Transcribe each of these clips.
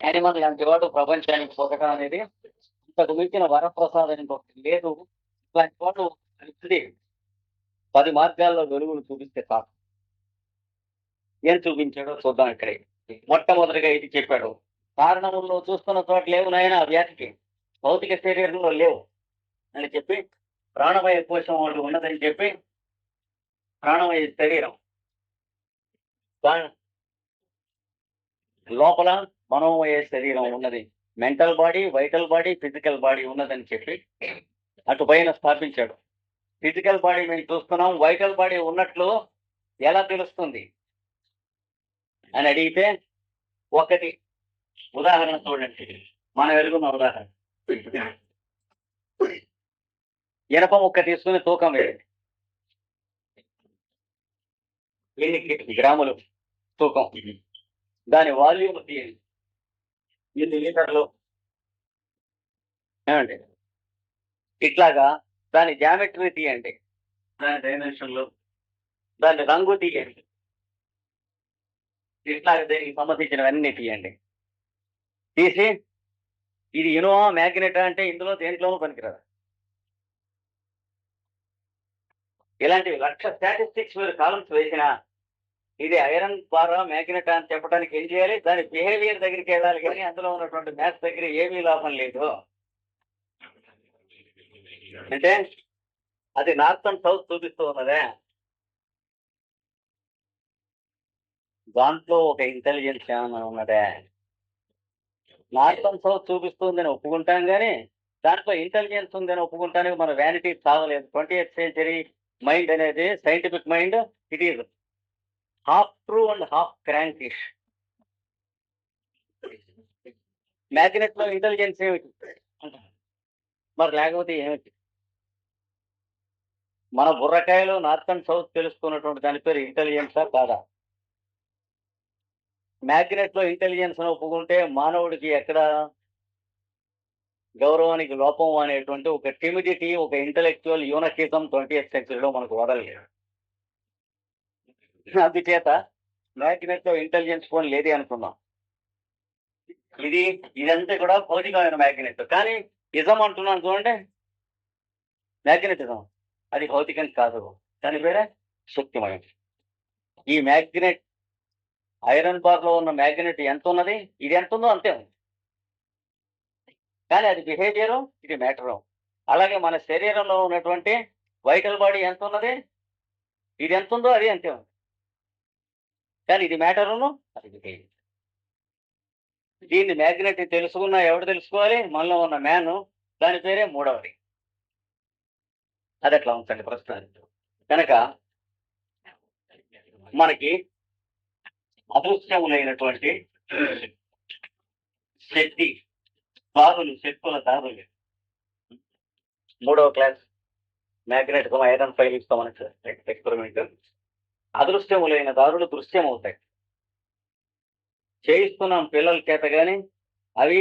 Animal లాంటి వాడు ప్రపంచానికి పుట్టడం అనేది ఇంతకు మించిన వరప్రసాదం ఇంకొకటి లేదు. ఇట్లాంటి వాడు ఉంది. 10 మార్గాల్లో వెలుగులు చూపిస్తే చాలు. ఏం చూపించాడో చూద్దాం ఇక్కడే. మొట్టమొదటిగా ఇది చెప్పాడు. కారణముల్లో చూస్తున్న చోట లేవు నాయన వ్యాధికి. భౌతిక శరీరంలో లేవు అని చెప్పి, ప్రాణమయ కోశం వాళ్ళు ఉన్నదని చెప్పి, ప్రాణమయ శరీరం దాని లోపల మనోమయ శరీరం ఉన్నది. Mental body, vital body, physical body ఉన్నదని చెప్పి అటు పైన స్థాపించాడు. ఫిజికల్ బాడీ మేము చూస్తున్నాం, వైటల్ బాడీ ఉన్నట్లు ఎలా తెలుస్తుంది అని అడిగితే, ఒకటి ఉదాహరణ చూడండి. మనం ఎరుగున్న ఉదాహరణ. ఇనప ముక్క తీసుకుని తూకం వేయండి. ఎన్ని గ్రాములు తూకం. దాని వాల్యూమ్ తీయండి. ఎన్ని లీటర్లు. ఏమండి? ఇట్లాగా దాని జామెట్రీ తీయండి, దాని డైమెన్షన్లు, దాని రంగు తీయండి. ఇట్లాగా దీనికి సంబంధించినవన్నీ తీయండి. తీసి ఇది ఇనోవా మ్యాగ్నెట్ అంటే ఇందులో దేంట్లోనూ పనికిరాదు. ఇలాంటివి 1,00,000 స్టాటిస్టిక్స్ మీరు కాలమ్స్ వేసినా ఇది ఐరన్ బారా మ్యాగ్నెట్ అని చెప్పడానికి ఏం చేయాలి? దాని బిహేవియర్ దగ్గరికి వెళ్ళాలి, కానీ అందులో ఉన్నటువంటి మ్యాథ్స్ దగ్గర ఏమీ లాభం లేదు. అంటే అది నార్త్ అండ్ సౌత్ చూపిస్తూ ఉన్నదే, దాంట్లో ఒక ఇంటెలిజెన్స్ ఏమైనా ఉన్నదే? నార్త్ అండ్ సౌత్ చూపిస్తుందని ఒప్పుకుంటాం, కానీ దాంట్లో ఇంటెలిజెన్స్ ఉందని ఒప్పుకుంటానికి మన వ్యానిటీ చావలేదు. 20th century మైండ్ అనేది, scientific mind, it is half true and half crankish. Magnet లో ఇంటెలిజెన్స్ ఏమిటి మరి? లేకపోతే ఏమిటి? మన బుర్రకాయలో నార్త్ అండ్ సౌత్ తెలుసుకున్నటువంటి దాని పేరు ఇంటెలిజెన్సా కాదా? మ్యాగ్నెట్ లో ఇంటెలిజెన్స్ ఒప్పుకుంటే మానవుడికి ఎక్కడ గౌరవానికి లోపం అనేటువంటి ఒక టిమిడిటీ, ఒక ఇంటెలెక్చువల్ యూనకిజం 20th centuryలో మనకు వదలలేదు. అందుచేత మ్యాగ్నెట్ లో ఇంటెలిజెన్స్ ఫోన్ లేదే అనుకున్నాం. ఇదంతా కూడా భౌతికమైన మ్యాగ్నెట్. కానీ ఇజం అంటున్నాను చూడండి, మ్యాగ్నెటిజం అది భౌతికం కాదు, దాని పేరే శక్తిమయం. ఈ మ్యాగ్నెట్, ఐరన్ బార్ లో ఉన్న మ్యాగ్నెట్ ఎంత ఉన్నది, ఇది ఎంత ఉందో అంతే ఉంది. కానీ అది బిహేవియరు, ఇది మ్యాటరు. అలాగే మన శరీరంలో ఉన్నటువంటి వైటల్ బాడీ ఎంత ఉన్నది, ఇది ఎంత ఉందో అది అంతే ఉంది. కానీ ఇది మ్యాటరును, అది బిహేవియర్. దీన్ని మ్యాగ్నెట్ తెలుసుకున్నా ఎవడు తెలుసుకోవాలి? మనలో ఉన్న మ్యాను. దాని పేరే మూడవది. అది అట్లా ఉంచండి ప్రస్తుతానికి. కనుక మనకి అదృశ్యములైనటువంటి శక్తి దారులు, శక్తుల దారులు. 3వ క్లాస్ మ్యాగ్నెట్ ఐరన్ ఫైల్ ఇస్తాం మనకి ఎక్స్పెరిమెంట్. అదృశ్యములైన దారులు దృశ్యమవుతాయి. చేయిస్తున్నాం పిల్లల చేత, కానీ అవి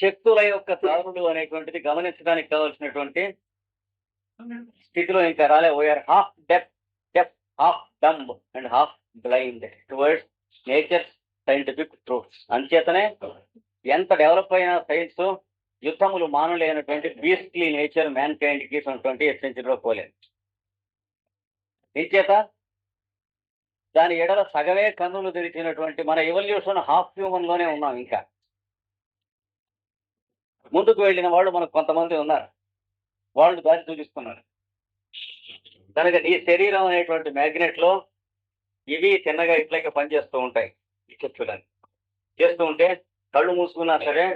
శక్తుల యొక్క దారులు అనేటువంటిది గమనించడానికి కావాల్సినటువంటి స్థితిలో ఇంకా రాలే. We are half deaf, half dumb and half blind towards nature scientific truths. అంచేతనే ఎంత డెవలప్ అయిన సైన్స్, యుద్ధములు మానలేనటువంటి బీస్ట్లీ నేచర్ మ్యాన్ కైండ్ కి 20th centuryలో పోలేదు. నిశ్చేత దాని ఎడల సగమే కన్నులు తెరిచినటువంటి మన ఎవల్యూషన్ హాఫ్ హ్యూమన్ లోనే ఉన్నాం. ఇంకా ముందుకు వెళ్ళిన వాళ్ళు మనకు కొంతమంది ఉన్నారు, వాళ్ళు దారి చూపిస్తున్నారు. కనుక ఈ శరీరం అనేటువంటి మ్యాగ్నెట్ లో ఇవి చిన్నగా ఇట్లాగే పనిచేస్తూ ఉంటాయి. చెప్పులని చేస్తూ ఉంటే కళ్ళు మూసుకున్నా సరే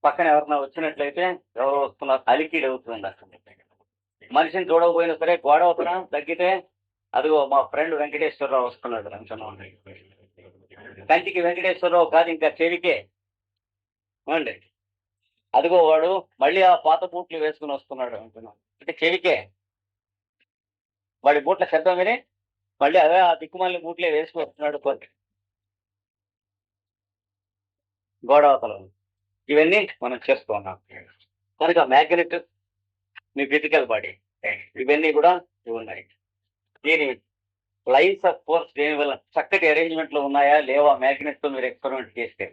పక్కన ఎవరన్నా వచ్చినట్లయితే, ఎవరు వస్తున్నారు అలికిడి అవుతుంది. మనిషిని చూడకపోయినా సరే గోడ అవుతున్నా తగ్గితే, అదిగో మా ఫ్రెండ్ వెంకటేశ్వరరావు వస్తున్నాడు అంటున్నాం. కంటికి వెంకటేశ్వరరావు కాదు, ఇంకా చెవికే అండి. అదిగో వాడు మళ్ళీ ఆ పాత బూట్లు వేసుకుని వస్తున్నాడు అంటున్నాం. అంటే చెవికే. వాడి బూట్ల శబ్దం విని మళ్ళీ అదే ఆ దిక్కుమాలి బూట్లే వేసుకుని వస్తున్నాడు గోడవతలు. ఇవన్నీ మనం చేస్తూ ఉన్నాం. కనుక మ్యాగ్నెట్, మీ ఫిజికల్ బాడీ, ఇవన్నీ కూడా ఉన్నాయి. దీని లైన్స్ ఆఫ్ ఫోర్స్ దేని వల్ల చక్కటి అరేంజ్మెంట్ లో ఉన్నాయా లేవా మ్యాగ్నెట్ తో మీరు ఎక్స్పెరిమెంట్ చేస్తే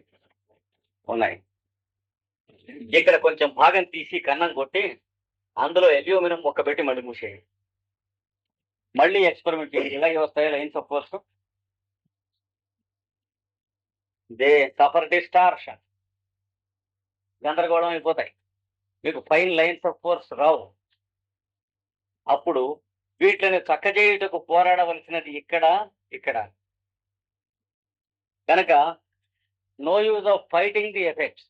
ఉన్నాయి. ఇక్కడ కొంచెం భాగం తీసి కన్నం కొట్టి అందులో అల్యూమినియం ముక్క పెట్టి మళ్ళీ మూసేయండి. మళ్ళీ ఎక్స్పెరిమెంట్ చేయండి. ఇలాగే వస్తాయి lines of force. They suffer distortion, గందరగోళం అయిపోతాయి. మీకు ఫైన్ లైన్స్ ఆఫ్ ఫోర్స్ రావు. అప్పుడు వీటిని చక్కజేయుటకు పోరాడవలసినది ఇక్కడ ఇక్కడ కనుక no use of fighting the effects.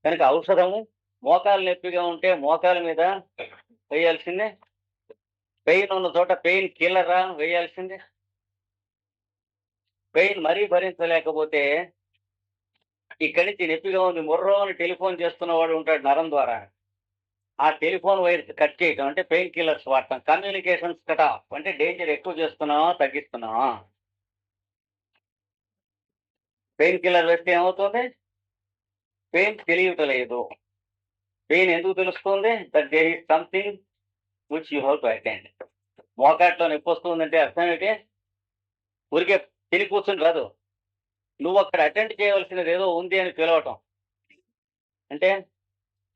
కనుక ఔషధము మోకాలు నొప్పిగా ఉంటే మోకాల మీద వేయాల్సిందే, పెయిన్ ఉన్న చోట పెయిన్ కిల్లరా వేయాల్సిందే. పెయిన్ మరీ భరించలేకపోతే ఇక్కడి నుంచి నొప్పిగా ఉంది ముర్రో అని టెలిఫోన్ చేస్తున్న వాడు ఉంటాడు నరం ద్వారా, ఆ టెలిఫోన్ వైర్ కట్ చేయటం అంటే పెయిన్ కిల్లర్స్ వాడటం. కమ్యూనికేషన్స్ కట్ ఆఫ్ అంటే డేంజర్ ఎక్కువ చేస్తున్నావా తగ్గిస్తున్నావా. పెయిన్ కిల్లర్ వేస్తే ఏమవుతుంది? పెయిన్ తెలియటలేదు. పెయిన్ ఎందుకు తెలుస్తుంది? That there is something which you have to attend. మోకాట్లో నొప్పి వస్తుందంటే అర్థం ఏంటి? ఊరికే తిని కూర్చుని రాదు, నువ్వు అక్కడ అటెండ్ చేయవలసినది ఏదో ఉంది అని పిలవటం. అంటే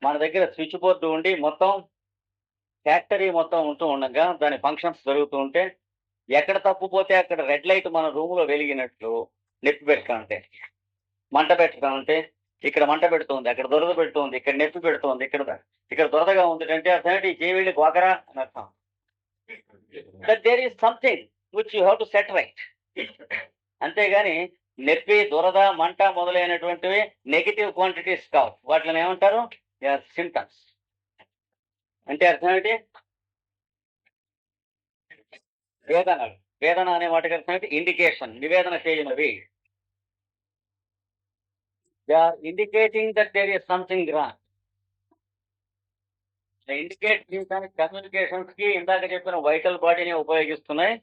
మన దగ్గర స్విచ్ బోర్డు ఉండి మొత్తం ఫ్యాక్టరీ మొత్తం ఉంటూ ఉండగా దాని ఫంక్షన్స్ జరుగుతూ ఉంటే ఎక్కడ తప్పుపోతే అక్కడ రెడ్ లైట్ మన రూమ్లో వెలిగినట్లు నొప్పి పెట్టుకుంటే మంట పెట్టుకుంటే ఇక్కడ మంట పెడుతుంది, అక్కడ దురద పెడుతుంది, ఇక్కడ నొప్పి పెడుతుంది, ఇక్కడ దురదగా ఉంది అంటే అర్థం ఏంటి? చేవిళ్ళి గోకరా అని అర్థం. That there is something which you have to set right. అంతేగాని నొప్పి దురద మంట మొదలైనటువంటివి నెగిటివ్ క్వాంటిటీస్ కావు. వాటిని ఏమంటారు? సింటమ్స్. అంటే అర్థం ఏంటి? వేదనలు. వేదన అనే వాటికి అర్థం ఏంటి? ఇండికేషన్, నివేదన చేయనవి. They are indicating that there is something wrong. Indicate చేయడానికి కమ్యూనికేషన్స్ కి ఇందాక చెప్పిన వైటల్ బాడీని ఉపయోగిస్తున్నాయి.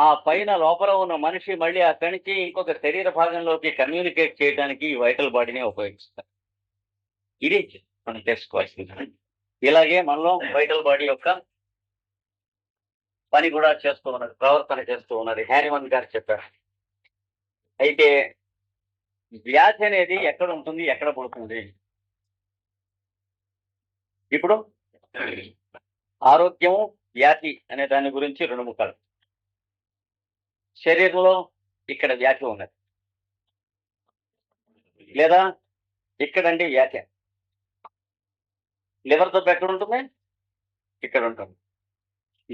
ఆ పైన లోపల ఉన్న మనిషి మళ్ళీ అక్కడి నుంచి ఇంకొక శరీర భాగంలోకి కమ్యూనికేట్ చేయడానికి ఈ వైటల్ బాడీని ఉపయోగిస్తారు. ఇది మనం తెలుసుకోవాల్సింది. ఇలాగే మనలో వైటల్ బాడీ యొక్క పని కూడా చేస్తూ ఉన్నది, ప్రవర్తన చేస్తూ ఉన్నది. హ్యారిమన్ గారు చెప్పారు. అయితే వ్యాధి అనేది ఎక్కడ ఉంటుంది, ఎక్కడ పడుతుంది? ఇప్పుడు ఆరోగ్యము వ్యాధి అనే దాని గురించి రెండు ముక్కలు. శరీరంలో ఇక్కడ వ్యాధి ఉన్నది లేదా ఇక్కడండి వ్యాధి. లివర్ జబ్బు ఎక్కడ ఉంటుంది? ఇక్కడ ఉంటుంది.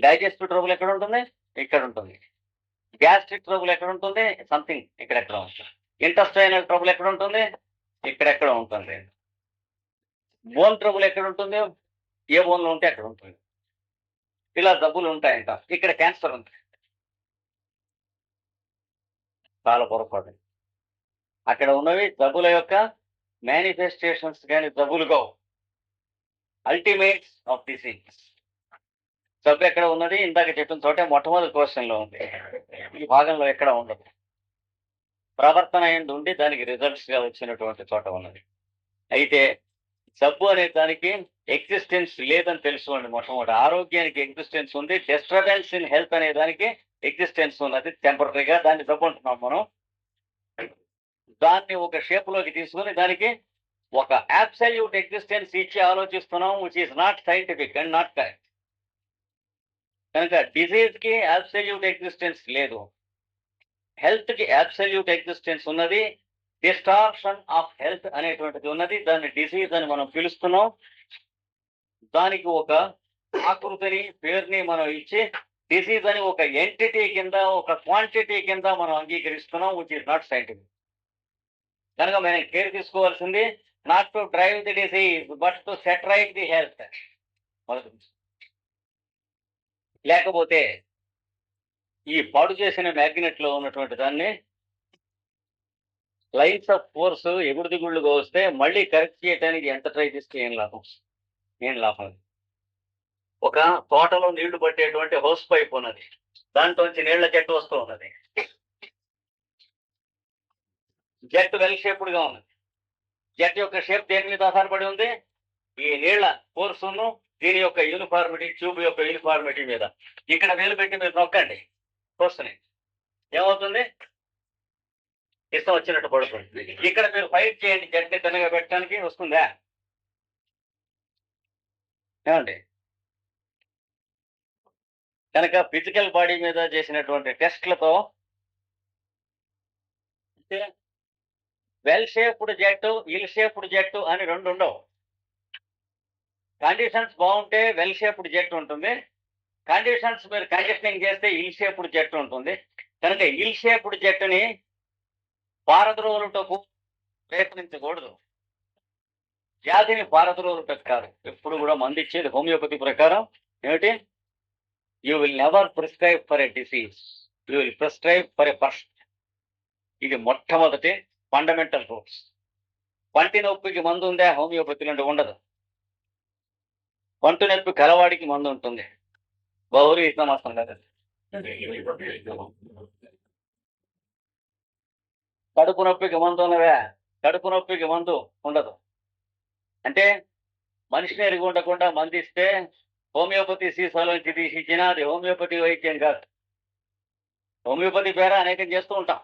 డైజెస్టివ్ ట్రబుల్ ఎక్కడ ఉంటుంది? ఇక్కడ ఉంటుంది. గ్యాస్ట్రిక్ ట్రబుల్ ఎక్కడ ఉంటుంది? సంథింగ్ ఇక్కడెక్కడ ఉంటుంది. ఇంటెస్టైనల్ ట్రబుల్ ఎక్కడ ఉంటుంది? ఇక్కడెక్కడ ఉంటుంది. బోన్ ట్రబుల్ ఎక్కడ ఉంటుంది? ఏ బోన్లో ఉంటే అక్కడ ఉంటుంది. ఇలా జబ్బులు ఉంటాయంట. ఇక్కడ క్యాన్సర్ ఉంది. చాలా పొరపాటు. అక్కడ ఉన్నవి జబ్బుల యొక్క మేనిఫెస్టేషన్స్ కానీ జబ్బులుగా అల్టిమేట్స్ ఆఫ్ డిసీజ్. జబ్బు ఎక్కడ ఉన్నది? ఇందాక చెప్పిన చోటే మొట్టమొదటి క్వశ్చన్లో ఉంది. ఈ భాగంలో ఎక్కడ ఉండదు. ప్రవర్తన ఏంటి ఉండి దానికి రిజల్ట్స్ గా వచ్చినటువంటి చోట ఉన్నది. అయితే జబ్బు అనే దానికి ఎగ్జిస్టెన్స్ లేదని తెలుసుకోండి. మొట్టమొదటి ఆరోగ్యానికి ఎగ్జిస్టెన్స్ ఉంది. డిస్టర్బెన్స్ ఇన్ హెల్త్ అనే దానికి ఎగ్జిస్టెన్స్ ఉన్నది టెంపరీగా. దాన్ని జబ్బు అంటున్నాం మనం. దాన్ని ఒక షేప్ లోకి తీసుకుని దానికి ఒక అబ్సల్యూట్ ఎగ్జిస్టెన్స్ ఇచ్చి ఆలోచిస్తున్నాం, which is not scientific and not correct. కనుక డిజీజ్ కి అబ్సల్యూట్ ఎగ్జిస్టెన్స్ లేదు, హెల్త్ కి అబ్సల్యూట్ ఎగ్జిస్టెన్స్ ఉన్నది. డిస్టార్షన్ ఆఫ్ హెల్త్ అనేటువంటిది ఉన్నది. దాన్ని డిసీజ్ అని మనం పిలుస్తున్నాం. దానికి ఒక ఆకృతిని పేరుని మనం ఇచ్చి డిసీజ్ అని ఒక ఎంటిటీ కింద ఒక క్వాంటిటీ కింద మనం అంగీకరిస్తున్నాం, విచ్ ఈస్ నాట్ సైంటిఫిక్. కనుక మనం కేర్ తీసుకోవాల్సింది not to drive the disease but to set right the health. లేకపోతే ఈ పాడు చేసిన మ్యాగ్నెట్ లో ఉన్నటువంటి దాన్ని లైన్స్ ఆఫ్ ఫోర్స్ ఎగుడు దిగుళ్ళుగా వస్తే మళ్ళీ కరెక్ట్ చేయడానికి ఎంత ట్రై చేస్తే ఏం లాభం? ఏం లాభం? ఒక తోటలో నీళ్లు పట్టేటువంటి హౌస్ పైప్ ఉన్నది, దాంట్లోంచి నీళ్ల జట్టు వస్తూ ఉన్నది. జట్టు వెల్ షేప్డ్ గా ఉన్నది. జట్టు యొక్క షేప్ దేని మీద ఆధారపడి ఉంది? ఈ నీళ్ల ఫోర్సును దీని యొక్క యూనిఫార్మిటీ, ట్యూబ్ యొక్క యూనిఫార్మిటీ మీద ఇక్కడ వేలు పెట్టి మీరు నొక్కండి కోర్సుని, ఏమవుతుంది? ఇష్టం వచ్చినట్టు పడుతుంది. ఇక్కడ మీరు ఫైట్ చేయండి, గట్టి తిన్నగా పెట్టడానికి వస్తుందా? ఏమండి? కనుక ఫిజికల్ బాడీ మీద చేసినటువంటి టెస్ట్లతో వెల్ షేప్డ్ జెట్, ఇల్ షేప్డ్ జెట్ అని రెండు ఉండవు. కండిషన్స్ బాగుంటే వెల్ షేప్డ్ జెట్ ఉంటుంది, కండిషన్స్ మీరు కండిషనింగ్ చేస్తే ఇల్ షేప్డ్ జెట్ ఉంటుంది. కనుక ఇల్ షేప్డ్ జెట్ని పారద్రోలుటకు ప్రయత్నించకూడదు, వ్యాధిని పారద్రోలుటకు కాదు. ఎప్పుడు కూడా మందు ఇచ్చేది హోమియోపతి ప్రకారం ఏమిటి? You will never prescribe for a disease, you will prescribe for a person. ఇది మొట్టమొదటి ఫండమెంటల్ రూల్స్. పంటి నొప్పికి మందు ఉందా హోమియోపతిలో? అంటే ఉండదు. పంటి నొప్పి కలవాడికి మందు ఉంటుంది, బౌరి ఇతమాసం కదా. కడుపు నొప్పికి మందు ఉన్నదా? కడుపు నొప్పికి మందు ఉండదు. అంటే మనిషిని ఎరిగి ఉండకుండా మందు ఇస్తే హోమియోపతి సీసాలోంచి తీసి ఇచ్చినా అది హోమియోపతి వైద్యం కాదు. హోమియోపతి పేర అనేకం చేస్తూ ఉంటాం,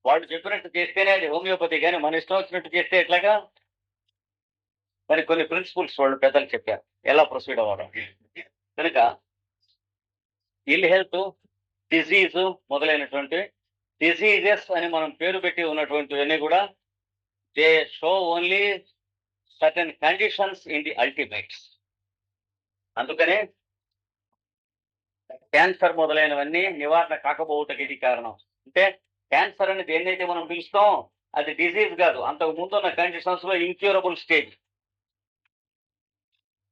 వాళ్ళు చెప్పినట్టు చేస్తేనే అది హోమియోపతి, కానీ మన ఇష్టం వచ్చినట్టు చేస్తే ఎట్లాగా? మరి కొన్ని ప్రిన్సిపల్స్ వాళ్ళు పెద్దలు చెప్పారు ఎలా ప్రొసీడ్ అవ్వడం. కనుక ఇల్ హెల్త్, డిజీజ్ మొదలైనటువంటి డిసీజెస్ అని మనం పేరు పెట్టి ఉన్నటువంటివన్నీ కూడా they show only certain conditions in the ultimates. అందుకనే క్యాన్సర్ మొదలైనవన్నీ నివారణ కాకపోవటకి ఇది కారణం. అంటే క్యాన్సర్ అనేది ఏదైతే మనం పిలుస్తాం అది డిసీజ్ కాదు, అంతకు ముందు ఉన్న కండిషన్స్ లో ఇంక్యూరబుల్ స్టేజ్.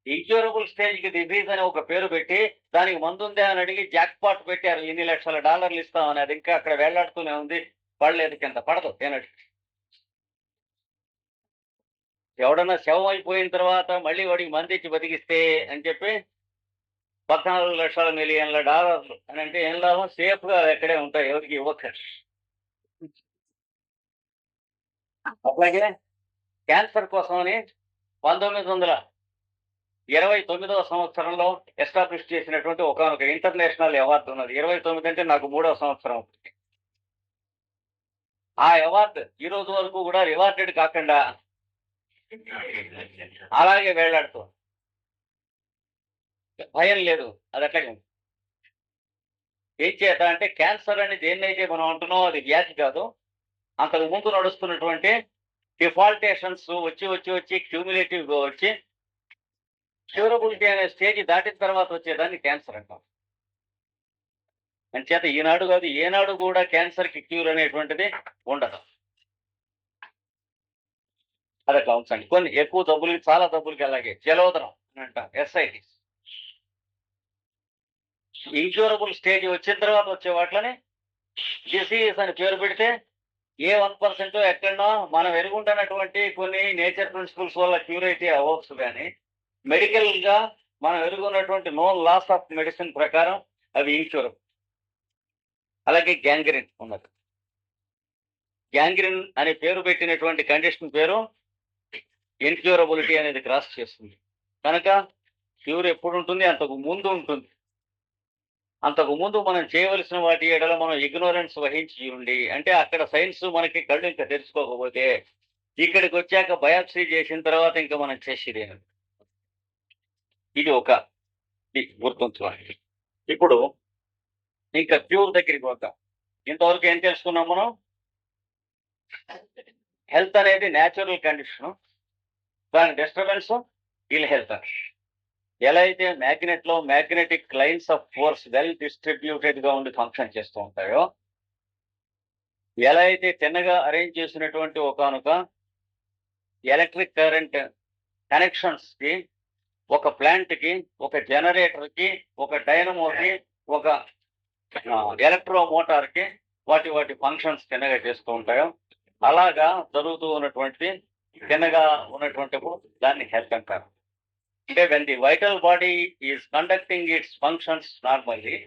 ఇంక్యూరబుల్ స్టేజ్ కి డిసీజ్ అని ఒక పేరు పెట్టి దానికి మందు ఉందే అని అడిగి జాక్ పాట్ పెట్టారు, $ఇన్ని లక్షల ఇస్తామని. అది ఇంకా అక్కడ వేళ్లాడుతూనే ఉంది, పడలేదు, కింద పడదు ఏనాడు. ఎవడన్నా శవం అయిపోయిన తర్వాత మళ్ళీ వాడికి మంది ఇచ్చి బతికిస్తే అని చెప్పి $14 లక్షల మిలియన్ల అని అంటే ఏం లాభం? సేఫ్ గా ఎక్కడే ఉంటాయి, ఎవరికి ఇవ్వక్కర్లేదు. అట్లాగే క్యాన్సర్ కోసమని 1929వ సంవత్సరంలో ఎస్టాబ్లిష్ చేసినటువంటి ఒక ఇంటర్నేషనల్ అవార్డు ఉన్నది. 29 అంటే నాకు 3వ సంవత్సరం. ఆ అవార్డు ఈ రోజు వరకు కూడా రివార్డెడ్ కాకుండా అలాగే వేళ్లాడుతూ, భయం లేదు. అది అట్లాగే ఏం చేత అంటే క్యాన్సర్ అనేది దేన్నైతే మనం అంటున్నాం అది వ్యాధి కాదు, అంతకు ముందు నడుస్తున్నటువంటి డిఫాల్టేషన్స్ వచ్చి వచ్చి వచ్చి క్యూములేటివ్ గా వచ్చి క్యూరబిలిటీ అనే స్టేజ్ దాటిన తర్వాత వచ్చేదాన్ని క్యాన్సర్ అంటాం. అంచేత ఈనాడు కాదు ఏనాడు కూడా క్యాన్సర్ కి క్యూర్ అనేటువంటిది ఉండదు. అదట్లా ఉంచండి. కొన్ని ఎక్కువ డబ్బులకి, చాలా డబ్బులకి అలాగే జలోదరం అని అంటాం, ఎస్ఐటిస్. ఇంక్యూరబుల్ స్టేజ్ వచ్చిన తర్వాత వచ్చే వాటిని డిసీజ్ అని పేరు పెడితే ఏ 1% ఎక్కడో మనం ఎరుగుంటున్నటువంటి కొన్ని నేచర్ ప్రిన్సిపల్స్ వల్ల క్యూర్ అయితే అవ్వచ్చు, కానీ మెడికల్ గా మనం ఎరుగున్నటువంటి నోన్ లాస్ ఆఫ్ మెడిసిన్ ప్రకారం అవి ఇంక్యూరబుల్. అలాగే గ్యాంగ్రీన్ ఉన్నది. గ్యాంగ్రీన్ అనే పేరు పెట్టినటువంటి కండిషన్ పేరు ఇన్క్యూరబిలిటీ అనేది క్రాస్ చేస్తుంది. కనుక క్యూర్ ఎప్పుడు ఉంటుంది? అంతకు ముందు ఉంటుంది. అంతకు ముందు మనం చేయవలసిన వాటి ఎడల మనం ఇగ్నోరెన్స్ వహించి ఉండి, అంటే అక్కడ సైన్స్ మనకి కళ్ళు ఇంకా తెలుసుకోకపోతే ఇక్కడికి వచ్చాక బయాప్సీ చేసిన తర్వాత ఇంకా మనం చేసేది. ఇది ఒక గుర్తుంచుకోండి. ఇప్పుడు ఇంకా క్యూర్ దగ్గరికి వద్దాం. ఇంతవరకు ఏం తెలుసుకున్నాం మనం? హెల్త్ అనేది న్యాచురల్ కండిషన్, దాని డిస్టర్బెన్స్ ఇల్ హెల్త్. ఎలా అయితే మ్యాగ్నెట్ లో magnetic lines of force well distributed గా ఉండి ఫంక్షన్ చేస్తూ ఉంటాయో, ఎలా అయితే తిన్నగా అరేంజ్ చేసినటువంటి ఒకనొక ఎలక్ట్రిక్ కరెంట్ కనెక్షన్స్ కి, ఒక ప్లాంట్ కి, ఒక జనరేటర్ కి, ఒక డైనమోకి, ఒక ఎలక్ట్రో మోటార్ కి వాటి వాటి ఫంక్షన్స్ తిన్నగా చేస్తూ ఉంటాయో, అలాగా జరుగుతూ ఉన్నటువంటి తిన్నగా ఉన్నటువంటిప్పుడు దాన్ని హెల్త్ అంటారు. అంటే when the vital body is conducting its functions normally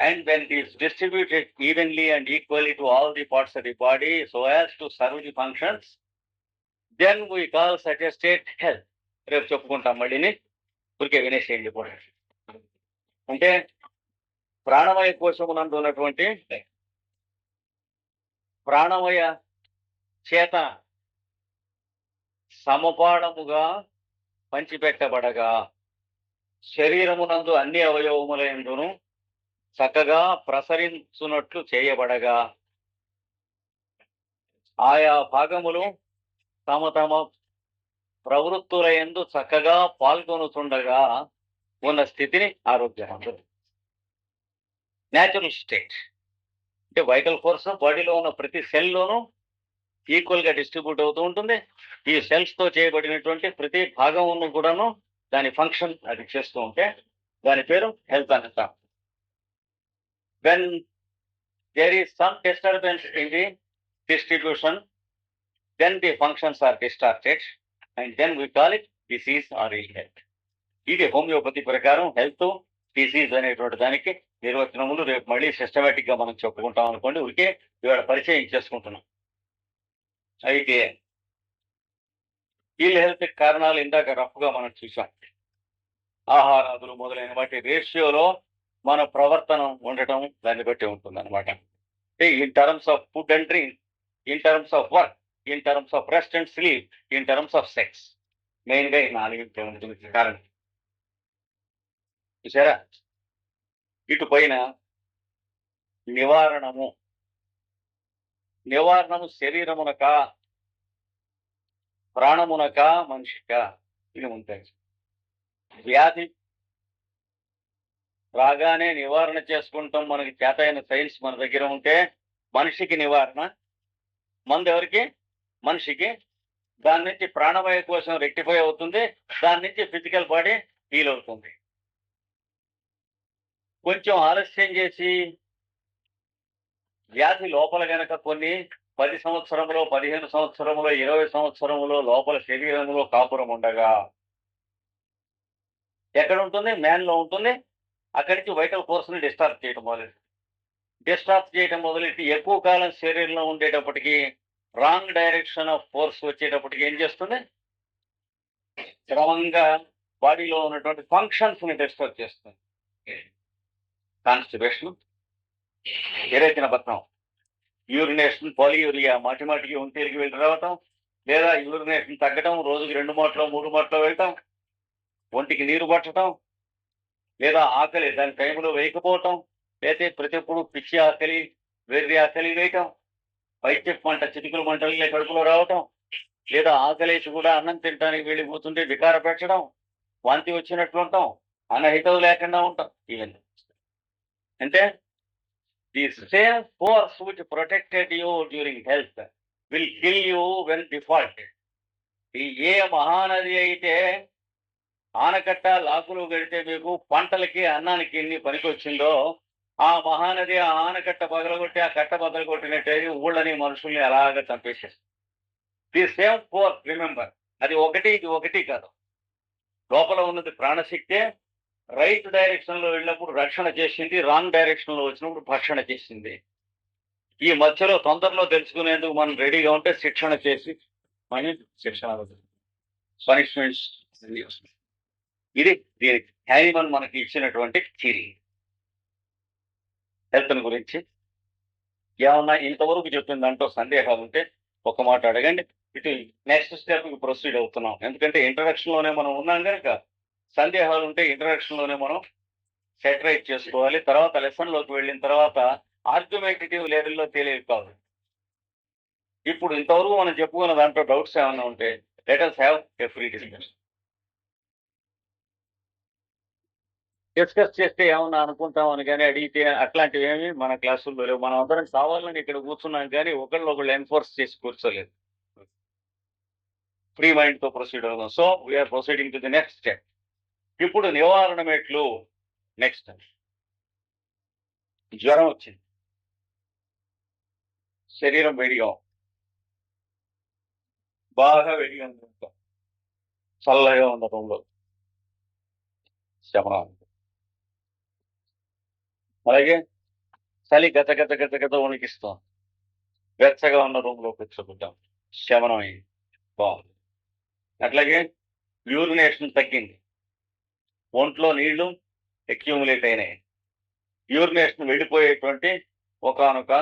and when it is distributed evenly and equally to all the parts of the body so as to serve the functions, then we call such a state health. రేపు చెప్పుకుంటాం మళ్ళీని. ఊరికే వినేసేయండి కూడా. అంటే ప్రాణమయ కోశమునందు ఉన్నటువంటి ప్రాణమయ చేత సమపాడముగా పంచిపెట్టబడగా శరీరమునందు అన్ని అవయవములందును చక్కగా ప్రసరించునట్లు చేయబడగా ఆయా భాగములు తమ తమ ప్రవృత్తులయందు చక్కగా పాల్గొనుతుండగా ఉన్న స్థితిని ఆరోగ్యం అంటారు. న్యాచురల్ స్టేట్ అంటే వైటల్ ఫోర్స్ బాడీలో ఉన్న ప్రతి సెల్లోనూ ఈక్వల్ గా డిస్ట్రిబ్యూట్ అవుతూ ఉంటుంది. ఈ సెల్స్ తో చేయబడినటువంటి ప్రతి భాగం కూడాను దాని ఫంక్షన్ అది చేస్తూ ఉంటే దాని పేరు హెల్త్ అంటాం. When there is some disturbance in the distribution, then the functions are distorted and then we call it disease or ill health. ఇది హోమియోపతి ప్రకారం హెల్త్ డిసీజ్ అనేటువంటి దానికి నిర్వచనములు రేపు మళ్ళీ సిస్టమేటిక్ గా మనం చెప్పుకుంటాం అనుకోండి. ఊరికే ఇవాళ పరిచయం చేసుకుంటున్నాం. అయితే ఇల్ హెల్త్ కారణాలు ఇందాక రఫ్ గా మనం చూసాం. ఆహారాదులు మొదలైన వాటి రేషియోలో మన ప్రవర్తన ఉండటం దాన్ని బట్టి ఉంటుంది అనమాట. In terms of food and drink, in terms of work, in terms of rest and sleep, in terms of sex, main గా ఈ 4 ఉంటుంది కారణం. చూసారా? ఇటు పైన నివారణము శరీరమునక, ప్రాణమునక, మనిషిక ఇది ఉంటాయి. వ్యాధి రాగానే నివారణ చేసుకుంటాం. మనకి చేత అయిన సైన్స్ మన దగ్గర ఉంటే మనిషికి నివారణ, మందు ఎవరికి? మనిషికి. దాని నుంచి ప్రాణవాయు కోసం రెక్టిఫై అవుతుంది, దాని నుంచి ఫిజికల్ బాడీ హీల్ అవుతుంది. కొంచెం ఆలస్యం చేసి వ్యాధి లోపల గనక కొన్ని 10 సంవత్సరములో, 15 సంవత్సరములో, 20 సంవత్సరములో లోపల శరీరంలో కాపురం ఉండగా ఎక్కడ ఉంటుంది? మ్యాన్ లో ఉంటుంది. అక్కడి నుంచి వైటల్ ఫోర్స్ ని డిస్టార్జ్ చేయటం మొదలెట్టి ఎక్కువ కాలం శరీరంలో ఉండేటప్పటికి రాంగ్ డైరెక్షన్ ఆఫ్ ఫోర్స్ వచ్చేటప్పటికి ఏం చేస్తుంది? క్రమంగా బాడీలో ఉన్నటువంటి ఫంక్షన్స్ ని డిస్టర్బ్ చేస్తుంది. కాన్స్టిపేషన్, ఎరేచిన పత్రం, యూరినేషన్, పాలియూరియా, మాటిమాటికి ఒంటేరికి వెళ్ళి రావటం, లేదా యూరినేషన్ తగ్గటం, రోజుకి 2 మాటలో 3 మాటలో వెళ్ళటం, ఒంటికి నీరు పట్టడం, లేదా ఆకలి దాని టైంలో వేయకపోవటం, లేకపోతే ప్రతిప్పుడు పిచ్చి ఆకలి, వెర్రి ఆకలి వేయటం, పైచెప్ మంట, చిటికల మంటలే కడుపులో రావటం, లేదా ఆకలేసి కూడా అన్నం తినడానికి వెళ్ళిపోతుంటే వికార పెట్టడం, వాంతి వచ్చినట్లు ఉంటాం, అన్నహితవు లేకుండా ఉంటాం. ఇవన్నీ అంటే the same force which protected you during health will kill you when defaulted. ఈ ఏ మహానది అయితే ఆనకట్ట లాకులు కడితే మీకు పంటలకి అన్నానికి ఎన్ని పనికొచ్చిందో, ఆ మహానది ఆ ఆనకట్ట పగలగొట్టి ఆ కట్ట బదలగొట్టినట్టే ఊళ్ళని మనుషుల్ని అలాగా చంపేసేస్తుంది. ది సేమ్ ఫోర్స్, రిమెంబర్, అది ఒకటి, ఇది ఒకటి కాదు. లోపల ఉన్నది ప్రాణశక్తే. రైట్ డైరెక్షన్ లో వెళ్ళినప్పుడు రక్షణ చేసింది, రాంగ్ డైరెక్షన్ లో వచ్చినప్పుడు భక్షణ చేసింది. ఈ మధ్యలో తొందరలో తెలుసుకునేందుకు మనం రెడీగా ఉంటే శిక్షణ చేసి పనిష్మెంట్స్. ఇది దీనికి హ్యానిమన్ మనకి ఇచ్చినటువంటి థియరీ. హెల్త్ గురించి ఏమన్నా ఇంతవరకు చెప్పిన దాంట్లో సందేహాలు ఉంటే ఒక మాట అడగండి. ఇటు నెక్స్ట్ స్టెప్ ప్రొసీడ్ అవుతున్నాం. ఎందుకంటే ఇంట్రడక్షన్ లోనే మనం ఉన్నాం కనుక సందేహాలు ఉంటే ఇంట్రడక్షన్ లోనే మనం సెటరైట్ చేసుకోవాలి. తర్వాత లెసన్ లోకి వెళ్ళిన తర్వాత ఆర్గ్యుమెంటేటివ్ లెవెల్లో తెలియదు కాదు. ఇప్పుడు ఇంతవరకు మనం చెప్పుకున్న దాంట్లో డౌట్స్ ఏమైనా ఉంటే let us have a free discussion. Discuss చేస్తే ఏమన్నా అనుకుంటామని కానీ అడిగితే అట్లాంటివి ఏమి మన క్లాసుల్లో లేవు. మనం అందరం కావాలని ఇక్కడ కూర్చున్నాం కానీ ఒకళ్ళు ఎన్ఫోర్స్ చేసి కూర్చోలేదు. ఫ్రీ మైండ్ తో ప్రొసీడ్ అవుదాం. So we are proceeding to the next step. ఇప్పుడు నివారణ మెట్లు. నెక్స్ట్ జ్వరం వచ్చింది, శరీరం వేడిగా, బాగా వేడిగా ఉంది, చల్లగా ఉన్న రూమ్లో శమనం. అలాగే చలి గత గత గత గత వణికిస్తాం, వెచ్చగా ఉన్న రూమ్లో కూర్చోబెట్టాం, శమనం అయింది, బాగుంది. అట్లాగే యూరినేషన్ తగ్గింది, ఒంట్లో నీళ్లు అక్యూములేట్ అయినాయి. యూరినేషన్ వెళ్ళిపోయేటువంటి ఒకానొక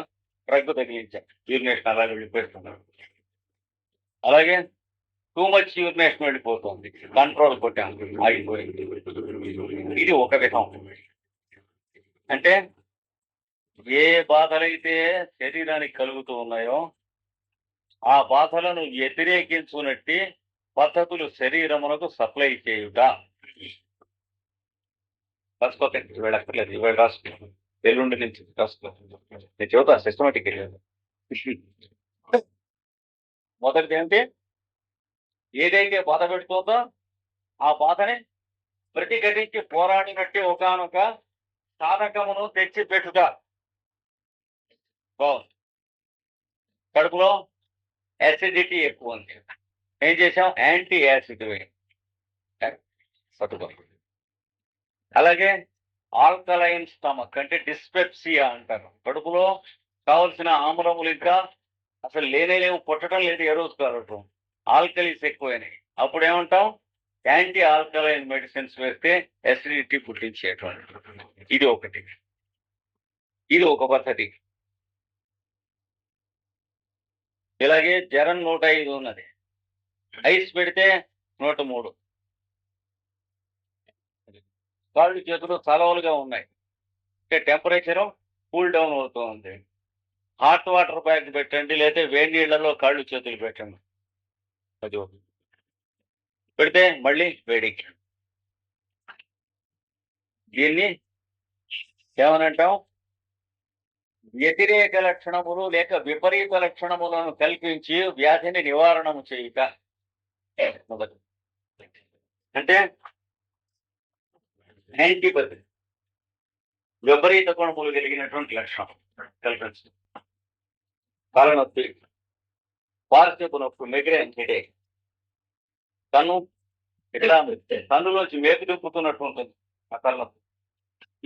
డ్రగ్ తగిలించారు. యూరినేషన్ అలా వెళ్ళిపోతున్నారు. అలాగే టూ మచ్ యూరినేషన్ వెళ్ళిపోతుంది. కంట్రోల్ కొట్టాము, ఆగిపోయింది. ఇది ఒక విధం. అంటే ఏ బాధలైతే శరీరానికి కలుగుతూ ఉన్నాయో ఆ బాధలను వ్యతిరేకించునట్టి పద్ధతులు శరీరమునకు సప్లై చేయుట. రాసుకోకండి, వెళ్ళక్కర్లేదు, ఇవాళ రాసుకో, ఎల్లుండి నుంచి రాసుకో. నేను చెబుతా సిస్టమేటిక్. మొదటిది ఏంటి? ఏదైతే బాధ పెడుతుందో ఆ బాధని ప్రతిఘటించి పోరాడినట్టు ఒకనొక సాధకమును తెచ్చి పెట్టుట. కడుపులో యాసిడిటీ ఎక్కువ ఉంది, ఏం చేసాం? యాంటీ యాసిడ్ పట్టుకో. అలాగే ఆల్కలైన్ స్టమక్ అంటే డిస్పెప్సియా అంటారు. కడుపులో కావలసిన ఆమ్లములు ఇంకా అసలు లేవు, పుట్టడం లేదు, ఎరువుతారు, ఆల్కలీస్ ఎక్కువైనాయి. అప్పుడు ఏమంటాం? యాంటీ ఆల్కలైన్ మెడిసిన్స్ వేస్తే అసిడిటీ పుట్టించేటువంటి. ఇది ఒకటి, ఇది ఒక పద్ధతి. ఇలాగే జ్వరం 105 ఉన్నది, ఐస్ పెడితే 103. కాళ్ళు చేతులు చలవలుగా ఉన్నాయి అంటే టెంపరేచరు కూల్ డౌన్ అవుతూ ఉంది. హాట్ వాటర్ బ్యాగ్ పెట్టండి, లేదా వేడి నీళ్లలో కాళ్ళు చేతులు పెట్టండి, అది పెడితే మళ్ళీ వేడికి. దీన్ని ఏమనంటాం? వ్యతిరేక లక్షణములు లేక విపరీత లక్షణములను కల్పించి వ్యాధిని నివారణము చేయుట. మొదటి అంటే యాంటీపతి, విపరీత గుణములు కలిగినటువంటి లక్షణం కల్పించడం. తలనొప్పి, పార్శ్వపు నొప్పి, మైగ్రేన్ హెడేక్, కన్నులోంచి మేకు దింపుతున్నట్టు ఉంటుంది ఆ తలనొప్పి.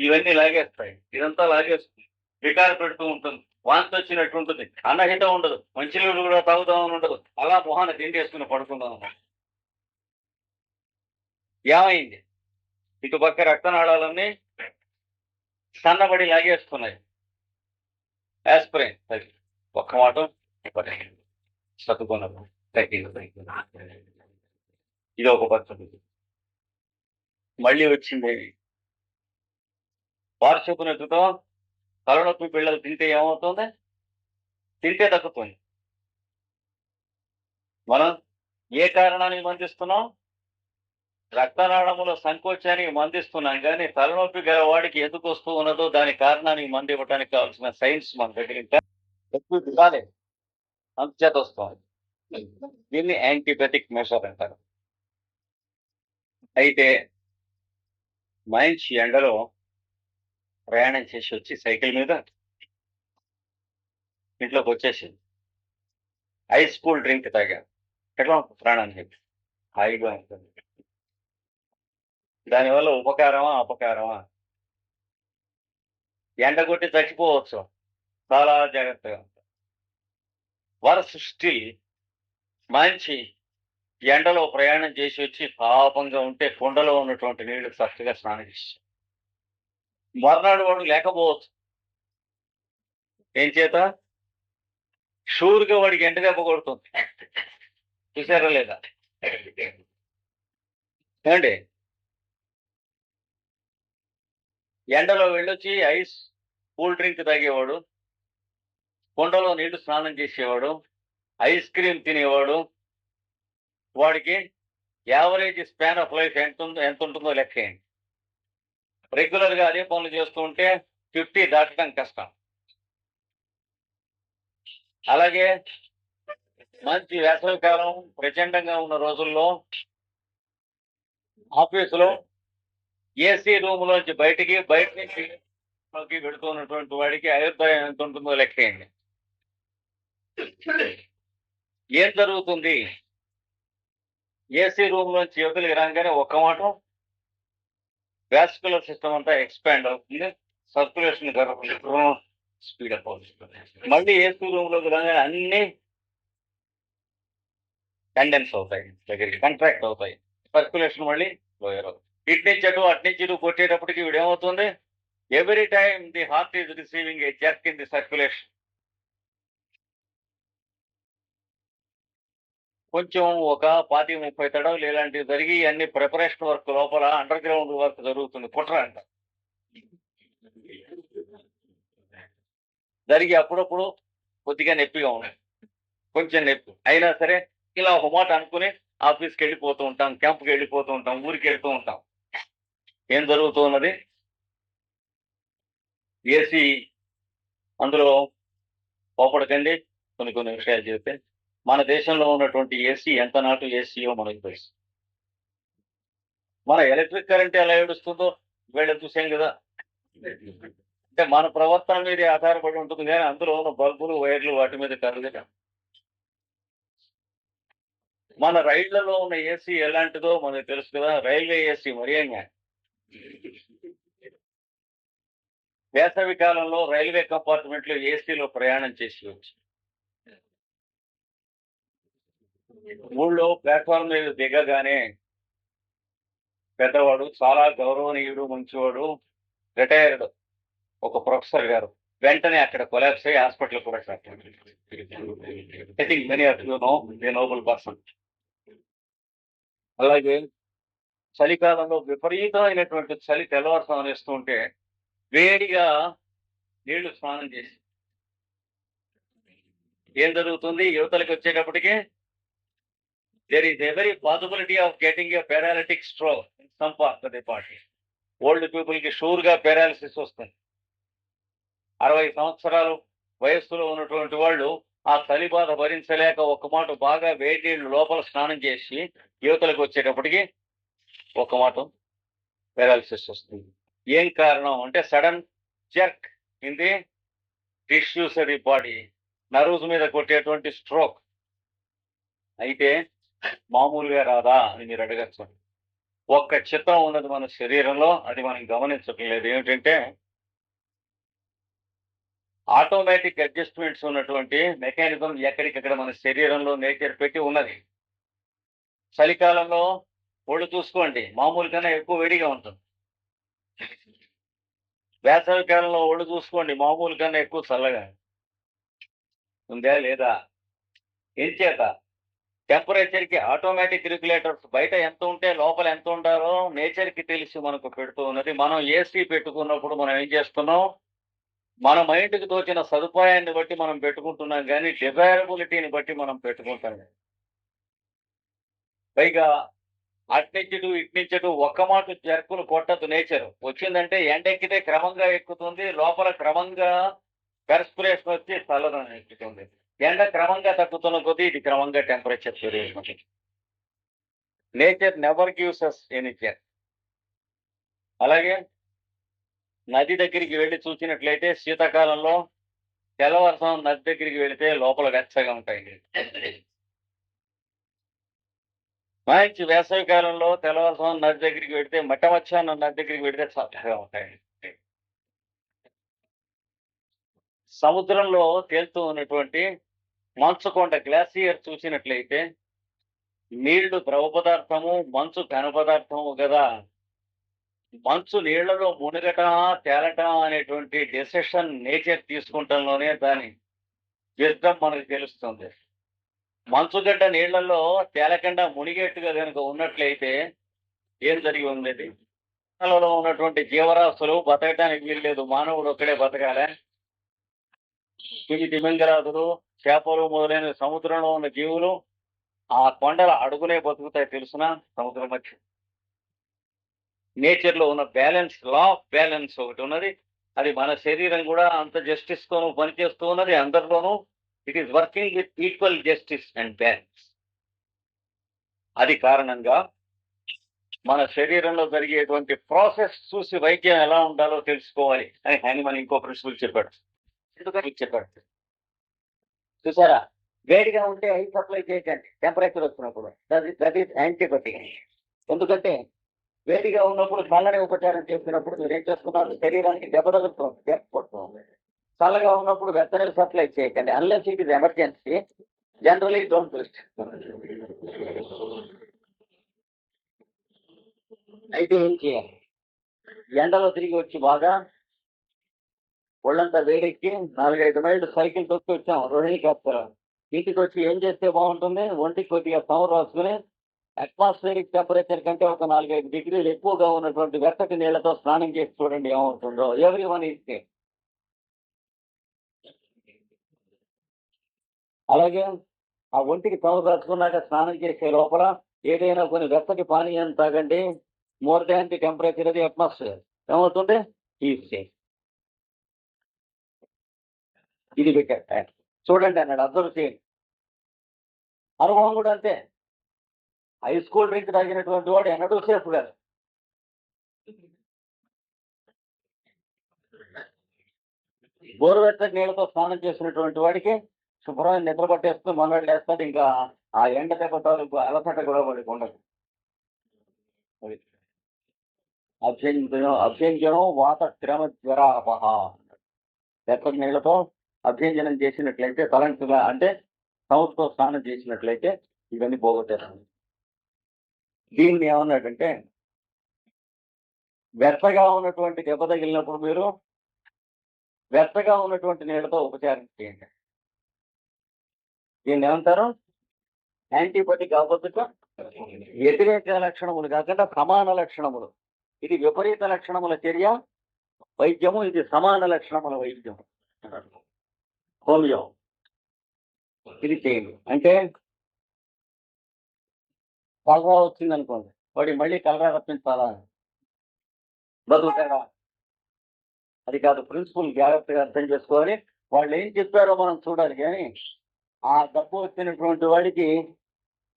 ఇవన్నీ లాగేస్తాయి, ఇదంతా లాగేస్తుంది, వికారం పెడుతూ ఉంటుంది, వాంతి వచ్చినట్టు ఉంటుంది, అన్నహితం ఉండదు, మంచినీళ్ళు కూడా తాగుదామని ఉండదు, అలా మొహాన్ని తిండేసుకుని పడుకుందాం. ఏమైంది? ఇటుపక్క రక్తనాళాలన్నీ సన్నబడి లాగేస్తున్నాయి. యాస్పిరిన్ ఒక్క మాట చదువుకున్నప్పుడు తగ్గింది. ఇది ఒక పద్ధతి. మళ్ళీ వచ్చింది పార్శ్వపు నొప్పితో తలనొప్పి. పిల్లలు తింటే ఏమవుతుంది? తింటే తగ్గుతుంది. మనం ఏ కారణానికి మందిస్తున్నాం? రక్తనాళముల సంకోచానికి మందిస్తున్నాం, కానీ తలనొప్పి గల వాడికి ఎందుకు వస్తూ ఉన్నదో దాని కారణానికి మంది ఇవ్వడానికి కావాల్సిన సైన్స్ మన దగ్గర ఇంకా ఎక్కువ కాలేదు, అంతచేత వస్తుంది. దీన్ని యాంటీబయాటిక్ మెషర్ అంటారు. అయితే మంచి ఎండలో ప్రయాణం చేసి వచ్చి సైకిల్ మీద ఇంట్లోకి వచ్చేసింది, ఐస్ కూల్ డ్రింక్ తాగా, ఎట్లా ప్రాణాన్ని చెప్పి హాయిగా ఉంటుంది. దానివల్ల ఉపకారమా అపకారమా? ఎండ కొట్టి చచ్చిపోవచ్చు, చాలా జాగ్రత్తగా ఉంటాం. వరస్ స్టిల్ మంచి ఎండలో ప్రయాణం చేసి వచ్చి పాపంగా ఉంటే కుండలో ఉన్నటువంటి నీళ్లు చక్కగా స్నానం చేసి మర్నాడు వాడు లేకపోవచ్చు. ఏం చేత? షూర్గా వాడికి ఎండ దెబ్బ కొడుతుంది. చూసారా లేదా? ఏమండి, ఎండలో వెళ్ళొచ్చి ఐస్ కూల్ డ్రింక్ తాగేవాడు, కుండలో నీళ్లు స్నానం చేసేవాడు, ఐస్ క్రీమ్ తినేవాడు, వాడికి యావరేజ్ స్పాన్ ఆఫ్ లైఫ్ ఎంత ఉంటుందో లెక్కేయండి. రెగ్యులర్గా అదే పనులు చేస్తూ ఉంటే 50 దాటడం కష్టం. అలాగే మంచి వేసవికాలం ప్రచండంగా ఉన్న రోజుల్లో ఆఫీసులో ఏసీ రూమ్ లోంచి బయట నుంచి పెడుతున్నటువంటి వాడికి ఆయుర్దాయం ఎంత ఉంటుందో లెక్కేయండి. ఏం జరుగుతుంది? ఏసీ రూమ్ లోంచి యువతలకి రాగానే ఒక్క మాట వాస్కులర్ సిస్టమ్ అంతా ఎక్స్పాండ్ అవుతుంది, సర్క్యులేషన్ స్పీడ్ అప్ అవుతుంది. మళ్ళీ ఏసీ రూమ్ లోకి రాగానే అన్ని కండెన్స్ అవుతాయి, దగ్గరికి కంట్రాక్ట్ అవుతాయి, సర్క్యులేషన్ మళ్ళీ లోయర్ అవుతుంది. ఇటు నుంచి ఇటు కొట్టేటప్పటికి వీడేమవుతుంది, every time the heart is receiving a jerk in the circulation. కొంచెం ఒక 25-30 తడవలు ఇలాంటివి జరిగి అన్ని ప్రిపరేషన్ వర్క్ లోపల అండర్ గ్రౌండ్ వర్క్ జరుగుతుంది. కుట్ర అంట జరిగి అప్పుడప్పుడు కొద్దిగా నొప్పిగా ఉంది, కొంచెం నొప్పి అయినా సరే ఇలా ఒక మాట అనుకుని ఆఫీస్కి వెళ్ళిపోతూ ఉంటాం, క్యాంప్కి వెళ్ళిపోతూ ఉంటాం, ఊరికి వెళ్తూ ఉంటాం. ఏం జరుగుతూ ఉన్నది, ఏసీ అందులో కోపడకండి. కొన్ని విషయాలు చెప్తే మన దేశంలో ఉన్నటువంటి ఏసీ ఎంత నాటు ఏసీయో మనకు తెలుసు. మన ఎలక్ట్రిక్ కరెంట్ ఎలా ఏడుస్తుందో వీళ్ళ చూసాం కదా. అంటే మన ప్రవర్తన మీద ఆధారపడి ఉంటుంది కానీ అందులో ఉన్న బల్బులు, వైర్లు వాటి మీద కాదు కదా. మన రైళ్లలో ఉన్న ఏసీ ఎలాంటిదో మనకు తెలుసు కదా. రైల్వే ఏసీ మర్యాగా వేసవి కాలంలో రైల్వే కంపార్ట్మెంట్ లో ఏసీలో ప్రయాణం చేసి వచ్చి ఊళ్ళో ప్లాట్ఫామ్ మీద దిగగానే పెద్దవాడు, చాలా గౌరవనీయుడు, మంచివాడు, రిటైర్డ్ ఒక ప్రొఫెసర్ గారు వెంటనే అక్కడ కొలాప్స్ అయ్యి హాస్పిటల్ కూడా I think many of you know the Nobel person. అలాగే చలికాలంలో విపరీతమైనటువంటి చలి తెల్లవారుసం వేస్తూ ఉంటే వేడిగా నీళ్లు స్నానం చేసి ఏం జరుగుతుంది, యువతలకు వచ్చేటప్పటికి there is every possibility of getting a paralytic stroke in some part of the body. Old people కి షూర్ గా పారాలిసిస్ వస్తుంది. 60 సంవత్సరాలు వయస్సులో ఉన్నటువంటి వాళ్ళు ఆ చలి బాధ భరించలేక ఒక్క మాట బాగా వేడి నీళ్లు లోపల స్నానం చేసి యువతలకు వచ్చేటప్పటికి ఒక మాట పారాలిసిస్ వస్తుంది. ఏం కారణం అంటే sudden jerk in the tissues of the body, nerves మీద కొట్టేటువంటి స్ట్రోక్. అయితే మామూలుగా రాదా అని మీరు అడగచ్చు. ఒక్క చిత్రం ఉన్నది మన శరీరంలో, అది మనం గమనించట్లేదు. ఏమిటంటే ఆటోమేటిక్ అడ్జస్ట్మెంట్స్ ఉన్నటువంటి మెకానిజం ఎక్కడికక్కడ మన శరీరంలో నేచర్ పెట్టి ఉన్నది. చలికాలంలో ఒళ్ళు చూసుకోండి, మామూలు కన్నా ఎక్కువ వేడిగా ఉంటుంది. వేసవి కాలంలో ఒళ్ళు చూసుకోండి, మామూలు కన్నా ఎక్కువ చల్లగా ఉందా లేదా? ఏం చేత టెంపరేచర్ కి ఆటోమేటిక్ రెగ్యులేటర్స్ బయట ఎంత ఉంటే లోపల ఎంత ఉండాలో నేచర్ కి తెలిసి మనకు పెడుతూ ఉన్నది. మనం ఏసీ పెట్టుకున్నప్పుడు మనం ఏం చేస్తున్నాం, మన మైండ్కి తోచిన సదుపాయాన్ని బట్టి మనం పెట్టుకుంటున్నాం కానీ డిజైరబిలిటీని బట్టి మనం పెట్టుకుంటాం. పైగా అట్నించటు ఇట్నించటు ఒక్క మాట జర్కులు కొట్టదు. నేచర్ వచ్చిందంటే ఎండెక్కితే క్రమంగా ఎక్కుతుంది, లోపల క్రమంగా పెర్స్పిరేషన్ వచ్చి చల్లదనం ఎక్కుతుంది. ఎండ క్రమంగా తగ్గుతున్న కొద్దీ ఇది క్రమంగా టెంపరేచర్ పెరుగుతుంది. Nature never gives us anything. అలాగే నది దగ్గరికి వెళ్ళి చూసినట్లయితే శీతాకాలంలో తెల్లవారుసం నది దగ్గరికి వెళితే లోపల వెచ్చగా ఉంటాయి. మంచి వేసవి కాలంలో తెల్లవారుసం నది దగ్గరికి వెళితే మధ్యాహ్నం నది దగ్గరికి వెళితే చల్లగా ఉంటాయి. సముద్రంలో తేలుతూ ఉన్నటువంటి మంచుకొండ గ్లాసియర్ చూసినట్లయితే నీళ్లు ద్రవ పదార్థము, మంచు ఘన పదార్థము కదా. మంచు నీళ్లలో మునగటం, తేలటం అనేటువంటి డెసిషన్ నేచర్ తీసుకుంటంలోనే దాని విజ్డమ్ మనకు తెలుస్తుంది. మంచుగడ్డ నీళ్లలో తేలకుండా మునిగేట్టుగా కనుక ఉన్నట్లయితే ఏం జరిగి ఉండేది? ఉన్నటువంటి జీవరాశులు బతకటానికి వీల్లేదు, మానవుడు ఒక్కడే బతకాలే. తిమింగరాదులు, చేపలు మొదలైన సముద్రంలో ఉన్న జీవులు ఆ కొండల అడుగునే బతుకుతాయి తెలుసునా. సముద్రం మధ్య నేచర్ లో ఉన్న బ్యాలెన్స్, లా ఆఫ్ బ్యాలెన్స్ ఒకటి ఉన్నది. అది మన శరీరం కూడా అంత జస్టిస్ తోనూ పనిచేస్తూ ఉన్నది. అందరిలోనూ it is working with equal justice and balance. అది కారణంగా మన శరీరంలో జరిగేటువంటి ప్రాసెస్ చూసి వైద్యం ఎలా ఉండాలో తెలుసుకోవాలి అని హ్యానిమన్ ఇంకో ప్రిన్సిపల్ చెప్పాడు. ఎందుకని చెప్పాడు చూసారా? వేడిగా ఉంటే ఐస్ సప్లై చేయకండి టెంపరేచర్ వచ్చినప్పుడు, దట్ ఈస్ యాంటీబయాటిక్. ఎందుకంటే వేడిగా ఉన్నప్పుడు చల్లని ఉపచారం చేసినప్పుడు మీరు ఏం చేస్తున్నారు, శరీరానికి దెబ్బ తగులుతుంది. చల్లగా ఉన్నప్పుడు వెచ్చని సప్లై చేయకండి. Unless it is emergency, generally don't use. అయితే ఏం చేయాలి? ఎండలో తిరిగి వచ్చి బాగా ఒళ్ళంతా వేడెక్కి 4-5 మైళ్ళు సైకిల్ తొక్కి వచ్చాం రోహిణి కాపురం. ఇంటికి వచ్చి ఏం చేస్తే బాగుంటుంది? ఒంటికి కొద్దిగా సవర్ రాసుకుని అట్మాస్ఫియరిక్ టెంపరేచర్ కంటే ఒక 4-5 డిగ్రీలు ఎక్కువగా ఉన్నటువంటి వెచ్చటి నీళ్లతో స్నానం చేసి చూడండి ఏమవుతుందో. ఎవరి వన్ ఇస్తే అలాగే ఆ ఒంటికి సవర్ రాసుకున్నాక స్నానం చేసే లోపల ఏదైనా కొన్ని వెచ్చటి పానీయం తాగండి. మోర్ దాన్ ది టెంపరేచర్ అది అట్మాస్ఫియర్ ఏమవుతుంది? ఈజీ. ఇది పెట్టాడు చూడండి అన్నాడు. అబ్జర్వ్ చేయండి. అనుభవం కూడా అంతే. హై స్కూల్ డ్రింక్ తాగినటువంటి వాడు ఎన్నడూ సేఫ్ కాదు. గోరువెచ్చని నీళ్ళతో స్నానం చేసినటువంటి వాడికి శుభ్రమైన నిద్ర పట్టేస్తుంది, మొన్నటి లేస్తాడు. ఇంకా ఆ ఎండ దెబ్బ తాలూకు అలసట కూడా వాడికి ఉండదు. అది అభ్యంజనం వాత క్రమ జ్వరాపహ. వెచ్చని నీళ్ళతో అభ్యంజనం చేసినట్లయితే తలంటుగా అంటే సౌత్తో స్నానం చేసినట్లయితే ఇవన్నీ పోగొట్టేస్తుంది. దీన్ని ఏమన్నాడంటే వెచ్చగా ఉన్నటువంటి దెబ్బ తగిలినప్పుడు మీరు వెచ్చగా ఉన్నటువంటి నీళ్ళతో ఉపచారం చేయండి. దీన్ని ఏమంటారు? యాంటీబయాటిక్ ఆపోజిట్ వ్యతిరేక లక్షణములు కాకుండా సమాన లక్షణములు. ఇది విపరీత లక్షణముల చర్య వైద్యము, ఇది సమాన లక్షణముల వైద్యం. హోమియో ఇది చేయండి. అంటే కలరా వచ్చింది అనుకోండి, వాడి మళ్ళీ కలరా రప్పించాలా? బతుకుతారా? అది కాదు. ప్రిన్సిపల్ జాగ్రత్తగా అర్థం చేసుకోవాలి. వాళ్ళు ఏం చెప్పారో మనం చూడాలి. కానీ ఆ డబ్బు వచ్చినటువంటి వాడికి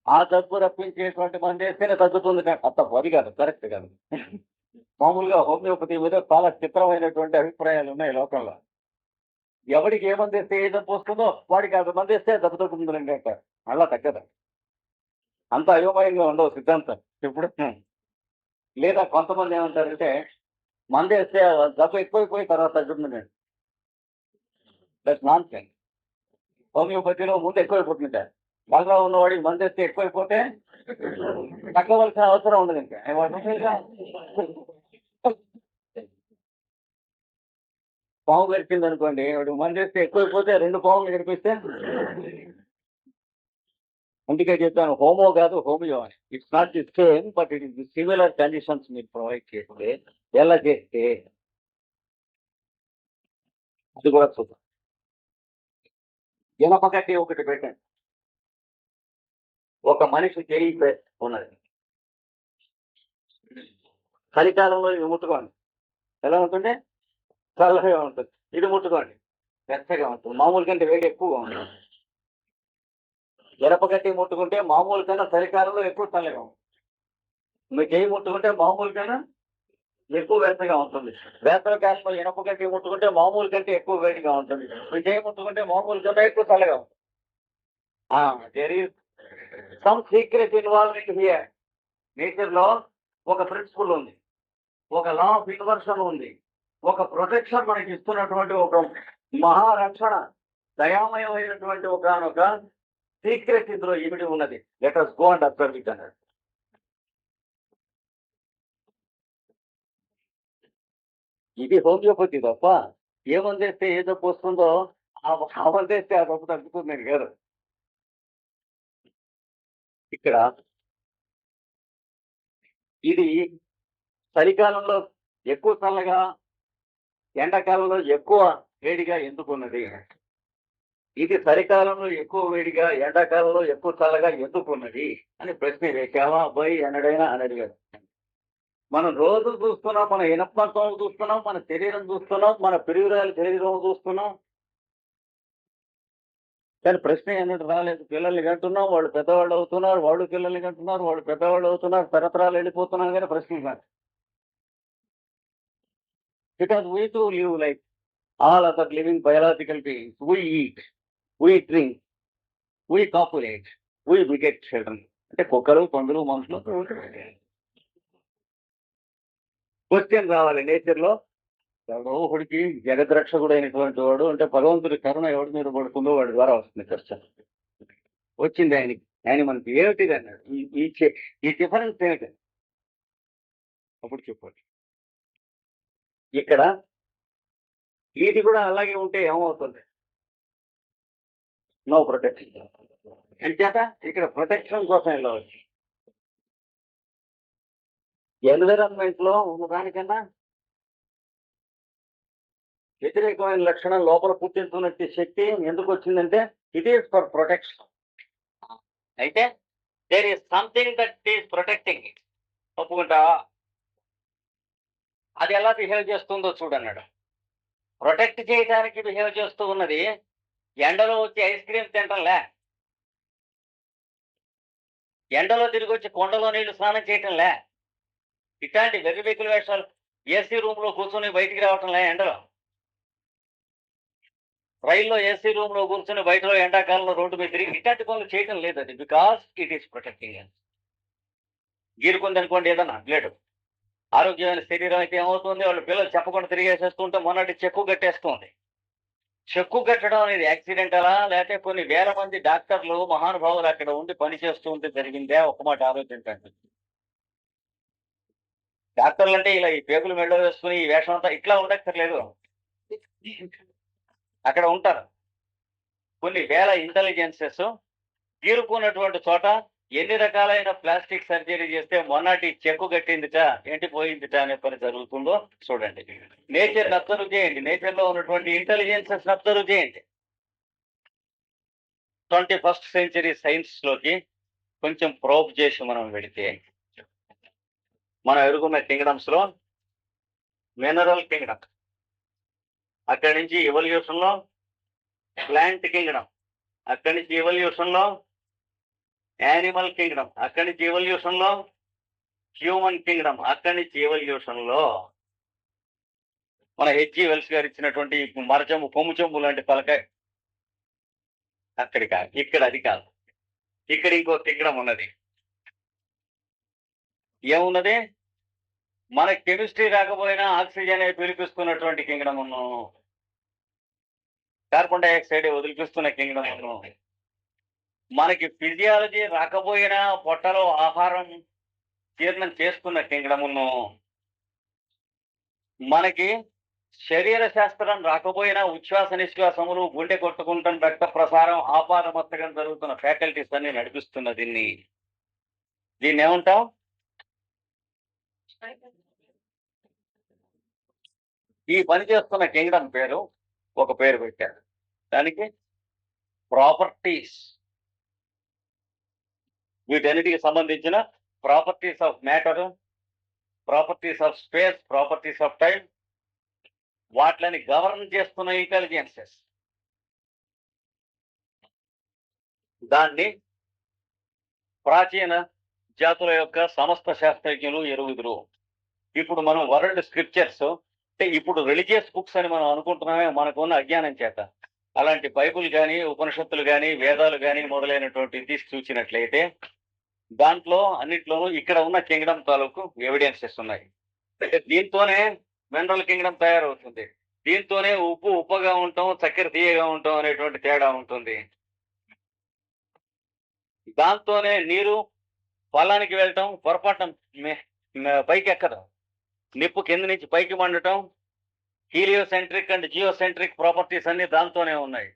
ఆ డబ్బు రప్పించేటువంటి మంది వేస్తేనే తగ్గుతుంది. తప్పు అది కాదు, కరెక్ట్ కాదు. మామూలుగా హోమియోపతి మీద చాలా చిత్రమైనటువంటి అభిప్రాయాలు ఉన్నాయి లోకంలో. ఎవరికి ఏ మంది వేస్తే ఏ డబ్బు వస్తుందో వాడికి అది మంది వేస్తే డబ్బు తగ్గుతుందండి అంటారు. అలా తగ్గదు. అంత అయోమయంగా ఉండవు సిద్ధాంతం ఇప్పుడు. లేదా కొంతమంది ఏమంటారంటే మంది వేస్తే డబ్బు ఎక్కువైపోయి తర్వాత తగ్గుతుందండి. That's non sense. హోమియోపతిలో ముందు ఎక్కువైపోతుంది. బాగా ఉన్నవాడికి మంది వేస్తే ఎక్కువైపోతే తగ్గవలసిన అవసరం ఉండదు. ఇంకా పాము గడిచింది అనుకోండి, వాడు మంది వేస్తే ఎక్కువైపోతే 2 పాములు గడిపిస్తే. అందుకే చెప్పాను హోమో కాదు హోమియో అని. It's not the same but it is the similar conditions మీరు ప్రొవైడ్ చేస్తే ఎలా చేస్తే అది కూడా చూద్దాం. ఇనపకట్టి ఒకటి పెట్టండి. ఒక మనిషి చేయి ఉన్నది. చలికాలంలో ఇది ముట్టుకోండి, ఎలా ఉంటుంది? చల్లగా ఉంటుంది. ఇది ముట్టుకోండి, వెచ్చగా ఉంటుంది. మామూలు కంటే వేడి ఎక్కువగా ఉంటుంది. ఎరపగట్టి ముట్టుకుంటే మామూలు కన్నా చలికాలంలో ఎక్కువ చల్లగా ఉంటుంది. మీ చేయి ముట్టుకుంటే మామూలు కన్నా ఎక్కువ వెచ్చగా ఉంటుంది. వేసవి కాలంలో ఇనప గట్టి ముట్టుకుంటే మామూలు కంటే ఎక్కువ వేడిగా ఉంటుంది. మీ చేయి ముట్టుకుంటే మామూలు కన్నా ఎక్కువ చల్లగా ఉంటుంది. There is some secret involving here. Nature లో ఒక ప్రిన్సిపల్ ఉంది, ఒక లా ఆఫ్ ఇన్వర్షన్ ఉంది, ఒక ప్రొటెక్షన్ మనకి ఇస్తున్నటువంటి ఒక మహారక్షణ, దయామయమైనటువంటి ఒక సీక్రెట్ ఇందులో ఇమిడి ఉన్నది. Let us go and observe it అన్నాడు. ఇది హోమియోపతి తప్ప ఏ మందేస్తే ఏ జబ్బు వస్తుందో ఆ మందేస్తే ఆ జబ్బు తగ్గుతుందని కాదు. ఇక్కడ ఇది చలికాలంలో ఎక్కువ చల్లగా, ఎండాకాలంలో ఎక్కువ వేడిగా ఎందుకున్నది? ఇది చలికాలంలో ఎక్కువ వేడిగా, ఎండాకాలంలో ఎక్కువ చల్లగా ఎందుకున్నది అని ప్రశ్న వేసావా అబ్బాయి ఎన్నడైనా అని అడిగాడు. మనం రోజు చూస్తున్నాం, మన ఇనపంతం చూస్తున్నాం, మన శరీరం చూస్తున్నాం, మన ప్రియురాలి శరీరం చూస్తున్నాం. కానీ ప్రశ్న ఎన్నడూ రాలేదు. పిల్లల్ని కంటున్నాం, వాళ్ళు పెద్దవాళ్ళు అవుతున్నారు, వాళ్ళు పిల్లల్ని కంటున్నారు, వాళ్ళు పెద్దవాళ్ళు అవుతున్నారు, తరతరాలు వెళ్ళిపోతున్నారు. కానీ ప్రశ్న కాదు. Because we too live like all other living biological beings. We eat, we drink, we copulate, we beget children. అంటే కుక్కలు, పందులు, మనుషులు. క్వశ్చన్ రావాలి నేచర్ లో. ఎవడో ఒకడికి జగద్రక్షకుడు అయినటువంటి వాడు, అంటే భగవంతుడి కరుణ ఎవడి మీద పడుతుందో వాడి ద్వారా వస్తుంది క్వశ్చన్. వచ్చింది ఆయనకి. ఆయన మనకి ఏమిటిది అన్నాడు. ఈ డిఫరెన్స్ ఏమిటి? అప్పుడు చెప్పండి. ఇక్కడ ఇది కూడా అలాగే ఉంటే ఏమవుతుంది? No protection. అంచేత ఇక్కడ ప్రొటెక్షన్ కోసం వెళ్ళవచ్చు. ఎన్విరాన్మెంట్ లో ఉన్నదానికన్నా వ్యతిరేకమైన లక్షణం లోపల పుట్టించుకున్నట్టు శక్తి ఎందుకు వచ్చిందంటే ఇట్ ఈస్ ఫర్ ప్రొటెక్షన్. అయితే there is something that is protecting it. ఒప్పుకుంటావా? అది ఎలా బిహేవ్ చేస్తుందో చూడన్నాడు. ప్రొటెక్ట్ చేయడానికి బిహేవ్ చేస్తూ ఉన్నది ఎండలో వచ్చి ఐస్ క్రీమ్ తింటంలే, ఎండలో తిరిగి వచ్చి కొండలో నీళ్లు స్నానం చేయటంలే, ఇట్లాంటి వెర్రిబెక్కుల వేషాలు ఏసీ రూమ్ లో కూర్చొని బయటికి రావటంలే ఎండలో, రైల్లో ఏసీ రూమ్ లో కూర్చొని బయటలో ఎండాకాలంలో రోడ్డు మీద తిరిగి ఇట్లాంటి పనులు చేయటం లేదు. అది బికాస్ ఇట్ ఈస్ ప్రొటెక్టింగ్. గీరుకుంది అనుకోండి ఏదన్నా బ్లేడ్, ఆరోగ్యమైన శరీరం అయితే ఏమవుతుంది, వాళ్ళు పిల్లలు చెప్పకుండా తిరిగేసేస్తుంటే మొన్నటి చెక్కు కట్టేస్తుంది. చెక్కు కట్టడం అనేది యాక్సిడెంట్ అలా, లేకపోతే కొన్ని వేల మంది డాక్టర్లు మహానుభావులు అక్కడ ఉండి పని చేస్తూ ఉంటే జరిగిందే? ఒక మాట ఆలోచించండి. డాక్టర్లు అంటే ఇలా ఈ పేగులు మెళ్ళో వేసుకుని ఈ వేషం అంతా ఇట్లా ఉండక్కర్లేదు, అక్కడ ఉంటారు కొన్ని వేల ఇంటెలిజెన్సెస్. గీరుకున్నటువంటి చోట ఎన్ని రకాలైన ప్లాస్టిక్ సర్జరీ చేస్తే మొన్నటి చెక్కు కట్టిందిట, ఏంటి పోయిందిట అనే పని జరుగుతుందో చూడండి. నేచర్ అబ్జర్వ్ చేయండి, నేచర్ లో ఉన్నటువంటి ఇంటెలిజెన్సెస్ అబ్జర్వ్ చేయండి. 21st సెంచరీ సైన్స్ లోకి కొంచెం ప్రోబ్ చేసి మనం వెళితే మనం ఎరుగున్న కింగ్డమ్స్ లో మినరల్ కింగ్డమ్, అక్కడి నుంచి ఎవల్యూషన్ లో ప్లాంట్ కింగ్డమ్, అక్కడి నుంచి ఎవల్యూషన్ లో యానిమల్ కింగ్డమ్, అక్కడి నుంచి ఎవల్యూషన్ లో హ్యూమన్ కింగ్డమ్, అక్కడి నుంచి ఎవల్యూషన్ లో మన హెచ్జి వెల్స్ గారు ఇచ్చినటువంటి మరచెంబు కొమ్ము చెంబు లాంటి తలకాయ అక్కడి కాదు, ఇక్కడ అది కాదు. ఇక్కడ ఇంకో కింగ్డమ్ ఉన్నది. ఏమున్నది? మన కెమిస్ట్రీ రాకపోయినా ఆక్సిజన్ పిలిపిస్తున్నటువంటి కింగ్డమ్ ఉన్నాం, కార్బన్ డైఆక్సైడ్ వదిలిపిస్తున్న కింగ్డమ్ ఉన్నాం. మనకి ఫిజియాలజీ రాకపోయినా పొట్టలో ఆహారం జీర్ణం చేసుకున్న కింగ్డమ్ ఉన్నాం. మనకి శరీర శాస్త్రం రాకపోయినా ఉచ్ఛ్వాస నిశ్వాసములు, గుండె కొట్టుకుంటున్న రక్త ప్రసారం, ఆపాదమస్తకం జరుగుతున్న ఫ్యాకల్టీస్ అన్ని నడిపిస్తున్న దీన్ని ఏమంటాం? ఈ పని చేస్తున్న కింగ్డమ్ పేరు ఒక పేరు పెట్టారు, దానికి ప్రాపర్టీస్. వీటన్నిటికి సంబంధించిన properties of matter, properties of space, properties of time, వాటిని గవర్న్ చేస్తున్న ఇంటెలిజెన్సెస్. దాన్ని ప్రాచీన జాతుల యొక్క సమస్త శాస్త్రజ్ఞులు ఎరుగుదురు. ఇప్పుడు మనం వరల్డ్ స్క్రిప్చర్స్ అంటే ఇప్పుడు రిలీజియస్ బుక్స్ అని మనం అనుకుంటున్నామే మనకున్న అజ్ఞానం చేత. అలాంటి బైబుల్ కానీ, ఉపనిషత్తులు కానీ, వేదాలు కానీ మొదలైనటువంటి తీసి చూసినట్లయితే దాంట్లో అన్నిట్లోనూ ఇక్కడ ఉన్న కింగ్డమ్ తాలూకు ఎవిడెన్సెస్ ఉన్నాయి. దీంతోనే మినరల్ కింగ్డమ్ తయారవుతుంది, దీంతోనే ఉప్పు ఉప్పగా ఉంటాం, చక్కెర తీయగా ఉంటాం అనేటువంటి తేడా ఉంటుంది. దాంతోనే నీరు పొలానికి వెళ్ళటం పొరపాటు పైకి ఎక్కడం, నిప్పు కింద నుంచి పైకి మండటం, హీలియోసెంట్రిక్ అండ్ జియోసెంట్రిక్ ప్రాపర్టీస్ అన్ని దాంతోనే ఉన్నాయి.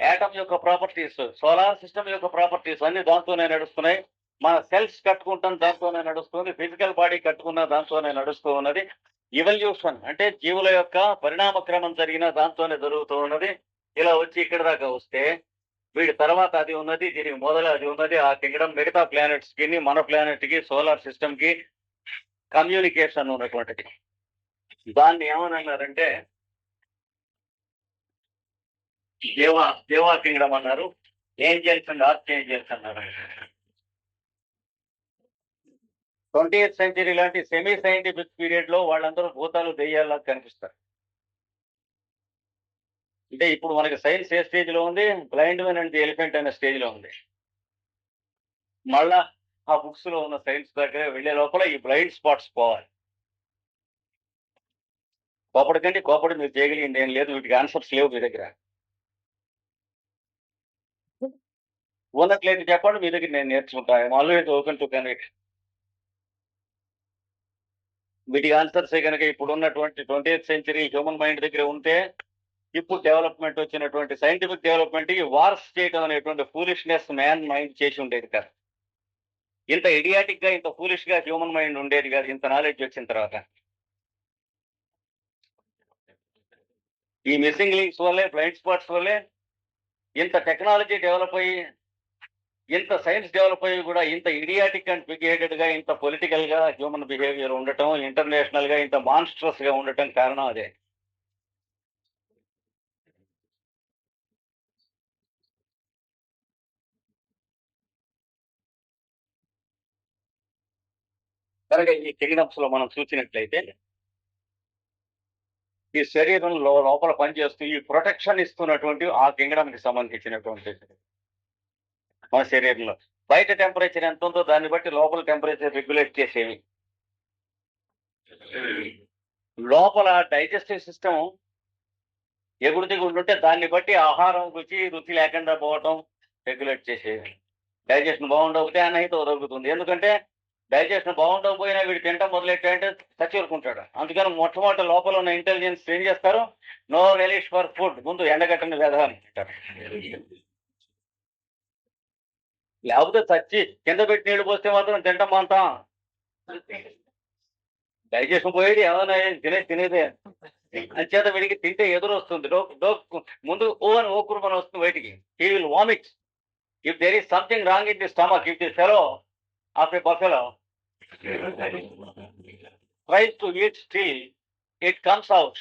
యాటమ్ యొక్క ప్రాపర్టీస్, సోలార్ సిస్టమ్ యొక్క ప్రాపర్టీస్ అన్ని దాంతోనే నడుస్తున్నాయి. మన సెల్స్ కట్టుకుంటాం దాంతోనే నడుస్తుంది, ఫిజికల్ బాడీ కట్టుకున్న దాంతోనే నడుస్తూ ఉన్నది. ఎవల్యూషన్ అంటే జీవుల యొక్క పరిణామ క్రమం జరిగిన దాంతోనే జరుగుతూ ఉన్నది. ఇలా వచ్చి ఇక్కడ దాకా వస్తే వీడి తర్వాత అది ఉన్నది, దీనికి మొదలు అది ఉన్నది. ఆ కింగ్డమ్ మిగతా ప్లానెట్స్ కి, మన ప్లానెట్ కి, సోలార్ సిస్టమ్ కి కమ్యూనికేషన్ ఉన్నటువంటిది. దాన్ని ఏమని అన్నారంటే దేవా కింగ్డమ్ అన్నారు, ఏంజల్స్ అండ్ ఆర్చ్ ఏంజల్స్ అన్నారు. 20th సెంచరీ లాంటి సెమీ సైంటిఫిక్ పీరియడ్ లో వాళ్ళందరూ భూతాలు దెయ్యాల్లా కనిపిస్తారు. అంటే ఇప్పుడు మనకి సైన్స్ ఏ స్టేజ్ లో ఉంది? Blind men and the elephant అనే స్టేజ్ లో ఉంది. మళ్ళా ఆ బుక్స్ లో ఉన్న సైన్స్ దగ్గర వెళ్లే లోపల ఈ బ్లైండ్ స్పాట్స్ పోవాలి. కోపడి మీరు చేయగలిగింది ఏం లేదు, వీటికి ఆన్సర్స్ లేవు మీ దగ్గర. ఉన్నట్లేదు చెప్పండి, మీ దగ్గర నేను నేర్చుకుంటా. I'm always open to convict. వీటికి ఆన్సర్సే కనుక ఇప్పుడు ఉన్నటువంటి 20th సెంచరీ హ్యూమన్ మైండ్ దగ్గర ఉంటే ఇప్పుడు డెవలప్మెంట్ వచ్చినటువంటి సైంటిఫిక్ డెవలప్మెంట్ కి వార్స్ చేయడం అనేటువంటి ఫూలిష్నెస్ మ్యాన్ మైండ్ చేసి ఉండేది కాదు. ఇంత ఇడియాటిక్ గా ఇంత ఫూలిష్ గా హ్యూమన్ మైండ్ ఉండేది కాదు ఇంత నాలెడ్జ్ వచ్చిన తర్వాత. ఈ మిస్సింగ్ లింక్స్ వల్లే, బ్లైండ్ స్పాట్స్ వల్లే ఇంత టెక్నాలజీ డెవలప్ అయ్యి, ఇంత సైన్స్ డెవలప్ అయ్యి కూడా ఇంత ఇడియాటిక్ అండ్ బిహేవియర్డ్ గా, ఇంత పొలిటికల్ గా హ్యూమన్ బిహేవియర్ ఉండటం, ఇంటర్నేషనల్ గా ఇంత మాన్స్ట్రస్ గా ఉండటం కారణం అదే. కనుక ఈ కింగ్డమ్స్ లో మనం చూసినట్లయితే ఈ శరీరంలో లోపల పనిచేస్తూ ఈ ప్రొటెక్షన్ ఇస్తున్నటువంటి ఆ కింగ్డమ్ కి సంబంధించినటువంటి మన శరీరంలో బయట టెంపరేచర్ ఎంత ఉందో దాన్ని బట్టి లోపల టెంపరేచర్ రెగ్యులేట్ చేసేవి. లోపల డైజెస్టివ్ సిస్టమ్ ఎగుడు దిగుడు ఉంటే దాన్ని బట్టి ఆహారం రుచి లేకుండా పోవటం రెగ్యులేట్ చేసేవి. డైజెషన్ బాగుండకపోతే అన్నహితో దొరుకుతుంది. ఎందుకంటే డైజెషన్ బాగుండకపోయినా వీడు తింటాం మొదలెట్టాయంటే చచ్చిరుకుంటాడు. అందుకని మొట్టమొదటి లోపల ఉన్న ఇంటెలిజెన్స్ ఏం చేస్తారు, నో రెలిష్ ఫర్ ఫుడ్, ముందు ఎండగట్టని వ్యధ అంటారు. లేకపోతే చచ్చి కింద పెట్టి నీళ్లు పోస్తే మాత్రం తింటాం అంతా. డైజెషన్ పోయేది ఏమైనా తినేదే. అంచేత వీడికి తింటే ఎదురు వస్తుంది, ముందు ఓకురు మన వస్తుంది బయటికి. He will vomit if there is something wrong in the stomach. If the fellow of a buffalo tries to eat still, it comes out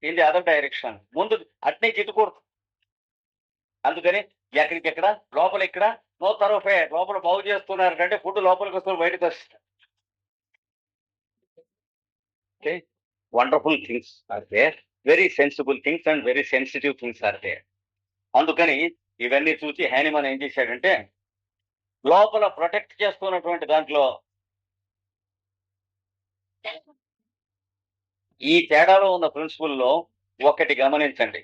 in the other direction. ముందు అట్నే చిట్టుకూడదు. అందుకని ఎక్కడికెక్కడ లోపల ఇక్కడ నో తరోఫే, లోపల బాగు చేస్తున్నారు అంటే ఫుడ్ లోపలికి వస్తుంది, బయటకు వస్తుంది. Wonderful things are there, very sensible things and very sensitive things are there. అందుకని ఇవన్నీ చూసి హ్యానిమన్ ఏం చేశాడంటే లోపల ప్రొటెక్ట్ చేస్తున్నటువంటి దాంట్లో ఈ తేడాలో ఉన్న ప్రిన్సిపుల్లో ఒకటి గమనించండి.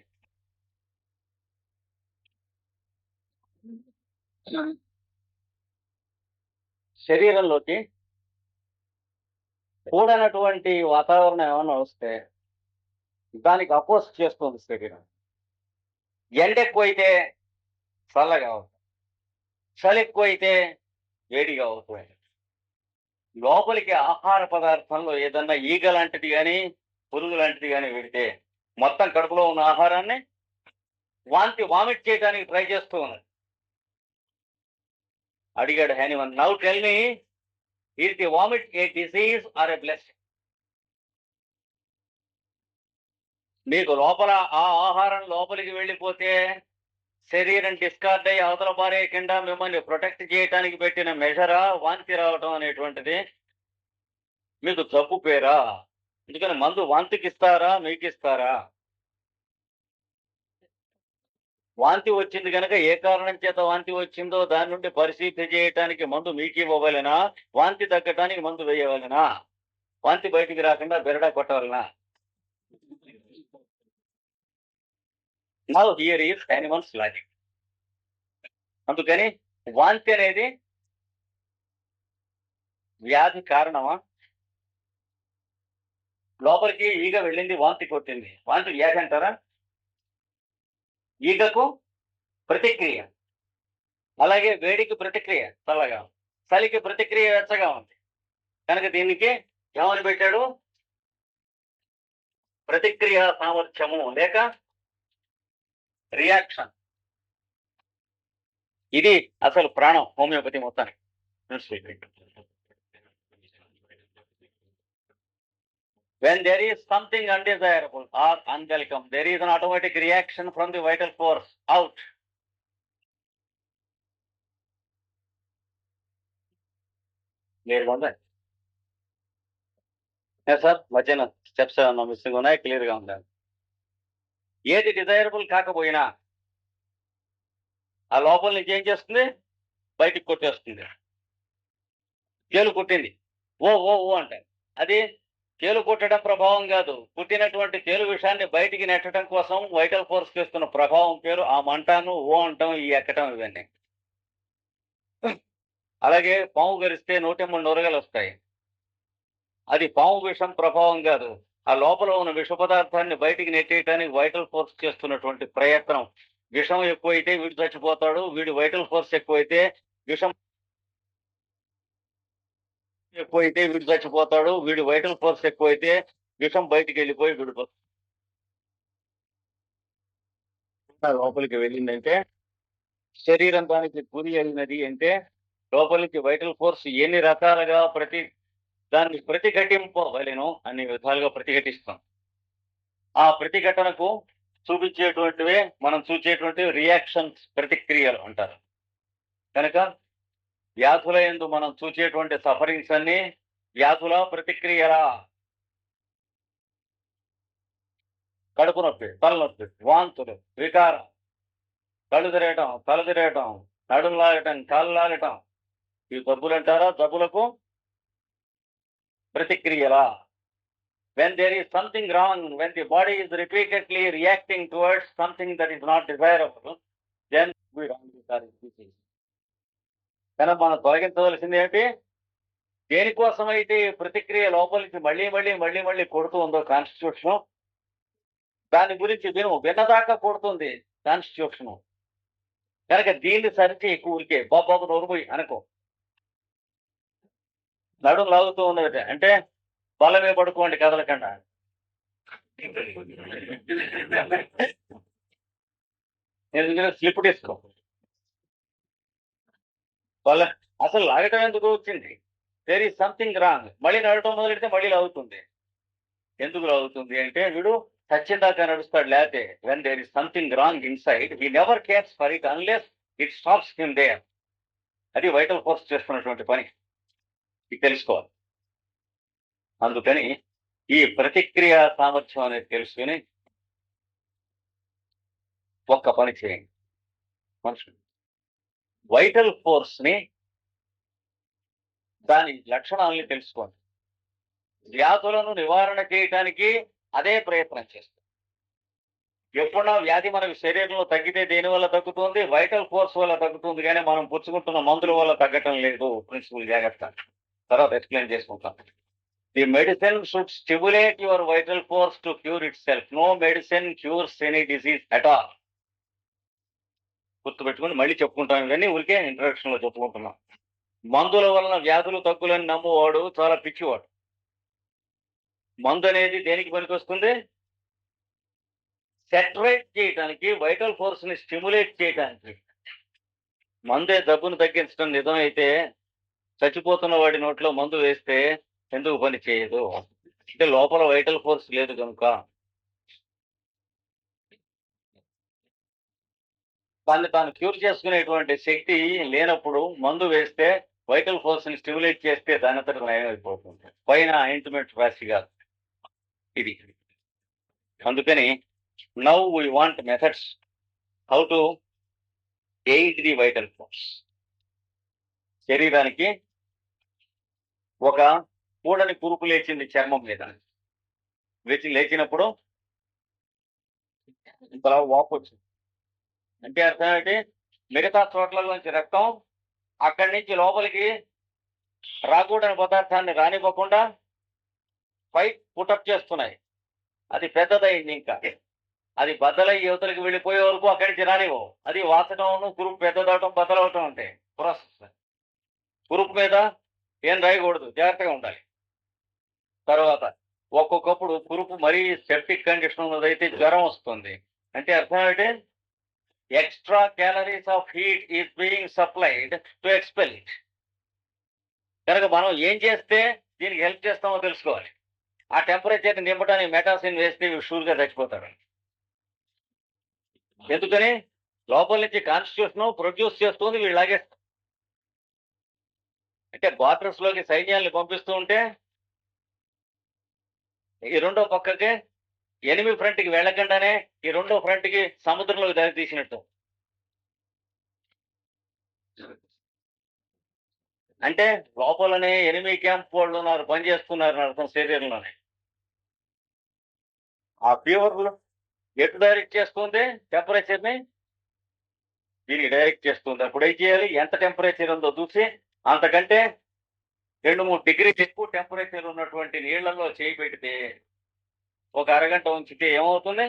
శరీరంలోకి కూడనటువంటి వాతావరణం ఏమైనా వస్తే దానికి అపోజ్ చేస్తుంది శరీరం. ఎండ ఎక్కువైతే చల్లగా అవుతుంది, చలి ఎక్కువైతే వేడిగా అవుతుంది. లోపలికి ఆహార పదార్థంలో ఏదన్నా ఈగ లాంటిది కానీ పురుగు లాంటిది కానీ పెడితే మొత్తం కడుపులో ఉన్న ఆహారాన్ని వామిట్ చేయడానికి ట్రై చేస్తూ ఉన్నది. అడిగాడు Hahnemann, now tell me, is the vomit A disease are a blessing? మీకు లోపల ఆ ఆహారం లోపలికి వెళ్ళిపోతే శరీరం డిస్కార్డ్ అయ్యి అవతల పారేయకుండా మిమ్మల్ని ప్రొటెక్ట్ చేయడానికి పెట్టిన మెజరా వాంతి రావటం అనేటువంటిది మీకు జబ్బు పేరా? ఎందుకని మందు వాంతికి ఇస్తారా, మీకు ఇస్తారా? వాంతి వచ్చింది కనుక ఏ కారణం చేత వాంతి వచ్చిందో దాని నుండి పరిశీలన చేయడానికి మందు మీకు ఇవ్వవలెనా, వాంతి తగ్గటానికి మందు వేయవలెనా? వాంతి బయటికి రాకుండా బెరడా కొట్టవలనా? Now here is animals logic. అందుకని వాంతి అనేది వ్యాధి కారణమా? లోపలికి ఈగ వెళ్ళింది, వాంతి కొట్టింది, వాంతి వ్యాధి అంటారా? ఈగకు ప్రతిక్రియ, అలాగే వేడికి ప్రతిక్రియ చల్లగా, చలికి ప్రతిక్రియ వెచ్చగా ఉంది. కనుక దీనికి ఏమని పెట్టాడు? ప్రతిక్రియ సామర్థ్యము లేక రియాక్షన్. ఇది అసలు ప్రాణం హోమియోపతి మొత్తానికి. When there is something undesirable or unwelcome, there is an automatic reaction from the vital force out. Sir మధ్యన స్టెప్స్ ఏమన్నా మిస్సింగ్ ఉన్నాయి, క్లియర్ గా ఉందా? ఏది డిజైరబుల్ కాకపోయినా ఆ లోపల నుంచి ఏం చేస్తుంది, బయటికి కొట్టేస్తుంది. తేలు కుట్టింది, ఓ ఓ ఓ అంటే అది తేలు కుట్టడం ప్రభావం కాదు, పుట్టినటువంటి తేలు విషయాన్ని బయటికి నెట్టడం కోసం వైటల్ ఫోర్స్ చేస్తున్న ప్రభావం పేరు ఆ మంటాను, ఓ అంటాం, ఈ ఎక్కటం, ఇవన్నీ. అలాగే పాము గరిస్తే 103 నొరగలు వస్తాయి. అది పాము విషం ప్రభావం కాదు. ఆ లోపల ఉన్న విష పదార్థాన్ని బయటికి నెట్టేయడానికి వైటల్ ఫోర్స్ చేస్తున్నటువంటి ప్రయత్నం. విషం ఎక్కువైతే వీడు చచ్చిపోతాడు. వీడి వైటల్ ఫోర్స్ ఎక్కువైతే విషం ఎక్కువైతే వీడు చచ్చిపోతాడు. వీడి వైటల్ ఫోర్స్ ఎక్కువైతే విషం బయటికి వెళ్ళిపోయి వీడు లోపలికి వెళ్ళిందంటే శరీరం దానికి గురి అయినది అంటే లోపలికి వైటల్ ఫోర్స్ ఎన్ని రకాలుగా దాన్ని ప్రతిఘటింపవలెను అన్ని విధాలుగా ప్రతిఘటిస్తాం. ఆ ప్రతిఘటనకు చూపించేటువంటివే మనం చూసేటువంటి రియాక్షన్స్, ప్రతిక్రియలు అంటారు. కనుక వ్యాధుల యందు మనం చూసేటువంటి సఫరింగ్స్ అన్ని వ్యాధుల ప్రతిక్రియలా. కడుపు నొప్పి, తలనొప్పి, వాంతులు, వికారం, కళ్ళు తిరగటం, నడుము లాగటం, కాళ్ళు లాగటం, ఈ జబ్బులు అంటారా? జబ్బులకు ప్రతిక్రియలా. When there is something wrong, when the body is repeatedly reacting towards something that is not desirable, then we don't desire disease. కనుక మనం తొలగించవలసింది ఏంటి? దేనికోసమైతే ప్రతిక్రియ లోపలికి మళ్ళీ కొడుతూ ఉందో కాన్స్టిట్యూషన్, దాని గురించి విన్నదాకా కొడుతుంది కాన్స్టిట్యూషన్. కనుక దీన్ని సరిచి ఎక్కువ ఊరికే బాబాబు నోరుపోయి అనుకో. నడుము లాగుతూ ఉన్నది అంటే బలమే పడుకోండి కదలకుండా. ఎందుకంటే స్లిప్ డిస్కో వాళ్ళ అసలు లాగటం ఎందుకు వచ్చింది? There is something wrong. మళ్ళీ నడవటం మొదలెడితే మళ్ళీ లాగుతుంది. ఎందుకు లాగుతుంది అంటే వీడు సచ్చిందాకా నడుస్తాడు. లేకపోతే when there is something wrong inside he never cares for it unless it stops him there. అది వైటల్ ఫోర్స్ చేస్తున్నటువంటి పని, ఇది తెలుసుకోవాలి. అందుకని ఈ ప్రతిక్రియ సామర్థ్యం అనేది తెలుసుకుని ఒక్క పని చేయండి. మనుషులు వైటల్ ఫోర్స్ ని, దాని లక్షణాలని తెలుసుకోండి. వ్యాధులను నివారణ చేయటానికి అదే ప్రయత్నం చేస్తుంది. ఎప్పుడన్నా వ్యాధి మనకు శరీరంలో తగ్గితే దేని వల్ల తగ్గుతుంది? వైటల్ ఫోర్స్ వల్ల తగ్గుతుంది. కానీ మనం పుచ్చుకుంటున్న మందుల వల్ల తగ్గటం లేదు. ప్రిన్సిపల్ జాగ్రత్త, తర్వాత ఎక్స్ప్లెయిన్ చేసుకుంటాం. The medicine should stimulate your vital force to cure itself. No medicine cures any disease at all. గుర్తుపెట్టుకుని మళ్ళీ చెప్పుకుంటాం, కానీ ఊరికే ఇంట్రడక్షన్ లో చెప్పుకుంటున్నాం. మందుల వలన వ్యాధులు తగ్గులని నమ్మువాడు చాలా పిచ్చివాడు. మందు అనేది దేనికి పనికొస్తుంది? సెటరేట్ చేయడానికి, వైటల్ ఫోర్స్ ని స్టిమ్యులేట్ చేయడానికి. మందే జబ్బును తగ్గించడం నిజమైతే చచ్చిపోతున్న వాడి నోట్లో మందు వేస్తే ఎందుకు పని చేయదు? అంటే లోపల వైటల్ ఫోర్స్ లేదు కనుక. దాన్ని తాను క్యూర్ చేసుకునేటువంటి శక్తి లేనప్పుడు మందు వేస్తే, వైటల్ ఫోర్స్ ని స్టిమ్యులేట్ చేస్తే దాని అంతటి నయం అయిపోతుంది. పైన ఆయింట్మెంట్ రాసి కాదు ఇది. అందుకని now we want methods how to aid the vital force. శరీరానికి ఒక కూడని కురుపు లేచింది చర్మం మీద. లేచినప్పుడు ఇంతలా వాపు వచ్చింది అంటే అర్థం ఏంటి? మిగతా చోట్లలోంచి రక్తం అక్కడి నుంచి లోపలికి రాకూడని పదార్థాన్ని రానివ్వకుండా ఫైట్ పుటప్ చేస్తున్నాయి. అది పెద్దదైంది. ఇంకా అది బద్దలై యువతలకి వెళ్ళిపోయే వరకు అక్కడి నుంచి రానివ్వవు. అది వాసటం, కురుపు పెద్దదవటం, బద్దలవటం అంటే ప్రాసెస్. కురుపు మీద ఏం రాయకూడదు, జాగ్రత్తగా ఉండాలి. తర్వాత ఒక్కొక్కప్పుడు కురుపు మరీ సెప్టిక్ కండిషన్ ఉన్నదైతే జ్వరం వస్తుంది. అంటే అర్థం ఏంటి? Extra calories of heat is being supplied to expel it. కనుక మనం ఏం చేస్తే దీనికి హెల్ప్ చేస్తామో తెలుసుకోవాలి. ఆ టెంపరేచర్ని నింపడానికి మెటాసిన్ వేస్తే షూర్గా చచ్చిపోతాడు. ఎందుకని? లోపల నుంచి కాన్స్టిట్యూషన్ ప్రొడ్యూస్ చేస్తుంది, వీళ్ళు లాగేస్తారు. అంటే బార్డర్స్ లోకి సైన్యాల్ని పంపిస్తూ ఉంటే ఈ రెండో పక్కకి ఎనిమి ఫ్రంట్ కి వెళ్ళకుండానే ఈ రెండో ఫ్రంట్ కి సముద్రంలోకి దారి తీసినట్టు. అంటే లోపలనే ఎనిమి క్యాంప్ వాళ్ళు ఉన్నారు, పనిచేస్తున్నారు అర్థం శరీరంలోనే. ఆ ఫీవర్ ఎటు డైరెక్ట్ చేస్తుంది? టెంపరేచర్ ని దీనికి డైరెక్ట్ చేస్తుంది. అప్పుడు ఏం చేయాలి? ఎంత టెంపరేచర్ ఉందో చూసి అంతకంటే 2-3 డిగ్రీలు ఎక్కువ టెంపరేచర్ ఉన్నటువంటి నీళ్లలో చేయి పెడితే ఒక అరగంట ఉంచితే ఏమవుతుంది?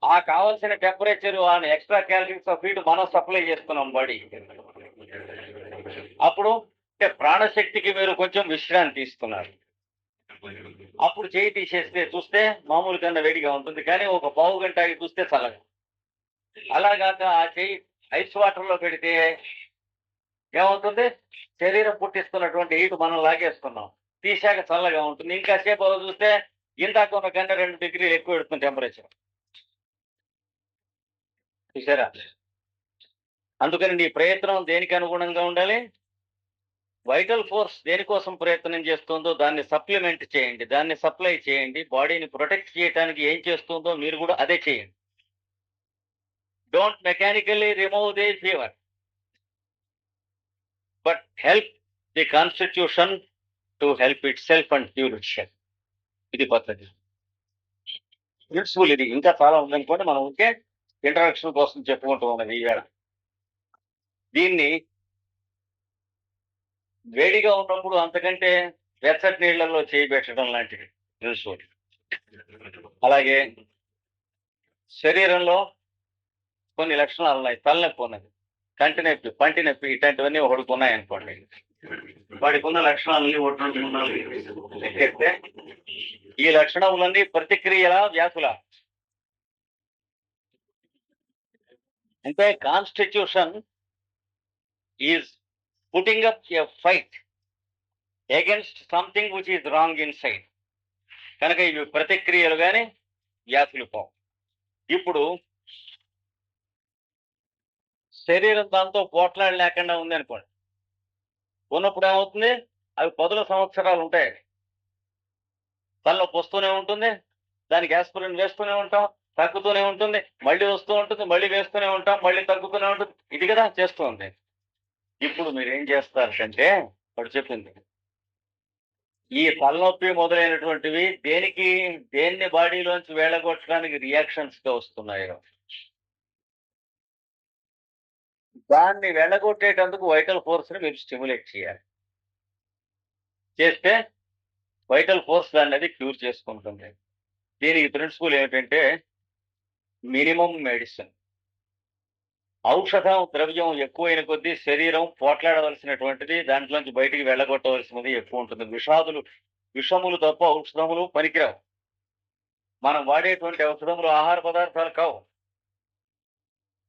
ఆ కావాల్సిన temperature extra calories of heat మనం సప్లై చేస్తున్నాం బాడీ. అప్పుడు ప్రాణశక్తికి మీరు కొంచెం విశ్రాంతి ఇస్తున్నారు. అప్పుడు చేయి తీసేస్తే చూస్తే మామూలు కన్నా వేడిగా ఉంటుంది, కానీ ఒక పావు గంట ఆగి చూస్తే చల్లగా. అలాగాక ఆ చేయి ఐస్ వాటర్ లో పెడితే ఏమవుతుంది? శరీరం పుట్టిస్తున్నటువంటి హీట్ మనం లాగేస్తున్నాం, తీసాక చల్లగా ఉంటుంది. ఇంకాసేపు చూస్తే ఇందాక ఉన్న కన్నా 2 డిగ్రీలు ఎక్కువ పెడుతుంది టెంపరేచర్. చూసారా? అందుకని నీ ప్రయత్నం దేనికి అనుగుణంగా ఉండాలి? వైటల్ ఫోర్స్ దేనికోసం ప్రయత్నం చేస్తుందో దాన్ని సప్లిమెంట్ చేయండి, దాన్ని సప్లై చేయండి. బాడీని ప్రొటెక్ట్ చేయడానికి ఏం చేస్తుందో మీరు కూడా అదే చేయండి. Don't mechanically remove the fever, but help the constitution to help it self and cure it self. ఇది పద్ధతి, ప్రిన్సిపల్ ఇది. ఇంకా చాలా ఉందనుకోండి, మనం ఉంటే ఇంట్రడక్షన్ కోసం చెప్పుకుంటూ ఉన్నది ఈవేళ. దీన్ని వేడిగా ఉన్నప్పుడు అంతకంటే వెచ్చటి నీళ్లలో చేయబెట్టడం లాంటివి ప్రిన్సిపల్. అలాగే శరీరంలో కొన్ని లక్షణాలు ఉన్నాయి. తలనొప్పి ఉన్నది, కంటి నొప్పి, పంటి నొప్పి, ఇట్లాంటివన్నీ ఒకటికి ఉన్నాయనుకోండి. వాడికి ఉన్న లక్షణాలన్నీ ఒకటి లెక్కేస్తే ఈ లక్షణములన్నీ ప్రతిక్రియల వ్యాధుల. అంటే constitution is putting up a fight against something which is wrong in side. కనుక ఇవి ప్రతిక్రియలు కానీ వ్యాధులు పోవు. ఇప్పుడు శరీరం దాంతో పోట్లాడి లేకుండా ఉంది అనుకోండి, ఉన్నప్పుడు ఏమవుతుంది? అవి 10 సంవత్సరాలు ఉంటాయి, తలనొప్పి వస్తూనే ఉంటుంది, దానికి ఆస్పిరిన్ వేస్తూనే ఉంటాం, తగ్గుతూనే ఉంటుంది, మళ్ళీ వస్తూ ఉంటుంది, మళ్ళీ వేస్తూనే ఉంటాం, మళ్ళీ తగ్గుతూనే ఉంటుంది. ఇది కదా చేస్తుంది. ఇప్పుడు మీరు ఏం చేస్తారంటే, వాడు చెప్పింది, ఈ తలనొప్పి మొదలైనటువంటివి దేన్ని బాడీలోంచి వేళగొట్టడానికి రియాక్షన్స్ గా వస్తున్నాయో దాన్ని వెళ్ళగొట్టేటందుకు వైటల్ ఫోర్స్ ని మీరు స్టిమ్యులేట్ చేయాలి. చేస్తే వైటల్ ఫోర్స్ దాన్ని అది క్యూర్ చేసుకుంటుంది. దీనికి ప్రిన్సిపల్ ఏమిటంటే మినిమం మెడిసిన్. ఔషధం ద్రవ్యం ఎక్కువైన కొద్దీ శరీరం పోట్లాడవలసినటువంటిది, దాంట్లోంచి బయటికి వెళ్ళగొట్టవలసినది ఎక్కువ ఉంటుంది. విషములు తప్ప ఔషధములు పనికిరావు. మనం వాడేటువంటి ఔషధములు ఆహార పదార్థాలు కావు.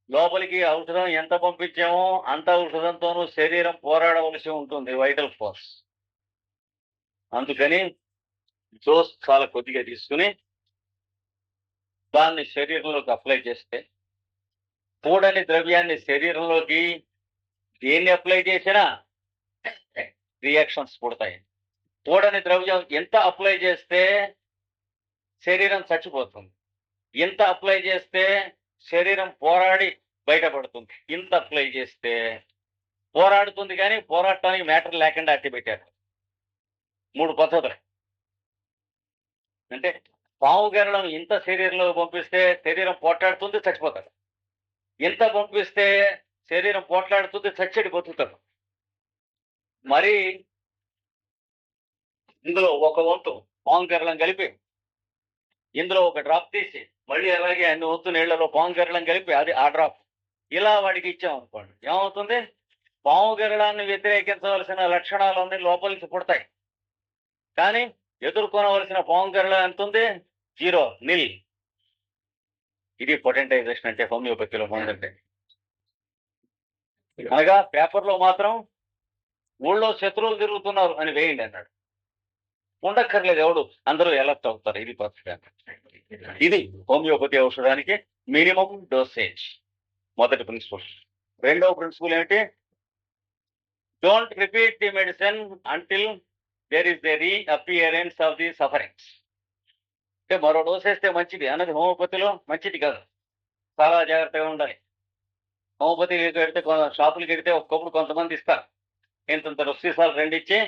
లోపలికి ఔషధం ఎంత పంపించామో అంత ఔషధంతోనూ శరీరం పోరాడవలసి ఉంటుంది, వైటల్ ఫోర్స్. అందుకని డోస్ చాలా కొద్దిగా తీసుకుని దాన్ని శరీరంలోకి అప్లై చేస్తే, కూడని ద్రవ్యాన్ని శరీరంలోకి దేన్ని అప్లై చేసినా రియాక్షన్స్ పుడతాయి. కూడని ద్రవ్యం ఎంత అప్లై చేస్తే శరీరం చచ్చిపోతుంది, ఎంత అప్లై చేస్తే శరీరం పోరాడి బయటపడుతుంది, ఇంత అప్లై చేస్తే పోరాడుతుంది, కానీ పోరాడటానికి మ్యాటర్ లేకుండా అట్టి పెట్టారు. 3 పద్ధతులు. అంటే పాము గెరడం ఇంత శరీరంలో పంపిస్తే శరీరం పోట్లాడుతుంది, చచ్చిపోతాడు. ఇంత పంపిస్తే శరీరం పోట్లాడుతుంది, చచ్చడి బతుకుతాడు. మరి ఇందులో ఒక వంతు పాము గెరడం కలిపి ఇందులో ఒక డ్రాప్ తీసి మళ్ళీ అలాగే అన్ని వంతు నీళ్లలో పాము గెరడం కలిపి అది ఆ డ్రాప్ ఇలా వాడికి ఇచ్చాం అనుకోండి, ఏమవుతుంది? పాము గెరడాన్ని వ్యతిరేకించవలసిన లక్షణాలన్నీ లోపల నుంచి పుడతాయి, కానీ ఎదుర్కొనవలసిన పాము గెరడం ఎంత ఉంది? 0, నిల్. ఇది పొటెంటైజేషన్ అంటే హోమియోపతిలో మొదలంటే. అనగా పేపర్లో మాత్రం ఊళ్ళో శత్రువులు తిరుగుతున్నారు అని వేయండి అన్నాడు. ఉండక్కర్లేదు, ఎవడు అందరూ ఎలర్ట్ అవుతారు. ఇది పద్ధతి. ఇది హోమియోపతి ఔషధానికి మినిమం డోసేజ్, మొదటి ప్రిన్సిపల్. రెండవ ప్రిన్సిపల్ ఏమిటి? Don't repeat the medicine until there is the reappearance of the sufferings. అంటే మరో డోస్ వేస్తే మంచిది అన్నది హోమియోపతిలో మంచిది కాదు. చాలా జాగ్రత్తగా ఉండాలి. హోమియోపతికి వెళ్తే, షాపులకి వెళ్తే ఒక్కొక్కడు కొంతమంది ఇస్తారు, ఇంత సీసాలు 2 ఇచ్చి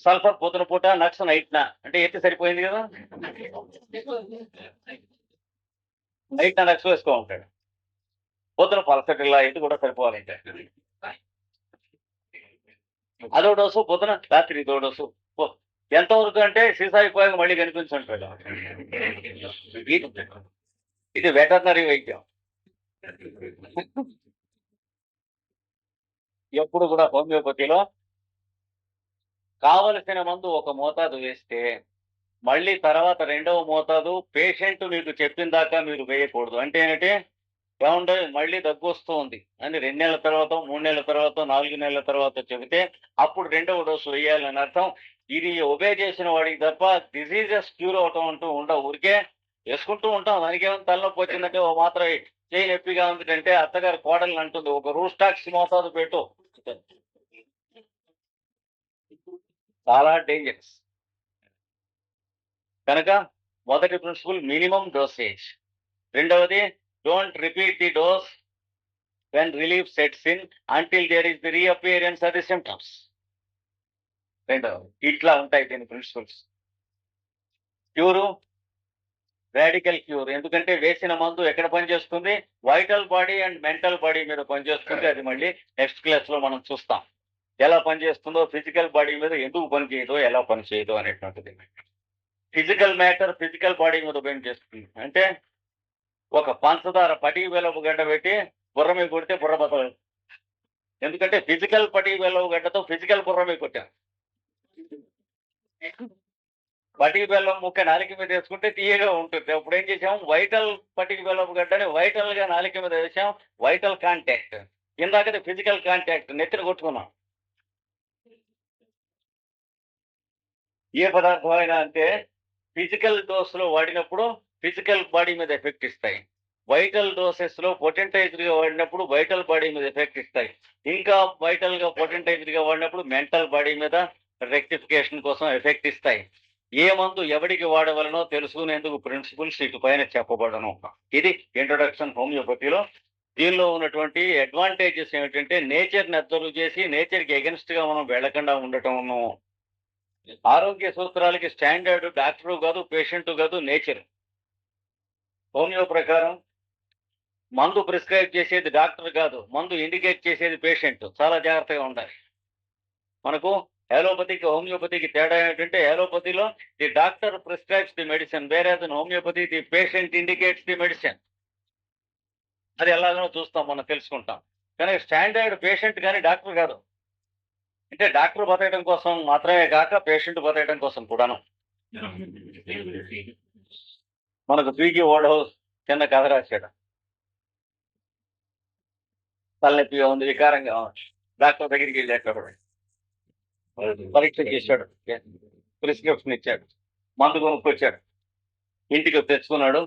సల్ఫర్ పొద్దున పూట, నక్స్ నైట్న అంటే ఎత్తి సరిపోయింది కదా, నైట్న నక్స్ వేసుకో ఉంటాడు, పొద్దున పలసటిల్లా ఎత్తి కూడా సరిపోవాలంటే. అదో డోసు, పొద్దున రాత్రి ఇదో డోసు. ఎంతవరకు అంటే సీసా అయిపోయాక మళ్ళీ కనిపించుంటాడు. ఇది వెటర్నరీ వైద్యం. ఎప్పుడు కూడా హోమియోపతిలో కావలసిన మందు ఒక మోతాదు వేస్తే మళ్ళీ తర్వాత రెండవ మోతాదు పేషెంట్ మీకు చెప్పిన దాకా మీరు వేయకూడదు. అంటే ఏంటంటే ఏమంటే మళ్ళీ దగ్గు వస్తుంది అని 2 నెలల తర్వాత, 3 నెలల తర్వాత, 4 నెలల తర్వాత చెబితే అప్పుడు రెండవ డోసు వేయాలని అర్థం. ఇది ఒబే చేసిన వాడికి తప్ప డిసీజెస్ క్యూర్ అవటం అంటూ ఉండవు. ఊరికే వేసుకుంటూ ఉంటాం. దానికేమో తలనొప్పి వచ్చిందంటే ఓ మాత్రం చేయి నొప్పిగా ఉందంటే అత్తగారు కోడల్ని అంటుంది ఒక రూస్టాక్స్ మోతాదు పెట్టు. చాలా డేంజరస్. కనుక మొదటి ప్రిన్సిపల్ మినిమం డోసేజ్. రెండవది don't repeat the dose when relief sets in until there is the reappearance of the symptoms. రెండవది ఇట్లా ఉంటాయి దీని ప్రిన్సిపల్స్. Cure radical cure. ఎందుకంటే వేసిన మందు ఎక్కడ పనిచేస్తుంది? Vital body and mental body మీద పనిచేస్తుంది. అది మళ్ళీ నెక్స్ట్ క్లాస్ లో మనం చూస్తాం ఎలా పనిచేస్తుందో. ఫిజికల్ బాడీ మీద ఎందుకు పనిచేయదో, ఎలా పనిచేయదో అనేటువంటిది. ఫిజికల్ మ్యాటర్ ఫిజికల్ బాడీ మీద పనిచేస్తుంది. అంటే ఒక పంచదార పటికి వెలపు గడ్డ పెట్టి బుర్ర మీద కొడితే బుర్ర బతలదు. ఎందుకంటే ఫిజికల్ పటికి వెలవు గడ్డతో ఫిజికల్ బుర్ర మీద కొట్టాం. పటికి బెల్లం ముక్క నాలిక మీద వేసుకుంటే తీయగా ఉంటుంది. అప్పుడు ఏం చేసాం? వైటల్ పటికి బెల్లం గడ్డని వైటల్ గా నాలిక మీద వేసాం. Vital contact. ఇందాకది ఫిజికల్ కాంటాక్ట్, నెత్తిన కొట్టుకున్నాం. ఏ పదార్థం అయినా అంటే ఫిజికల్ డోస్ లో వాడినప్పుడు ఫిజికల్ బాడీ మీద ఎఫెక్ట్ ఇస్తాయి. వైటల్ డోసెస్ లో పొటెంటైజర్ గా వాడినప్పుడు వైటల్ బాడీ మీద ఎఫెక్ట్ ఇస్తాయి. ఇంకా వైటల్ గా పొటెంటైజర్ గా వాడినప్పుడు మెంటల్ బాడీ మీద రెక్టిఫికేషన్ కోసం ఎఫెక్ట్ ఇస్తాయి. ఏ మందు ఎవడికి వాడవలనో తెలుసుకునేందుకు ప్రిన్సిపల్స్ ఇటు పైన చెప్పబడను. ఇది ఇంట్రొడక్షన్ హోమియోపతిలో. దీనిలో ఉన్నటువంటి అడ్వాంటేజెస్ ఏమిటంటే నేచర్ని అబ్జర్వ్ చేసి నేచర్కి ఎగెన్స్ట్ గా మనం వెళ్లకుండా ఉండటము. ఆరోగ్య సూత్రాలకి స్టాండర్డ్ డాక్టరు కాదు, పేషెంట్ కాదు, నేచర్. హోమియో ప్రకారం మందు ప్రిస్క్రైబ్ చేసేది డాక్టర్ కాదు, మందు ఇండికేట్ చేసేది పేషెంట్. చాలా జాగ్రత్తగా ఉండాలి. మనకు అలోపతికి హోమియోపతికి తేడా ఏంటంటే అలోపతిలో the doctor prescribes the medicine, whereas in homeopathy the patient indicates the medicine. అది ఎలాగో చూస్తాం, మనం తెలుసుకుంటాం. కానీ స్టాండర్డ్ పేషెంట్ కానీ డాక్టర్ కాదు. అంటే డాక్టర్ బతకడం కోసం మాత్రమే కాక పేషెంట్ బతకడం కోసం కూడాను. మనకు పీకి ఓల్డ్ హౌస్ కింద కథ రాశాడు. తలనొప్పిగా ఉంది, వికారంగా ఉంది, డాక్టర్ దగ్గరికి వెళ్ళాడు, పరీక్ష చేశాడు, ప్రిస్క్రిప్షన్ ఇచ్చాడు, మందు కొనుక్కొచ్చాడు, ఇంటికి తెచ్చుకున్నాడు.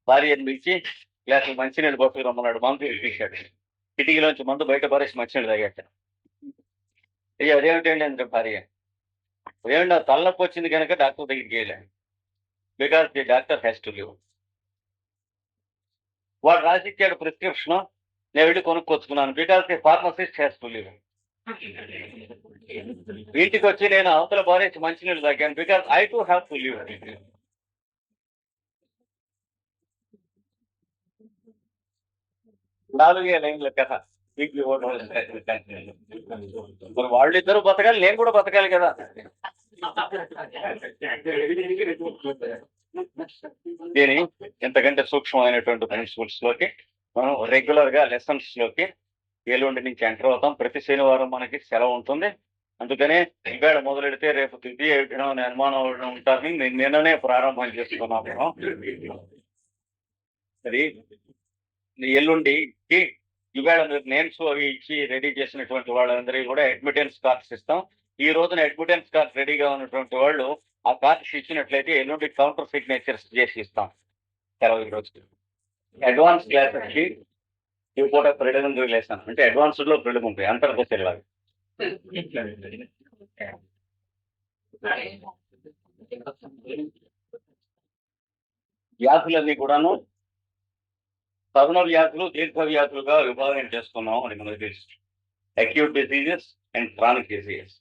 భార్యను పిలిచి గ్లాసు మంచినీళ్ళు పట్టుకు రమ్మన్నాడు. మందు తీశాడు. కిటికీలోంచి మందు బయట పారేసి మంచినీళ్ళు తాగాట. అయ్యో అదేమిటండి అంటే భార్య, ఏమన్నా తలనొప్పి వచ్చింది కనుక డాక్టర్ దగ్గరికి వెళ్ళాను. Because the doctor has to live. వాడు రాసిచ్చాడు ప్రిస్క్రిప్షన్, నేను వెళ్ళి కొనుక్కొచ్చుకున్నాను. Because the pharmacist has to live. ఇంటికి వచ్చి నేను అవతల బారేసి మంచినీళ్ళు తాగాను. Because I too have to live. 4 లైన్ల కథ. మరి వాళ్ళిద్దరూ బతకాలి, నేను కూడా బతకాలి కదా. దీని ఎంతకంటే సూక్ష్మమైనటువంటి ప్రిన్సిపల్స్ లోకి మనం రెగ్యులర్ గా లెసన్స్ లోకి ఎల్లుండి నుంచి ఎంటర్ అవుతాం. ప్రతి శనివారం మనకి సెలవు ఉంటుంది. అందుకనే ఇవాళ మొదలెడితే రేపు ద్వితీయ అనే అనుమానం ఉంటారని నిన్ననే ప్రారంభం చేసుకున్నాము. అది ఎల్లుండికి ఇవాళ మీరు నేమ్స్ అవి ఇచ్చి రెడీ చేసినటువంటి వాళ్ళందరికీ కూడా అడ్మిటెన్స్ కార్డ్స్ ఇస్తాం. ఈ రోజున అడ్మిటెన్స్ కార్డ్ రెడీగా ఉన్నటువంటి వాళ్ళు ఆ కార్డ్స్ ఇచ్చినట్లయితే ఎల్లుండి కౌంటర్ సిగ్నేచర్స్ చేసి ఇస్తాం. సెలవు ఈ రోజు. అడ్వాన్స్ క్లాసెస్ కి ఈ పూట ప్రిలిమినరీ రిలేషన్ అంటే అడ్వాన్స్డ్ లో ప్రిలిమ్ ఉంటాయి, అంతర్గత వెళ్ళాలి. వ్యాధులన్నీ కూడాను సగుణ వ్యాధులు, దీర్ఘ వ్యాధులుగా విభాగం చేసుకున్నాం అని మనకు తెలుసు. Acute diseases and chronic diseases.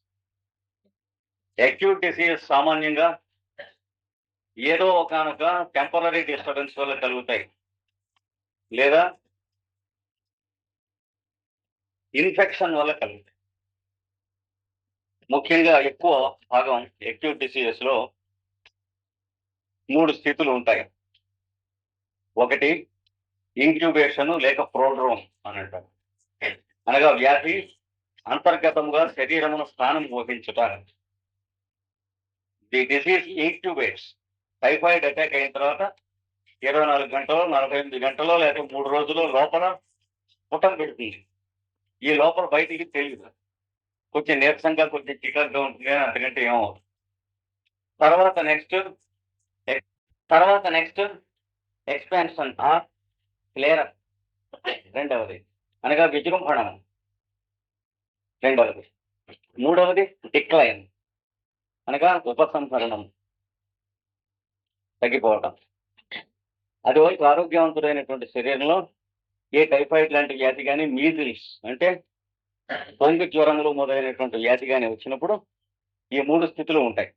Acute diseases సామాన్యంగా ఏదో ఒకనొక టెంపరీ డిస్టర్బెన్స్ వల్ల కలుగుతాయి, లేదా ఇన్ఫెక్షన్ వల్ల కలుగుతాయి. ముఖ్యంగా ఎక్కువ భాగం అక్యూట్ డిసీజెస్ లో 3 స్థితులు ఉంటాయి. ఒకటి ఇంక్యుబేషన్ లేక ప్రోడ్రోమ్ అని అంటారు. అనగా వ్యాధి అంతర్గతంగా శరీరమును స్థానం వహించుట. The disease incubates. Typhoid attack అయిన తర్వాత 24 గంటలో 48 గంటలో లేదా 3 రోజులు లోపల పుటం పెడుతుంది. ఈ లోపల బయటికి తెలియదు. కొంచెం నీరసంగా కొంచెం చికాగ్గా ఉంటుంది కానీ అంతకంటే ఏమవుతుంది. తర్వాత నెక్స్ట్ ఎక్స్పాన్షన్ ఆర్ క్లియర్ రెండవది, అనగా విజృంభణం రెండవది. మూడవది డిక్లైన్, అనగా ఉపసంహరణం, తగ్గిపోవటం. అది వరకు ఆరోగ్యవంతుడైనటువంటి శరీరంలో ఏ టైఫాయిడ్ లాంటి వ్యాధి కానీ, మీజిల్స్ అంటే పొంగు జ్వరములు మొదలైనటువంటి వ్యాధి కానీ వచ్చినప్పుడు ఈ 3 స్థితులు ఉంటాయి.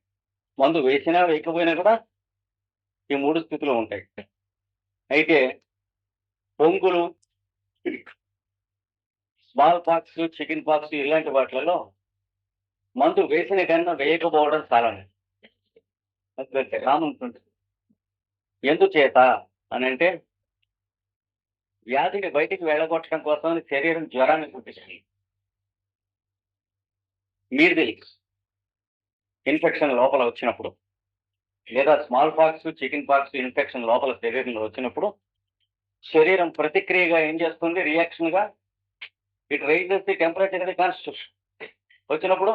మందు వేసినా వేయకపోయినా కూడా ఈ 3 స్థితులు ఉంటాయి. అయితే పొంగులు, స్మాల్ పాక్స్, చికెన్ పాక్స్ ఇలాంటి వాటిలలో మందు వేసిన కన్నా వేయకపోవడం చాలా రాముంటుంది. ఎందుచేత అని అంటే వ్యాధిని బయటికి వెళ్ళగొట్టడం కోసం శరీరం జ్వరాన్ని పుట్టించింది. మీజిల్స్ ఇన్ఫెక్షన్ లోపల వచ్చినప్పుడు, లేదా small pox, chicken pox infection లోపల శరీరంలో వచ్చినప్పుడు శరీరం ప్రతిక్రియగా ఏం చేస్తుంది? రియాక్షన్ గా it raises the temperature the constitution. వచ్చినప్పుడు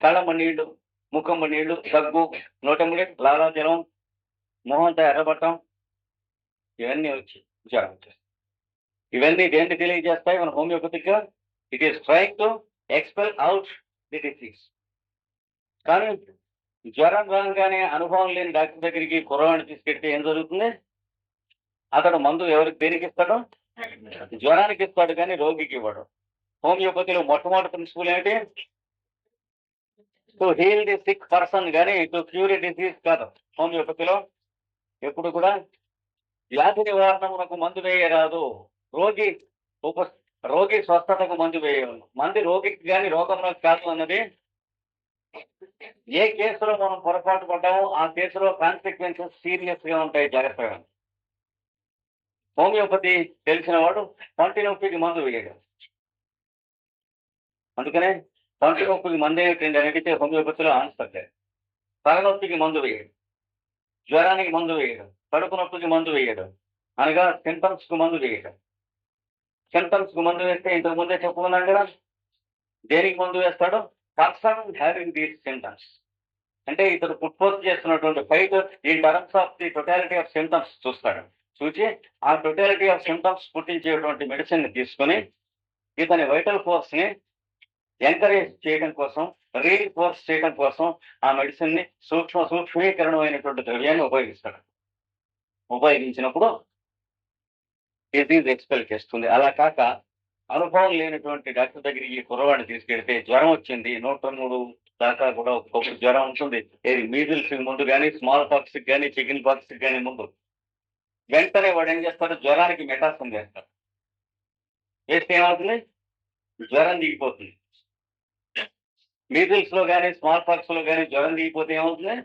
కళ్ళమ్మ నీళ్లు, ముఖమ్మ నీళ్లు, దగ్గు, నోటముడి, లాలాజలం, మొహంతో ఎర్రబట్టం, ఇవన్నీ వచ్చి జ్వరం వచ్చేస్తాయి. ఇవన్నీ దేన్ని తెలియజేస్తాయి? మన హోమియోపతిక్ గా it is trying to expel out the disease. కానీ జ్వరం రాగానే అనుభవం లేని డాక్టర్ దగ్గరికి కుర్రవాడిని తీసుకెళ్తే ఏం జరుగుతుంది? అతడు మందు ఎవరికి దేనికి ఇస్తాడు? జ్వరానికి ఇస్తాడు, కానీ రోగికి ఇవ్వడు. హోమియోపతిలో మొట్టమొదటి ప్రిన్సిపల్ ఏంటి? To heal the sick person, కానీ టు క్యూర్ డిసీజ్ కాదు. హోమియోపతిలో ఎప్పుడు కూడా వ్యాధి నివారణకు మందు వేయరాదు, రోగి స్వస్థతకు మందు వేయదు. మంది రోగికి కానీ రోగంలో కాదు అన్నది. ఏ కేసులో మనం పొరపాటు పడ్డామో ఆ కేసులో కాన్సిక్వెన్సెస్ సీరియస్ గా ఉంటాయి, జాగ్రత్తగా. హోమియోపతి తెలిసిన వాడు పంటి నొప్పికి మందు వేయడు. అందుకనే పంటి నొప్పికి మందు ఏంటండి అని అడిగితే హోమియోపతిలో ఆన్సర్ లేదు. తలనొప్పికి మందు వేయడు, జ్వరానికి మందు వేయడు, కడుపు నొప్పికి మందు వేయడు, అనగా సింటమ్స్ కు మందు వేయడు. సింటమ్స్ కు మందు వేస్తే ఇంతకు ముందే చెప్పుకున్నాం కదా. దేనికి మందు వేస్తాడు? పర్సన్ హ్యావింగ్ దీస్ సింటమ్స్, అంటే ఇతడు పుట్పోత్ చేస్తున్నటువంటి fight in terms of the totality of symptoms చూస్తాడు. చూసి ఆ టోటాలిటీ ఆఫ్ సింటమ్స్ పుట్టించేటువంటి మెడిసిన్ ని తీసుకుని ఇతని వైటల్ ఫోర్స్ ని ఎంకరేజ్ చేయడం కోసం, రీఇన్ఫోర్స్ చేయడం కోసం ఆ మెడిసిన్ ని సూక్ష్మీకరణమైనటువంటి ద్రవ్యాన్ని ఉపయోగిస్తాడు. ఉపయోగించినప్పుడు డిసీజ్ ఎక్స్పెల్ చేస్తుంది. అలా కాక అనుభవం లేనటువంటి డాక్టర్ దగ్గరికి ఈ కుర్రవాడిని తీసుకెళ్తే జ్వరం వచ్చింది, 103 దాకా కూడా ఒక్కొక్క జ్వరం ఉంటుంది. ఏది మీజిల్స్ ముందు కానీ, స్మాల్ పాక్స్ కానీ, చికెన్ పాక్స్ కానీ ముందు, వెంటనే వాడు ఏం చేస్తాడు? జ్వరానికి మెటాసిన్ వేస్తాడు. వేస్తే ఏమవుతుంది? జ్వరం దిగిపోతుంది. మీజిల్స్ లో కానీ, స్మాల్ పాక్స్ లో కానీ జ్వరం దిగిపోతే ఏమవుతుంది?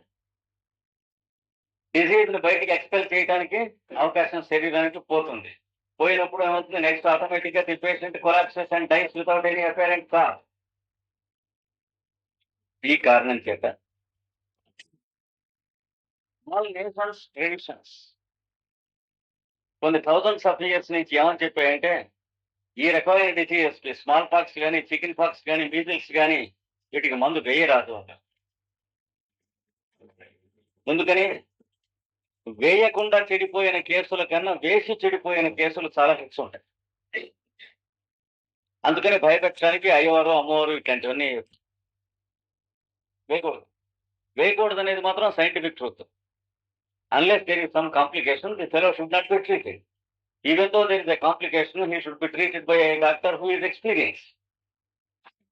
డిసీజ్ ని బయటికి ఎక్స్పెల్ చేయడానికి అవకాశం శరీరానికి పోతుంది. పోయినప్పుడు ఏమవుతుంది? నెక్స్ట్ ఆటోమేటిక్ గా the patient collapses and dies without any apparent cause. ఈ కారణం చేత ఆల్ నేషన్స్ ట్రెడిషన్స్ కొన్ని థౌజండ్స్ ఆఫ్ ఇయర్స్ నుంచి ఏమని చెప్పాయంటే, ఈ రకమైన డిసీజెస్, స్మాల్ పాక్స్ కానీ, చికెన్ పాక్స్ కానీ, మీజిల్స్ కానీ వీటికి మందు వేయరాదు అంట. అందుకని వేయకుండా చెడిపోయిన కేసుల కన్నా వేసి చెడిపోయిన కేసులు చాలా ఎక్కువ ఉంటాయి. అందుకని భయపెట్టడానికి అయ్యవారు, అమ్మవారు ఇట్లాంటివన్నీ వేయకూడదు అనేది మాత్రం scientific truth. Unless there is some complication, the fellow should not be treated. Even though there is a complication, he should be treated by a doctor who is experience.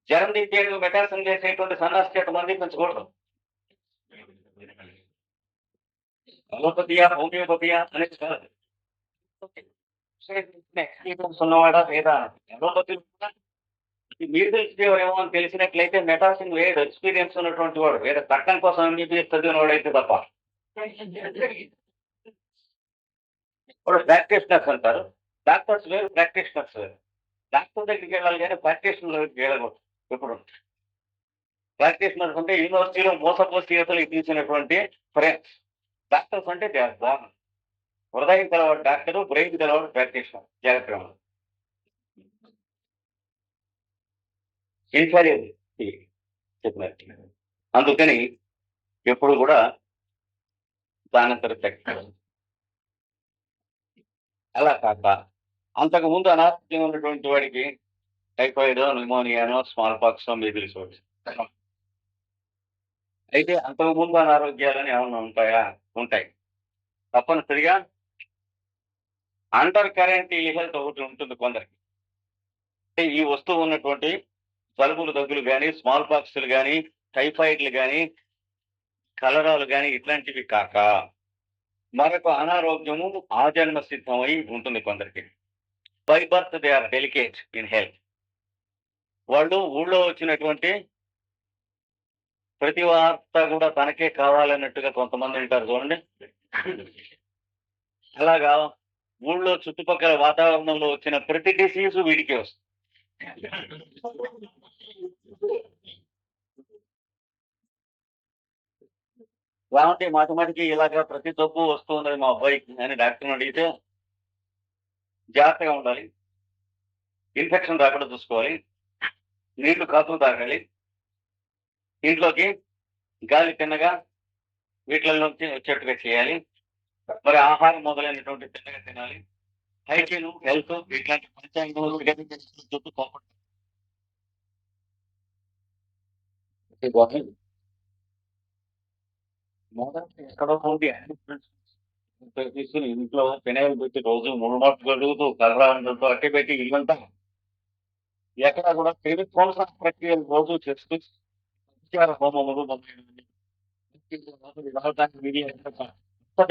జ్వరం దించేందుకు మెటాసిన్ చేసేటువంటి సన్నాసి చేత మంది పెంచకూడదు. అలోపతియా, హోమియోపతియా అనేది కాదు. ఎక్స్పీరియన్స్ ఉన్నవాడా లేదా? అలోపతి మీరు తెలిసేవారేమో అని తెలిసినట్లయితే మెటాసిన్ వేయడు ఎక్స్పీరియన్స్ ఉన్నటువంటి వాడు. వేరే చట్టం కోసం ఎంబీబీఎస్ చదివిన వాడైతే తప్ప. ఇప్పుడు ప్రాక్టీషనర్స్ అంటారు. డాక్టర్స్ వేరు, ప్రాక్టీషనర్స్ వేరు. డాక్టర్ దగ్గరికి వెళ్ళాలి కానీ ప్రాక్టీషనర్ దగ్గరికి వెళ్ళకూడదు ఎప్పుడు. ప్రాక్టీషనర్స్ అంటే యూనివర్సిటీలో మోసపోసి యువతలకు తీసినటువంటి ఫ్రెండ్స్. డాక్టర్స్ అంటే దే ఆర్ బాన్. హృదయం తెలవాడు డాక్టరు, బ్రెయిన్ తెలవాడు ప్రాక్టీషనర్. జాగ్రత్తగా ఉండాలి. ఇన్ఫారియర్ చెప్పినట్టు. అందుకని ఎప్పుడు కూడా దానంతర ప్రకటన. అలా కాక అంతకుముందు అనారోగ్యం ఉన్నటువంటి వాడికి టైఫాయిడ్, న్యూమోనియానో, స్మాల్ పాక్స్, మీజిల్స్ వచ్చి అయితే అంతకుముందు అనారోగ్యాలని ఏమన్నా ఉంటాయా? ఉంటాయి. తప్పనిసరిగా అండర్ కరెంట్ హెల్త్ ఒకటి ఉంటుంది కొందరికి. అంటే ఈ వస్తువు ఉన్నటువంటి జలుబులు, దగ్గులు గాని, స్మాల్ పాక్స్‌లు గాని, టైఫాయిడ్‌లు గాని, కలరాలు గాని ఇట్లాంటివి కాక మరొక అనారోగ్యము ఆజన్మ సిద్ధమై ఉంటుంది కొందరికి. By birth they are delicate in health. వాళ్ళు ఊళ్ళో వచ్చినటువంటి ప్రతి వార్త కూడా తనకే కావాలన్నట్టుగా కొంతమంది ఉంటారు చూడండి. అలాగా ఊళ్ళో చుట్టుపక్కల వాతావరణంలో వచ్చిన ప్రతి డిసీజు వీడికే వస్తుంది. ఏమంటే మాటిమాటికి ఇలాగా ప్రతి జబ్బు వస్తూ ఉన్నది మా అబ్బాయికి అని డాక్టర్ని అడిగితే జాగ్రత్తగా ఉండాలి. ఇన్ఫెక్షన్ రాకుండా చూసుకోవాలి. నీళ్లు కాచులు తాగాలి. ఇంట్లోకి గాలి తిన్నగా వీటిల నుంచి వచ్చేట్టుగా చేయాలి. మరి ఆహారం మొదలైనటువంటి తిన్నగా తినాలి. హైజీన్, హెల్త్ ఇట్లాంటి పంచాంగం జబ్బు కోపం ఎక్కడో ఉంది. తీసుకుని ఇంట్లో ఫినాయిల్ పెట్టి రోజు 3 మాటలు కడుగుతూ కర్రాంతో అట్టి పెట్టి ఇల్లంతా ఎక్కడ కూడా కెమికల్స్ ప్రక్రియలు రోజు చేస్తూ ఉపచార హోమములు మొదలైనవి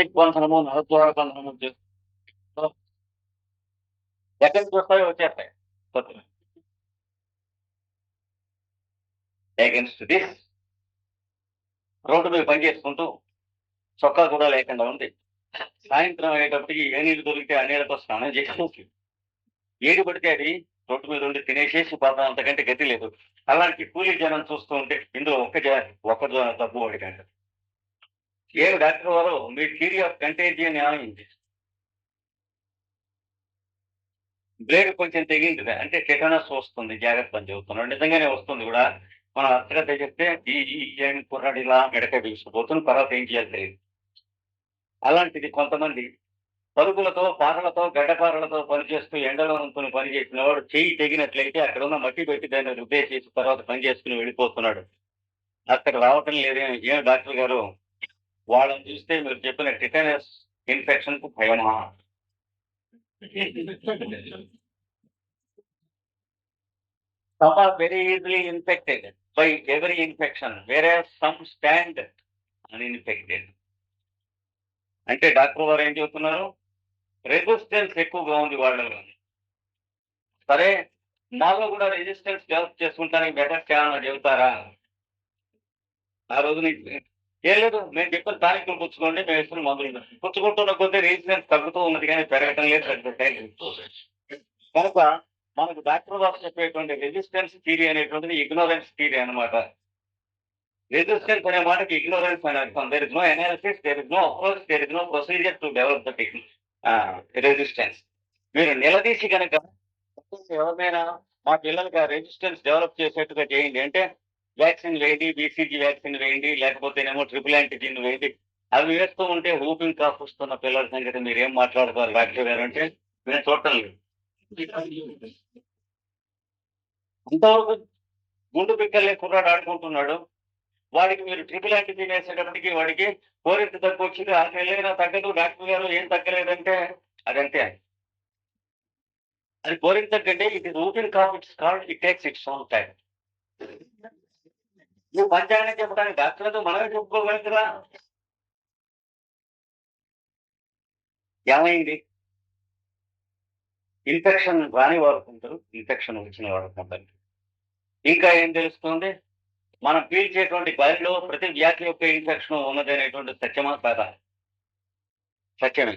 దిగ్బంధనము, నరద్వార బంధనము చేస్తూ ఎక్కడి నుంచి వస్తాయో వచ్చేస్తాయి. అగెన్స్ట్ దిస్ రోడ్డు మీద పని చేసుకుంటూ చొక్కా కూడా లేకుండా ఉంది. సాయంత్రం అయ్యేటప్పటికి ఏ నీళ్ళు దొరికితే ఆ నీళ్ళతో స్నానం చేసి ఏది పడితే అది రోడ్డు మీద ఉండి తినేసేసి పోతాం, అంతకంటే గతి లేదు. అలాంటి కూలీ జనం చూస్తూ ఉంటే ఇందులో ఒక్క తప్పు ఒకటి కంటే ఏమి డాక్టర్ వారు మీ థియరీ ఆఫ్ కంటేజియన్ ఏమైంది? బ్లేడ్ కొంచెం తెగింది అంటే టెటనస్ వస్తుంది, జాగ్రత్త అని చెబుతున్నాడు. నిజంగానే వస్తుంది కూడా. మనం అశ్రద్ధ చెప్తే ఈ కుర్రాడు ఇలా మెడక బిగిసిపోతుంది, తర్వాత ఏం చేయాలి తెలియదు. అలాంటిది కొంతమంది పరుగులతో, పారలతో, గడ్డపారలతో పనిచేస్తూ ఎండలో అనుకుని పని చేసిన వాడు చెయ్యి తెగినట్లయితే అక్కడ ఉన్న మట్టి పెట్టి దాన్ని రుద్దేసేసి తర్వాత పని చేసుకుని వెళ్ళిపోతున్నాడు. అక్కడ రావటం లేదే ఏం డాక్టర్ గారు వాళ్ళని చూస్తే మీరు చెప్పిన టిటనస్ ఇన్ఫెక్షన్ కు భయమా? Some are very easily infected by every infection, whereas some stand uninfected. అంటే డాక్టర్ వారు ఏం చెబుతున్నారు? రెసిస్టెన్స్ ఎక్కువగా ఉంది వాళ్ళలో. సరే, మాలో కూడా రెసిస్టెన్స్ డెవలప్ చేసుకుంటానికి బెటర్ చేయాలని చెబుతారా? ఆ రోజు ఏం లేదు, మేము చెప్పిన టానిక్లు పుచ్చుకోండి, మేము ఇస్తున్న మందులు పుచ్చుకుంటున్న కొద్దీ రెసిస్టెన్స్ తగ్గుతూ ఉన్నది కానీ పెరగటం లేదు, కనుక మనకు డాక్టర్ వారు చెప్పేటువంటి రెసిస్టెన్స్ థియరీ అనేటువంటిది ఇగ్నోరెన్స్ థియరీ అనమాట. రెసిస్టెన్స్ అనే మాటకి ఇగ్నోరెన్స్ అని అర్థం. There is no analysis, there is no approach, there is no procedure to develop the resistance. మీరు నిలదీసి కనుక ఎవరినైనా మా పిల్లలకి ఆ రెసిస్టెన్స్ డెవలప్ చేసేట్టుగా చేయండి అంటే వ్యాక్సిన్ వేయండి, బీసీజీ వ్యాక్సిన్ వేయండి, లేకపోతేనేమో ట్రిపుల్ యాంటీజీన్ వేయండి. అవి వేస్తూ ఉంటే ఊపింగ్ కాఫ్ వస్తున్న పిల్లల సంగతి మీరు ఏం మాట్లాడతారు డాక్టర్ గారు అంటే నేను చూడటం లేదు. అంతవరకు గుండు పిక్కలే కుర్రాడు ఆడుకుంటున్నాడు. వాడికి మీరు ట్రిపుల్ యాంటీజీన్ వేసేటప్పటికి వాడికి కోరింత తక్కువ వచ్చింది, ఆ నెలైనా తగ్గదు, డాక్టర్ గారు ఏం తగ్గలేదంటే అదంతే. అది కోరింత తగ్గంటే it is whooping cough, it's called, it takes its own time. నువ్వు పంచాంగం చెప్పడానికి డాక్టర్లతో మనమే చెప్పుకోగలుగుతున్నా. ఏమైంది? ఇన్ఫెక్షన్ రాని వాడుకుంటారు, ఇన్ఫెక్షన్ వచ్చిన వాడుకుంటారు. ఇంకా ఏం తెలుస్తుంది? మనం పీల్చేటువంటి గాలిలో ప్రతి వ్యాధి యొక్క ఇన్ఫెక్షన్ ఉన్నదనేటువంటి సత్యమా కాదా? సత్యమే.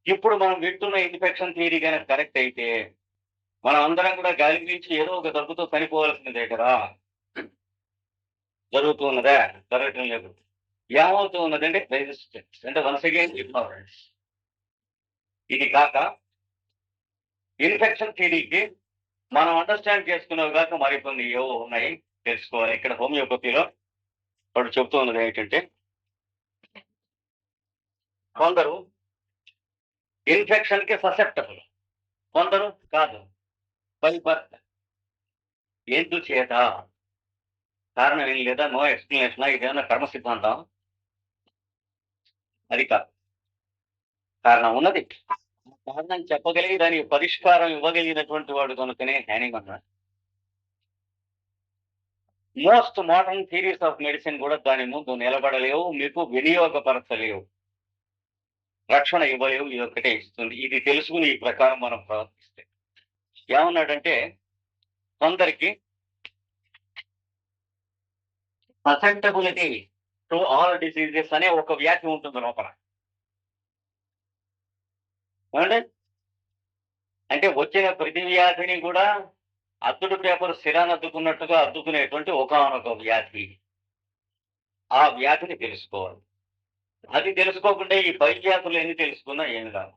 ఇప్పుడు మనం వింటున్న ఇన్ఫెక్షన్ థియరీ గనక కరెక్ట్ అయితే, మనం అందరం కూడా గాలి పీల్చి ఏదో ఒక దగ్గుతో చనిపోవాల్సిందే కదా! జరుగుతూ ఉన్నదా? జరగటం లేదు. ఏమవుతూ ఉన్నదంటే రెసిస్టెన్స్. అంటే వన్స్ అగైన్ ఇగ్నోరెన్స్. ఇది కాక ఇన్ఫెక్షన్ థియరీకి మనం అండర్‌స్టాండ్ చేసుకున్నవి గాక మరికొన్ని ఏవో ఉన్నాయి. తెలుసుకోవాలి. ఇక్కడ హోమియోపతిలో వాడు చెప్తూ ఉన్నదేంటంటే, కొందరు ఇన్ఫెక్షన్‌కి ససెప్టబుల్. కొందరు కాదు. By birth. ఎందుచేత? కారణం ఏం లేదా? నో ఎక్స్‌ప్లనేషనా? ఇదేమన్నా కర్మ సిద్ధాంతం? అది కాదు. కారణం ఉన్నది. కారణం చెప్పగలిగి దానికి పరిష్కారం ఇవ్వగలిగినటువంటి వాడు కనుకనే Hahnemann. Most modern theories of medicine కూడా దాని ముందు నిలబడలేవు. మీకు వినియోగపరచలేవు. రక్షణ ఇవ్వలేవు. ఇదొక్కటే ఇస్తుంది. ఇది తెలుసుకొని ఈ ప్రకారం మనం ప్రవర్తిస్తే. ఏమన్నాడంటే, కొందరికి ససెప్టబిలిటీ టు ఆల్ డిసీజెస్ అనే ఒక వ్యాధి ఉంటుంది లోపల. ఏమండి? అంటే వచ్చిన ప్రతి వ్యాధిని కూడా అద్దుడు పేపర్ సిరానద్దుకున్నట్టుగా అద్దుకునేటువంటి ఒకానొక వ్యాధి. ఆ వ్యాధిని తెలుసుకోవాలి. అది తెలుసుకోకుండా ఈ పై వ్యాధులు ఎన్ని తెలుసుకున్నా ఏమి రాదు.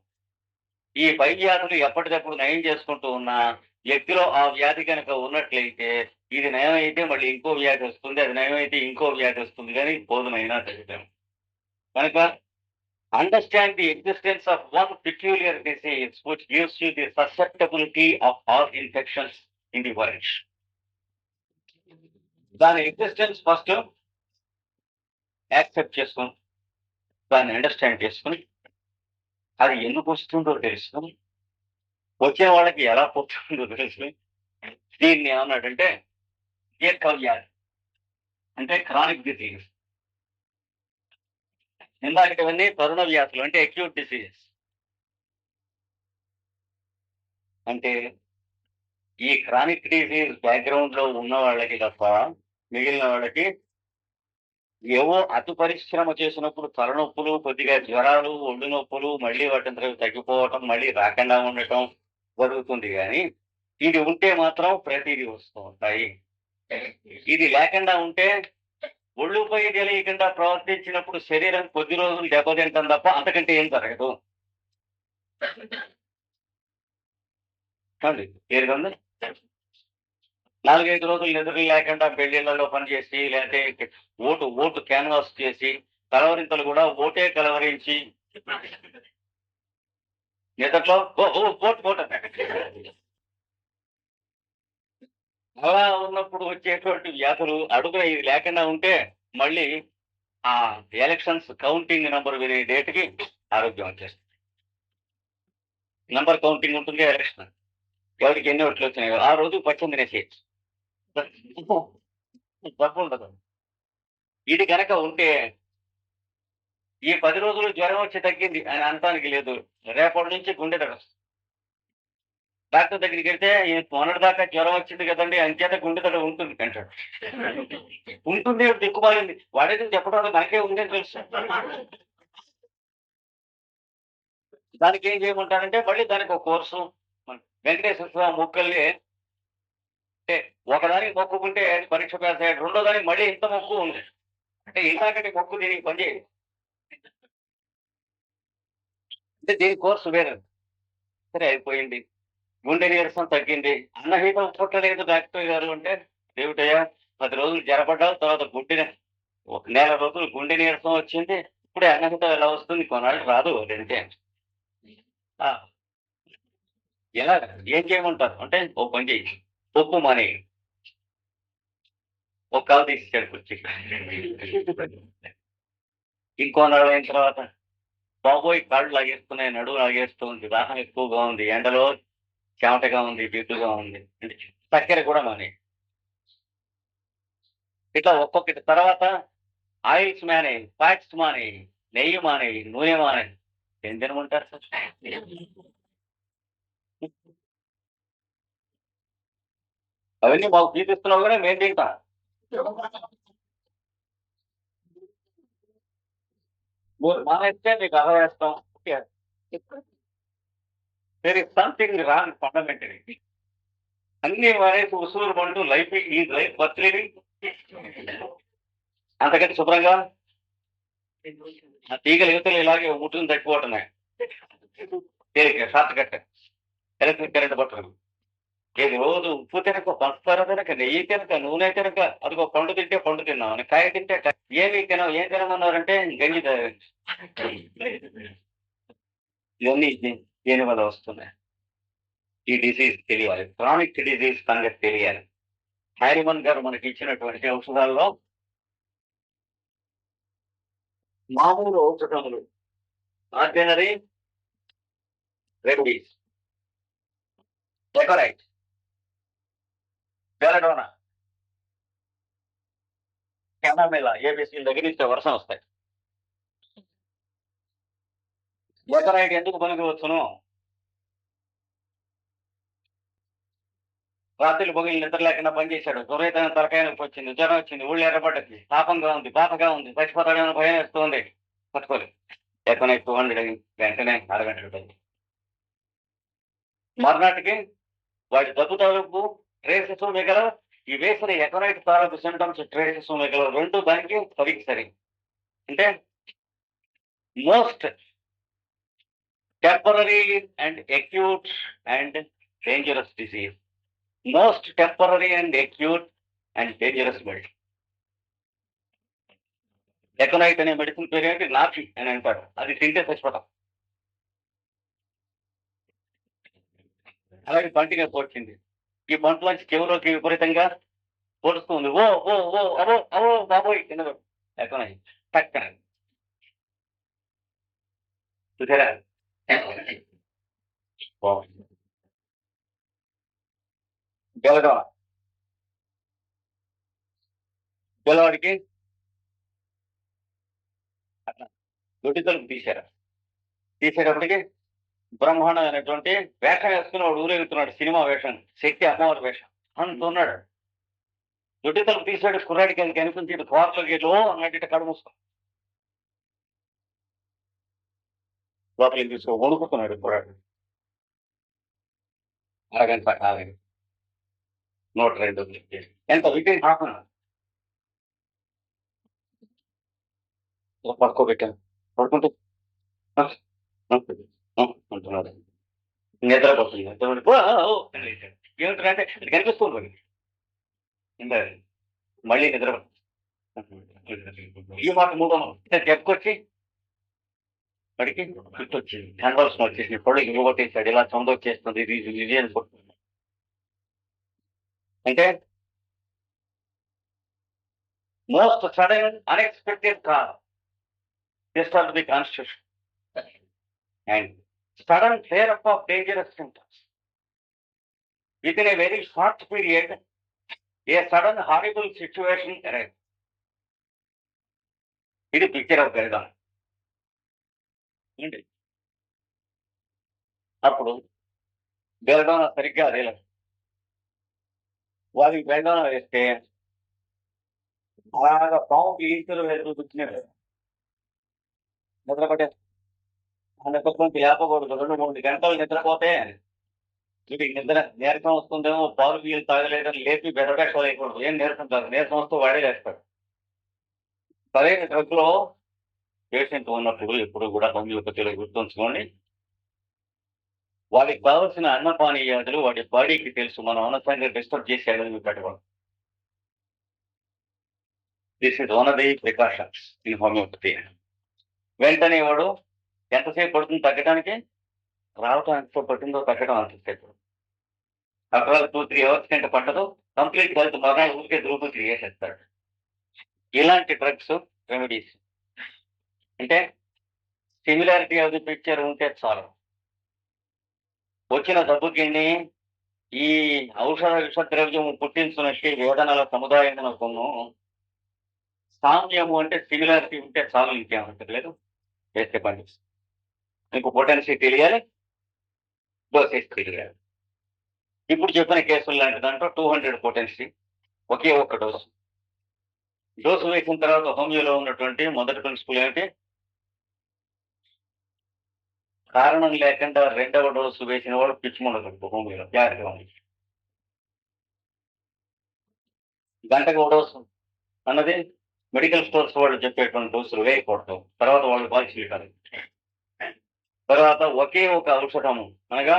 ఈ పై వ్యాధులు ఎప్పటికప్పుడు నయం చేసుకుంటూ ఉన్నా, వ్యక్తిలో ఆ వ్యాధి గనక ఉన్నట్లయితే, ఇది నయమైతే మళ్ళీ ఇంకో వ్యాధి వస్తుంది. అది నయమైతే ఇంకో వ్యాధి వస్తుంది గానీ పోదునైనా తగ్గుతాం. కనుక understand the existence of one peculiar disease which gives you the susceptibility of all infections in the world. దాని ఎగ్జిస్టెన్స్ ఫస్ట్ యాక్సెప్ట్ చేసుకొని, దాన్ని అండర్స్టాండ్ చేసుకొని, అది ఎందుకు వస్తుందో తెలుసుకొని, వచ్చే వాళ్ళకి ఎలా పోతుందో తెలుసుకొని, దీన్ని ఏమన్నాడంటే దీర్ఘవ్యాధి. అంటే క్రానిక్ డిసీజ్. ఇందాకటివన్నీ తరుణ వ్యాధులు అంటే అక్యూట్ డిసీజెస్. అంటే ఈ క్రానిక్ డిసీజ్ బ్యాక్‌గ్రౌండ్‌లో ఉన్న వాళ్ళకి తప్ప, మిగిలిన వాళ్ళకి ఏవో అతి పరిశ్రమ చేసినప్పుడు తలనొప్పులు, కొద్దిగా జ్వరాలు, ఒళ్ళు నొప్పులు, మళ్ళీ వాటంతట తగ్గిపోవటం, మళ్ళీ రాకుండా ఉండటం జరుగుతుంది గానీ, ఇది ఉంటే మాత్రం ప్రతీదీ వస్తూ ఉంటాయి. ఇది లేకుండా ఉంటే ఒళ్ళు పోయి తెలియకుండా ప్రవర్తించినప్పుడు శరీరం కొద్ది రోజులు దెబ్బతింటం తప్ప అంతకంటే ఏం జరగదు. ఏవండీ? క్లియర్‌గా ఉందా? 4, 5 రోజులు నిద్ర లేకుండా పెళ్ళిళ్ళలో పనిచేసి, లేతే ఓటు క్యాన్వాస్ చేసి, కలవరింతలు కూడా ఓటే కలవరించి నిద్రలో ఓటు అలా ఉన్నప్పుడు వచ్చేటువంటి వ్యాధులు అడుగున ఇది లేకుండా ఉంటే మళ్ళీ ఆ ఎలక్షన్స్ కౌంటింగ్ నంబర్ వినే డేట్‌కి ఆరోగ్యం వచ్చేస్తుంది. నంబర్ కౌంటింగ్ ఉంటుంది ఎలక్షన్. ఎవరికి ఎన్ని ఓట్లొచ్చినాయో ఆ రోజు పచ్చం తినేసేయొచ్చు. జబ్బుండదు. ఇది గనక ఉంటే ఈ 10 రోజులు జ్వరం వచ్చి తగ్గింది అని అనటానికి లేదు. రేపటి నుంచి గుండె దడ. డాక్టర్ దగ్గరికెళ్తే మొన్నటిదాకా జ్వరం వచ్చింది కదండీ! అంచేత గుండె దడ ఉంటుంది అంటాడు. ఉంటుంది దిక్కుమాలింది. వాడేదో చెప్పడం వల్ల మనకే ఉందని తెలుసు. దానికేం చేయమంటారంటే మళ్ళీ దానికి ఒక కోర్సు. వెంకటేశ్వర స్వామి మొక్కల్ని అంటే ఒకదానికి మొక్కుకుంటే అది పరీక్ష పాస్ అయ్యాడు. రెండో దానికి మళ్ళీ ఇంత మొక్కు ఉంది. అంటే ఇందాకటి మొక్కు దీనికి పనిచేయదు. అంటే దీని కోర్స్ వేరే. సరే అయిపోయింది. గుండె నీరసం తగ్గింది. అన్నహీతం పుట్టలేదు డాక్టర్ గారు అంటే, ఏమిటయ్యా 10 రోజులు జ్వరపడ్డావు. తర్వాత ఒక నెల రోజులు గుండె నీరసం వచ్చింది. ఇప్పుడే అన్నహీతం ఎలా వస్తుంది? కొన్నాళ్ళు రాదు అదంతే. ఆ! ఎలాగ? ఏం చేయమంటారు? అంటే ఓ పని చెయ్యి. ఉప్పు మానేయి. ఒక కాలు తీసిచ్చాడు కుర్చీకి. ఇంకో నెల అయిన తర్వాత బాబోయ్! కాళ్ళు లాగేస్తున్నాయి, నడుము లాగేస్తుంది, దాహం ఎక్కువగా ఉంది, ఎండలో చెమటగా ఉంది, జిడ్డుగా ఉంది. అంటే చక్కెర కూడా మానేయి. ఇట్లా ఒక్కొక్కటి తర్వాత ఆయిల్స్ మానేయి, ఫ్యాట్స్ మానేయి, నెయ్యి మానేయి, నూనె మానేయి. ఏం తినమంటారు సార్? అవన్నీ మాకు చూపిస్తున్నావు కానీ మేము తింటాం. మానేస్తే మీకు అలా వేస్తాం. There is something wrong fundamentally. అన్ని మానేసి ఉసూరు పంటూ లైఫ్ ఈ లైఫ్ బర్త్లేని అంతకంటే శుభ్రంగా ఆ తీగల యువతలు ఇలాగే ముట్టుకుని తట్టుకోవటమే తేలిక షార్ట్ కట్ ఎలక్ట్రిక్ కరెంట్ పట్టడం. ఏది రోజు ఉప్పు తినక, పంచదార తినక, నెయ్యి తినక, నూనె తినక, అదిగో పండు తింటే పండు తిన్నాం, కాయ తింటే ఏమి తినవు, ఏం తినమన్నారంటే గంజి ఇవన్నీ దేని వల్ల వస్తున్నాయి. ఈ డిసీజ్ తెలియాలి, క్రానిక్ డిసీజ్ సంగతి తెలియాలి. హ్యారిమన్ గారు మనకి ఇచ్చినటువంటి ఔషధాల్లో మామూలు ఔషధములు, ఆర్డినరీ రెమెడీస్, డెకరైట్, బెలడోనా, కెనామెలా, ఏబిసి దగ్గర నుంచి వర్షం వస్తాయి. డెకరైట్ ఎందుకు పనికి వచ్చును? రాత్రి పొగిలి నిద్ర లేకుండా పనిచేశాడు, దురైతనం తలకాయనొప్పి వచ్చింది, జ్వరం వచ్చింది, ఊళ్ళు ఎర్రబడ్డది, తాపంగా ఉంది, బాధగా ఉంది, చచ్చిపోతాడేమో భయం వేస్తుంది, పట్టుకోలేదు. ఎకనైట్ 200 వెంటనే అరగంట మర్నాటికి వాడి దగ్గు తాలూకు ట్రేసెస్ మిగల, ఈ వేసిన ఎకనైట్ తాలూకు సింటమ్స్ ట్రేసెస్ మిగల రెండు దానికి సరికి సరి. అంటే most temporary and acute and dangerous disease. Most temporary and acute and dangerous medicine. Aconite అనే మెడిసిన్ పేరు ఏంటి? నాఫి అని అంటారు. అది తింటే చచ్చిపోతాం. అలాగే పంటిగా వచ్చింది, ఈ పంటలోంచి చెవులోకి విపరీతంగా పొడుస్తుంది. ఓ ఓ ఓ అవో అవో బాబోయ్ తినదు. ఎకనైట్ పక్కన చూసారా? పిల్లవాడికి అట్లా దొడ్డి తలుపు తీశారు. తీసేటప్పటికి బ్రహ్మాండమైనటువంటి వేషం వేసుకుని వాడు ఊరేగుతున్నాడు, సినిమా వేషం, శక్తి అమ్మవారి వేషం అంటున్నాడు. దొడ్డి తలుపు తీసాడు, కుర్రాడికి అది కనిపించి కోరలోకి అన్నట్టు కడు మూసుకో లోపలికి తీసుకో వణుకుతున్నాడు కుర్రాడు. అరగంట కాలేదు, 102 ఎంత వికెట్ కాకుండా పడుకోబెట్టాను. పడుకుంటూ అంటున్నాడు. నిద్రపోతుంది. ఏమిటంటే అది కనిపిస్తుంది. మళ్ళీ నిద్ర ఈ మాట మూడో చెప్పుకొచ్చి వాడికి గుర్తొచ్చింది, కన్వర్షన్ వచ్చేసింది. ఇప్పుడు ఇవ్వగొట్టేసాడు, ఇలా సొంత వచ్చేస్తుంది, ఇది అనుకుంటున్నాడు. అంటే most sudden unexpected call disturb the constitution and sudden flare up of dangerous symptoms within a very short period. A sudden horrible situation arise. ఇది పిక్చర్ ఆఫ్ గరుడ. అప్పుడు బెల్డోనా సరిగ్గా అదేలా వారికి బెల్డోనా వేస్తే అలాగా పాముకి ఈశ్వరు వేస్తూ కూర్చున్నాడు. నిద్రపట్టే నిద్రపోతే లేపకూడదు. 2-3 గంటలు నిద్రపోతే వీడికి నిద్ర నీరసం వస్తుందేమో, పాలు నీళ్ళు తాగలేదని లేపి బెదరబెట్ట వేయకూడదు. ఏం నీరసం కాదు, నీరసం వస్తూ వాడే వేస్తాడు. సరైన డ్రగ్ లో పేషెంట్ ఉన్నప్పుడు ఎప్పుడు కూడా హోమియోపతిలో గుర్తుంచుకోండి, వాడికి కావాల్సిన అన్నపానీయాదులు వాడి బాడీకి తెలుసు. మనం అనవసరంగా డిస్టర్బ్ చేసేయాలని పెట్టకూడదు. This is one of the precautions in homeopathy. వెంటనే వాడు ఎంతసేపు పడుతుంది తగ్గడానికి? రావటం ఎంతసేపు పడుతుందో తగ్గడం అంతసేపు. అక్కడ 2-3 అవర్స్ కంటే పట్టదు, కంప్లీట్ హెల్త్ మరణాలు ఊరికే ధ్రువతి చేసేస్తాడు. ఇలాంటి డ్రగ్స్ రెమెడీస్ అంటే సిమిలారిటీ ఆఫ్ ది పిక్చర్ ఉంటే చాలు. వచ్చిన జబ్బుకి ఈ ఔషధ విషద్రవ్యం పుట్టించున్నట్టు వేదనల సముదాయమునకును సామ్యము అంటే సిమిలారిటీ ఉంటే చాలు, ఇంకేమంటారు లేదు. వేస్తే పని మీకు పొటెన్సీ తెలియాలి, డోసేజ్ తెలియాలి. ఇప్పుడు చెప్పిన కేసులు లాంటి దాంట్లో 200 పొటెన్సీ, ఒకే ఒక్క డోసు వేసిన తర్వాత హోమియోలో ఉన్నటువంటి మొదటి ప్రిన్సిపల్ ఏమిటి? కారణం లేకుండా రెండవ డోసు వేసిన వాడు పిచ్చిముండదు. హోమియోలో జాగ్రత్తగా ఉంది. గంటకు ఒక డోసు అన్నది మెడికల్ స్టోర్స్ వాళ్ళు చెప్పేటువంటి డోసులు వేయకూడదు. తర్వాత వాళ్ళు బాధ్యత. తర్వాత ఒకే ఒక ఔషధము అనగా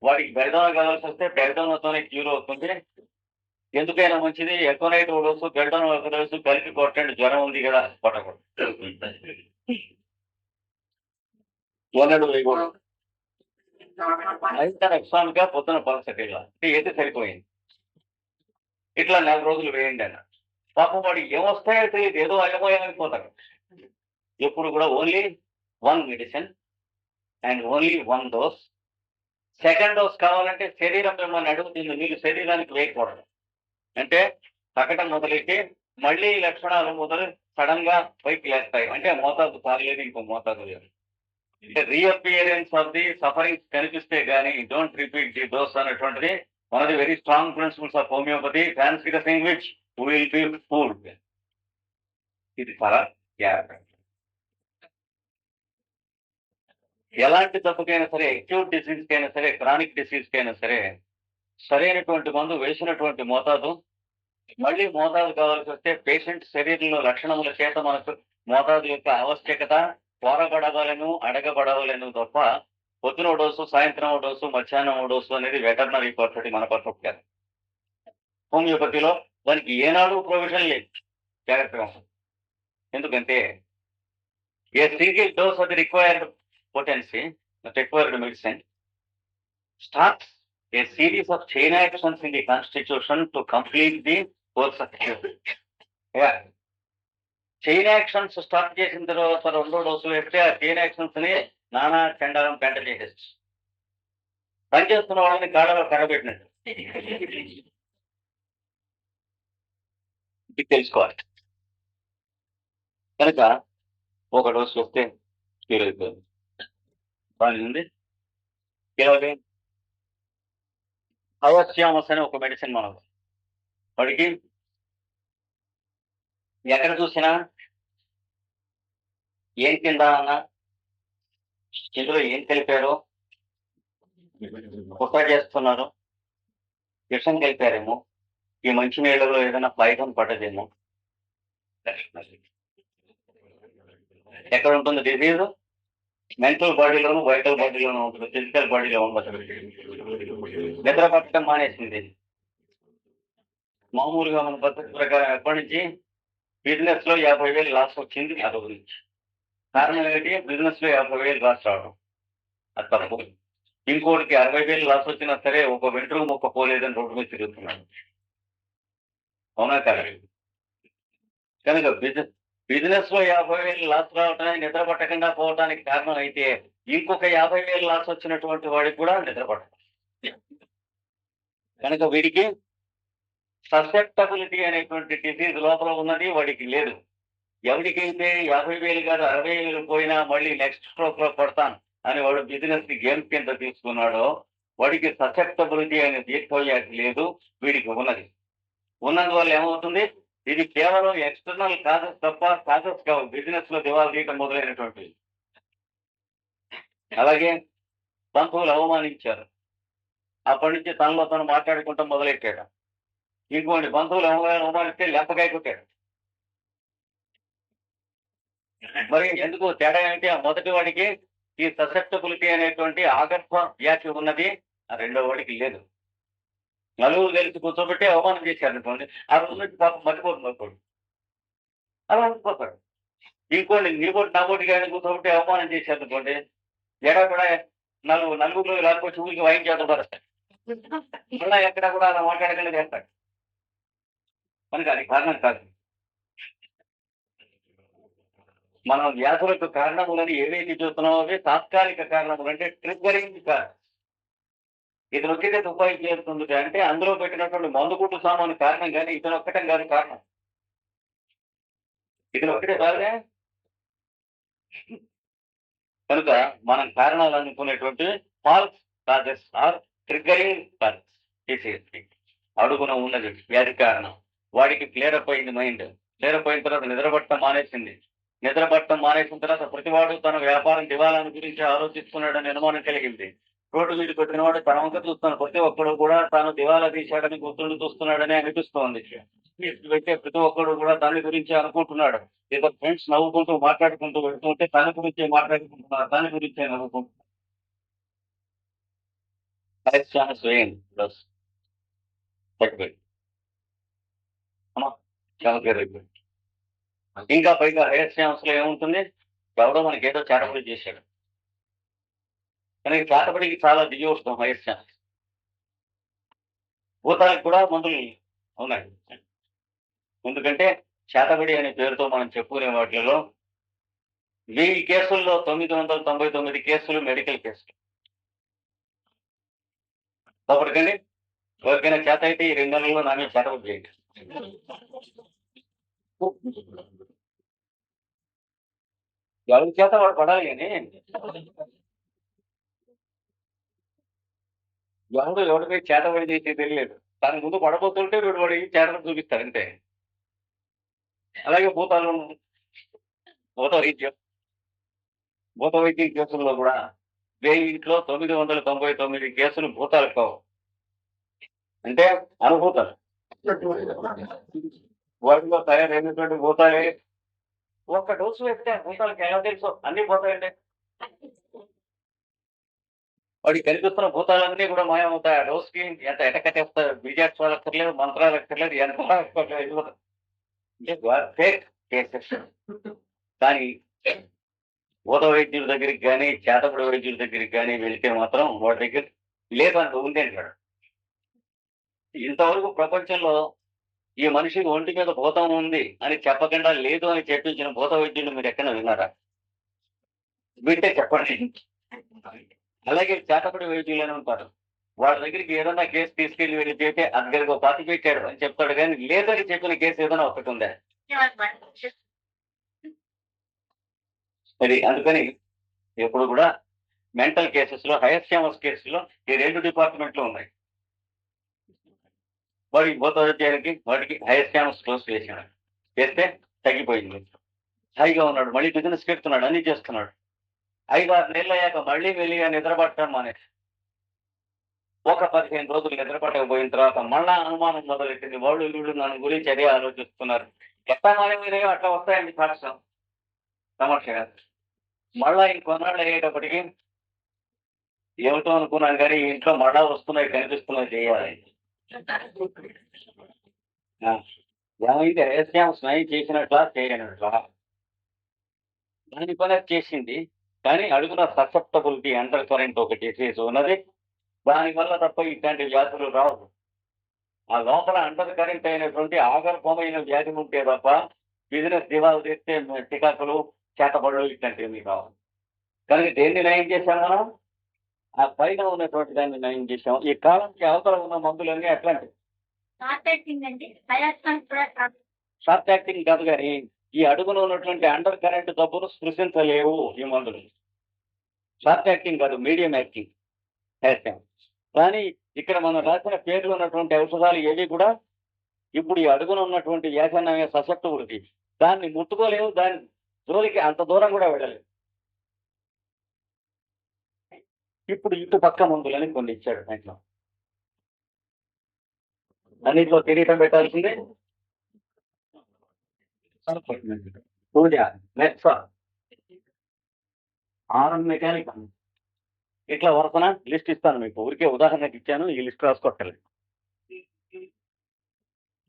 వాడికి బెల్డాన్ కావాల్సి వస్తే బెల్డాన్తోనే క్యూర్ అవుతుంది. ఎందుకైనా మంచిది ఎకోనైట్ ఒక డోసు, బెల్డాన్ ఒక డోసు కలిపి కొట్టండి, జ్వరం ఉంది కదా కొట్టకూడదు. వేయకూడదు. అయితే ఎక్సామ్ గా పొద్దున పలసటిగా ఏది సరిపోయింది. ఇట్లా 4 రోజులు వేయండి అన్న. పాపం వాడికి ఏమొస్తాయో తెలియదు, ఏదో అయిపోతారు. ఎప్పుడు కూడా only 1 medicine and only 1 dose. Second dose కావాలంటే శరీరం మిమ్మల్ని అడుగుతుంది, మీరు శరీరానికి వేయకూడదు. అంటే తగ్గడం మొదలైతే మళ్ళీ లక్షణాలు మొదలు సడన్ గా పైకి లేస్తాయి. అంటే మోతాదు కాలేదు, ఇంకో మోతాదు లేదు. అంటే రీఅపియరెన్స్ ఆఫ్ ది సఫరింగ్స్ కనిపిస్తే గానీ డోంట్ రిపీట్ ది డోస్ అనేటువంటిది one of the very strong principles of homeopathy. Fancy the thing which will be fooled. ఇది చాలా జాగ్రత్త. ఎలాంటి జబ్బుకైనా సరే, అక్యూట్ డిసీజ్ కైనా సరే, క్రానిక్ డిసీజ్ కైనా సరే, సరైనటువంటి మందు వేసినటువంటి మోతాదు, మళ్ళీ మోతాదు కావాల్సి వస్తే పేషెంట్ శరీరంలో లక్షణముల చేత మనకు మోతాదు యొక్క ఆవశ్యకత కోరబడవలను, అడగబడవలను తప్ప పొద్దున డోసు, సాయంత్రం డోసు, మధ్యాహ్నం డోసు అనేది వెటర్నరీ పద్ధతి, మన పద్ధతి కాదు. హోమియోపతిలో దానికి ఏనాడు ప్రొవిజన్ లేదు. జాగ్రత్తగా. ఎందుకంటే a single dose of the required potency, the required medicine, starts a series of chain actions in the constitution to complete the course of cure. Yeah. Chain actions start చేసిన తర్వాత రెండో డోసు వేస్తే ఆ chain actions ని నానా చండాలం పెంట చేసేసి పనిచేస్తున్న వాళ్ళని కాడలో కరబెట్టినట్టు ఇది తెలుసుకోవాలి. కనుక ఒక డోసు వస్తే క్యూర్ అయిపోయింది. బాగుంది. ఇలాగే అవశ్యామస్ అని ఒక మెడిసిన్ మనం వాడికి ఎక్కడ చూసినా ఏం తిందామన్నా ఇందులో ఏం కలిపారో, కుట్ర చేస్తున్నారు, విషం కలిపారేమో, ఈ మంచి నీళ్ళలో ఏదైనా పాయిజన్ పడ్డదేమో. ఎక్కడ ఉంటుంది డిసీజ్? మెంటల్ బాడీలోను, వైటల్ బాడీలోనూ ఉంటుంది, ఫిజికల్ బాడీలో ఉండదు. నిద్ర పట్టడం మానేసింది. మామూలుగా మన పద్ధతి ప్రకారం ఎప్పటి నుంచి బిజినెస్ లో 50,000 లాస్ వచ్చింది. అది గురించి కారణం ఏంటి? బిజినెస్ లో 50,000 లాస్ రావడం అది తప్పు. ఇంకోటికి 60,000 లాస్ వచ్చినా సరే ఒక వెంట్రుక మొక్క పోలేదని రోడ్డు మీద తిరుగుతున్నాడు. అవునా కదా? కనుక బిజినెస్ లో 50,000 లాస్ రావడానికి, నిద్ర పట్టకుండా పోవడానికి కారణం అయితే ఇంకొక 50,000 లాస్ వచ్చినటువంటి వాడికి కూడా నిద్ర పట్టదు. కనుక వీడికి ససెప్టబిలిటీ అనేటువంటి డిసీజ్ లోపల ఉన్నది, వాడికి లేదు. ఎవరికైతే 50,000 కాదు 60,000 పోయినా మళ్ళీ నెక్స్ట్ స్ట్రోక్ లో పడతాను అని వాడు బిజినెస్ ని గేమ్ కింద తీసుకున్నాడో వాడికి ససెప్టబిలిటీ అనే దీర్ఘవ్యాధి లేదు, వీడికి ఉన్నది. ఉన్నందువల్ల ఏమవుతుంది? ఇది కేవలం ఎక్స్టర్నల్ కాజెస్ తప్ప కాజెస్ కావు. బిజినెస్ లో దివాలా తీయటం మొదలైనటువంటి. అలాగే బంధువులు అవమానించారు, అప్పటి నుంచి తనలో తను మాట్లాడుకుంటాం మొదలెట్టాడు. ఇంకోటి బంధువులు అవమానిస్తే లెప్పకాయ కొట్టాడు. మరి ఎందుకు తేడా ఏంటి? ఆ మొదటి వాడికి ఈ ససెప్టబిలిటీ అనేటువంటి ఆగర్భ వ్యాధి ఉన్నది, ఆ రెండో వాడికి లేదు. నలుగురు కలిసి కూర్చోబెట్టి అవమానం చేశారు అనుకోండి, ఆ రోజు పాపం మర్చిపోతుంది. అలా ఉండిపోతాడు. ఇంకోటి నీకోటి నాకోటి కానీ కూర్చోబెట్టి అవమానం చేశారు అనుకోండి, ఎక్కడ కూడా నలుగురు లాక్కొచ్చి ఊరికి వాయించేస్తారు. మళ్ళా ఎక్కడ కూడా అలా మాట్లాడకుండా చేస్తాడు. కనుక అది కారణం కాదు. మనం వ్యాధులకు కారణములని ఏవైతే చూస్తున్నామో అవి తాత్కాలిక కారణములు, అంటే ట్రిగ్గరింగ్ కాదు. ఇది నొక్కితే తుపాయి చేరుతుంది అంటే అందులో పెట్టినటువంటి మందు కుట్టు సామాను కారణం, కానీ ఇది నొక్కటం కాదు కారణం. ఇది నొక్కితే కాదే. కనుక మనం కారణాలు అనుకునేటువంటి false causes or triggering causes. తీసేసి అడుగున ఉన్నది వ్యాధి కారణం. వాడికి క్లియరప్ అయింది మైండ్. క్లియరప్ అయిన తర్వాత నిద్రపట్టడం మానేసింది. నిద్రపట్టడం మానేసిన తర్వాత ప్రతివాడు తన వ్యాపారం దివాలాను గురించి ఆలోచిస్తున్నాడని అనుమానం కలిగింది. రోడ్డు మీద పెట్టినవాడు తన వంక చూస్తున్న ప్రతి ఒక్కడు కూడా తాను దివాలా తీశాడని గుర్తుండి చూస్తున్నాడని అనిపిస్తోంది. పెట్టే ప్రతి ఒక్కడు కూడా దాని గురించి అనుకుంటున్నాడు. ఏదో ఫ్రెండ్స్ నవ్వుకుంటూ మాట్లాడుకుంటూ వెళ్తుంటే తన గురించే మాట్లాడుకుంటున్నారు, దాని గురించే నవ్వుకుంటున్నారు. ఇంకా పైగా హైయర్ ఛాన్స్ లో ఏముంటుంది? ఎవడో మనకి ఏదో చేతబడి చేశాడు. కానీ చేతబడికి చాలా దిగి వస్తాం హైయర్ ఛాన్స్. భూతాలకు కూడా మందులు ఉన్నాయి. ఎందుకంటే చేతబడి అనే పేరుతో మనం చెప్పుకునే వాటిలో 1000 కేసుల్లో 999 కేసులు మెడికల్ కేసులు. కాబట్టి ఎవరికైనా చేత అయితే ఈ 2 నెలల్లో నా మీద చేతబడి చేయండి. ఎవరి చేత వాడు పడాలి కానీ ఎవరిపై చేతబడి చేసే తెలియలేదు. దాని ముందు పడబోతుంటే వీడు వాడి చేతబడి చూపిస్తారు అంతే. అలాగే భూత వైద్యం కేసుల్లో కూడా 1000లో 999 కేసులు భూతాలు కావు, అంటే అనుభూతాలు. వాటిలో తయారైనటువంటి భూతాలే. ఒక్క డోసు వేస్తే భూతాలకి ఎలా తెలుసు అన్ని పోతాయండి. వాడికి కనిపిస్తున్న భూతాలన్నీ కూడా మాయమవుతాయి. ఆ డోస్కి ఎంత ఎటకట్టేస్తారు. బీజాక్షరాలు అక్కర్లేదు, మంత్రాలు అక్కర్లేదు, ఎంత ఫేక్ కేసెస్. కానీ భూత వైద్యుల దగ్గరికి కానీ చేతబడి వైద్యుల దగ్గరికి కానీ వెళితే మాత్రం వాడి దగ్గర లేదంటూ ఉంది అంటాడు. ఇంతవరకు ప్రపంచంలో ఈ మనిషికి ఒంటి మీద భూతం ఉంది అని చెప్పకుండా లేదు అని చెప్పించిన భూత వైద్యులు మీరు ఎక్కడ విన్నారా? వింటే చెప్పండి. అలాగే చేతబడి వైద్యులు అని ఉంటారు. వాళ్ళ దగ్గరికి ఏదైనా కేసు తీసుకెళ్లి వెళ్ళి చేస్తే అక్కడికి పాతి పెట్టాడు అని చెప్తాడు, కానీ లేదని చెప్పిన కేసు ఏదైనా ఒకటి ఉందా? అది అందుకని ఎప్పుడు కూడా మెంటల్ కేసెస్ లో, హైయర్ ఛాన్స్ కేసులో ఈ 2 డిపార్ట్మెంట్లు ఉన్నాయి. వాడికి భూత వైద్యానికి వాడికి హైయర్ ఛాన్స్ క్లోజ్ చేస్తే తగ్గిపోయింది. హాయిగా ఉన్నాడు, మళ్ళీ బిజినెస్ పెడుతున్నాడు, అన్ని చేస్తున్నాడు. 5-6 నెలలు అయ్యాక మళ్ళీ వెళ్ళిగా నిద్రపట్టడం మానేసి ఒక 15 రోజులు నిద్రపట్టకపోయిన తర్వాత మళ్ళా అనుమానం మొదలెట్టింది. వాళ్ళు వీళ్ళు నన్ను గురించి అదే ఆలోచిస్తున్నారు. ఎట్లా మానేమో అట్లా వస్తాయండి సాక్ష్యం సమస్య. మళ్ళా ఇంకొన్నాళ్ళు అయ్యేటప్పటికి ఏమిటో అనుకున్నాను కానీ ఇంట్లో మళ్ళా వస్తున్నాయి, కనిపిస్తున్నాయి, చేయాలి. ఏమైంది? రహస్యం స్నేహం చేసినట్లా చేయనట్లా దాని పని చేసింది. కానీ అడుగున ససెప్టబిలిటీ అండర్ కరెంట్ ఒక డిసీజ్ ఉన్నది. దానివల్ల తప్ప ఇట్లాంటి వ్యాధులు రావు. ఆ లోపల అండర్ కరెంట్ అయినటువంటి ఆగర్భమైన వ్యాధి ఉంటే తప్ప బిజినెస్ దివాలు తెస్తే టికాకులు, చేతబడులు ఇట్లాంటివి రావు. కానీ దేన్ని నయం చేశాం మనం? ఆ పైన ఉన్నటువంటి దాన్ని నయం చేశాం. ఈ కాలంకి అవతల ఉన్న మందులన్నీ అట్లాంటివి. షార్ట్ యాక్టింగ్ కాదు, కానీ ఈ అడుగున ఉన్నటువంటి అండర్ కరెంట్ జబ్బును స్పృశించలేవు ఈ మందులు. షార్ట్ యాక్టింగ్ కాదు, మీడియం యాక్టింగ్ వేస్తాం. కానీ ఇక్కడ మనం రాసిన పేర్లు ఉన్నటువంటి ఔషధాలు ఏవి కూడా ఇప్పుడు ఈ అడుగున ఉన్నటువంటి వ్యాసన్నమే ససెప్టబిలిటీ. దాన్ని ముట్టుకోలేవు, దాని జోలికి అంత దూరం కూడా వెళ్ళలేవు. ఇప్పుడు ఇటు పక్క మందులని కొన్ని ఇచ్చాడు దాంట్లో. అన్నింటిలో కిరీటం పెట్టాల్సిందే. ఆరం మెకానిక్ ఇట్లా వరసన లిస్ట్ ఇస్తాను మీకు. ఊరికే ఉదాహరణకి ఇచ్చాను, ఈ లిస్ట్ రాసుకోక్కర్లేదు.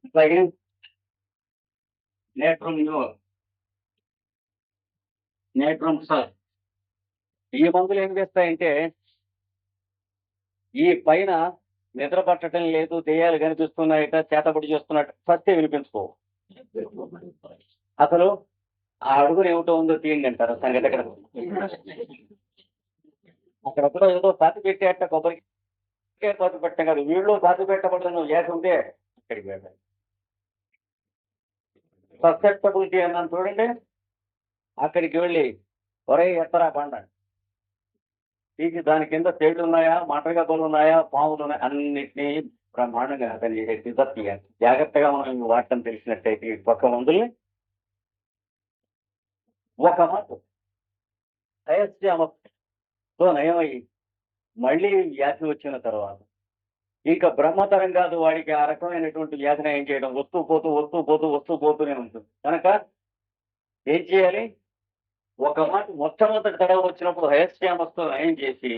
అలాగే నేట్రమ్ సార్, ఈ మందులు ఏం చేస్తాయంటే ఈ పైన నిద్ర పట్టడం లేదు, దెయ్యాలు కనిపిస్తున్నాయట, చేతబడి చేస్తున్నట్టు సత్యం వినిపించుకో. అసలు ఆ అడుగులు ఏమిటో ఉందో తీయండి అంటారు సంగతి. అక్కడ ఏదో పాతి పెట్టేట కొబ్బరికి పాతి పెట్టాం కాదు, వీళ్ళు పాతి పెట్టబడిన గ్యాస్ ఉంటే అక్కడికి వెళ్ళాలి. ససెప్టబిలిటీ అన్నాను చూడండి, అక్కడికి వెళ్ళి ఒరే ఎత్తరా పండ తీసి దాని కింద తేళ్లు ఉన్నాయా, మటగబ్బలు ఉన్నాయా, పాములు ఉన్నాయా, అన్నిటినీ బ్రహ్మాండంగా అతని రిజర్వ్ చేయాలి. జాగ్రత్తగా మనం వాడటం తెలిసినట్టయితే ఈ పక్క మందుల్ని ఒక మాట తో నయమై మళ్ళీ వ్యాధి వచ్చిన తర్వాత ఇంకా బ్రహ్మతరం కాదు వాడికి ఆ రకమైనటువంటి వ్యాధిని ఏం చేయడం, వస్తూ పోతూనే ఉంటుంది. కనుక ఏం చేయాలి? ఒక మాట మొట్టమొదటి తడవ వచ్చినప్పుడు హయస్యామస్తో నయం చేసి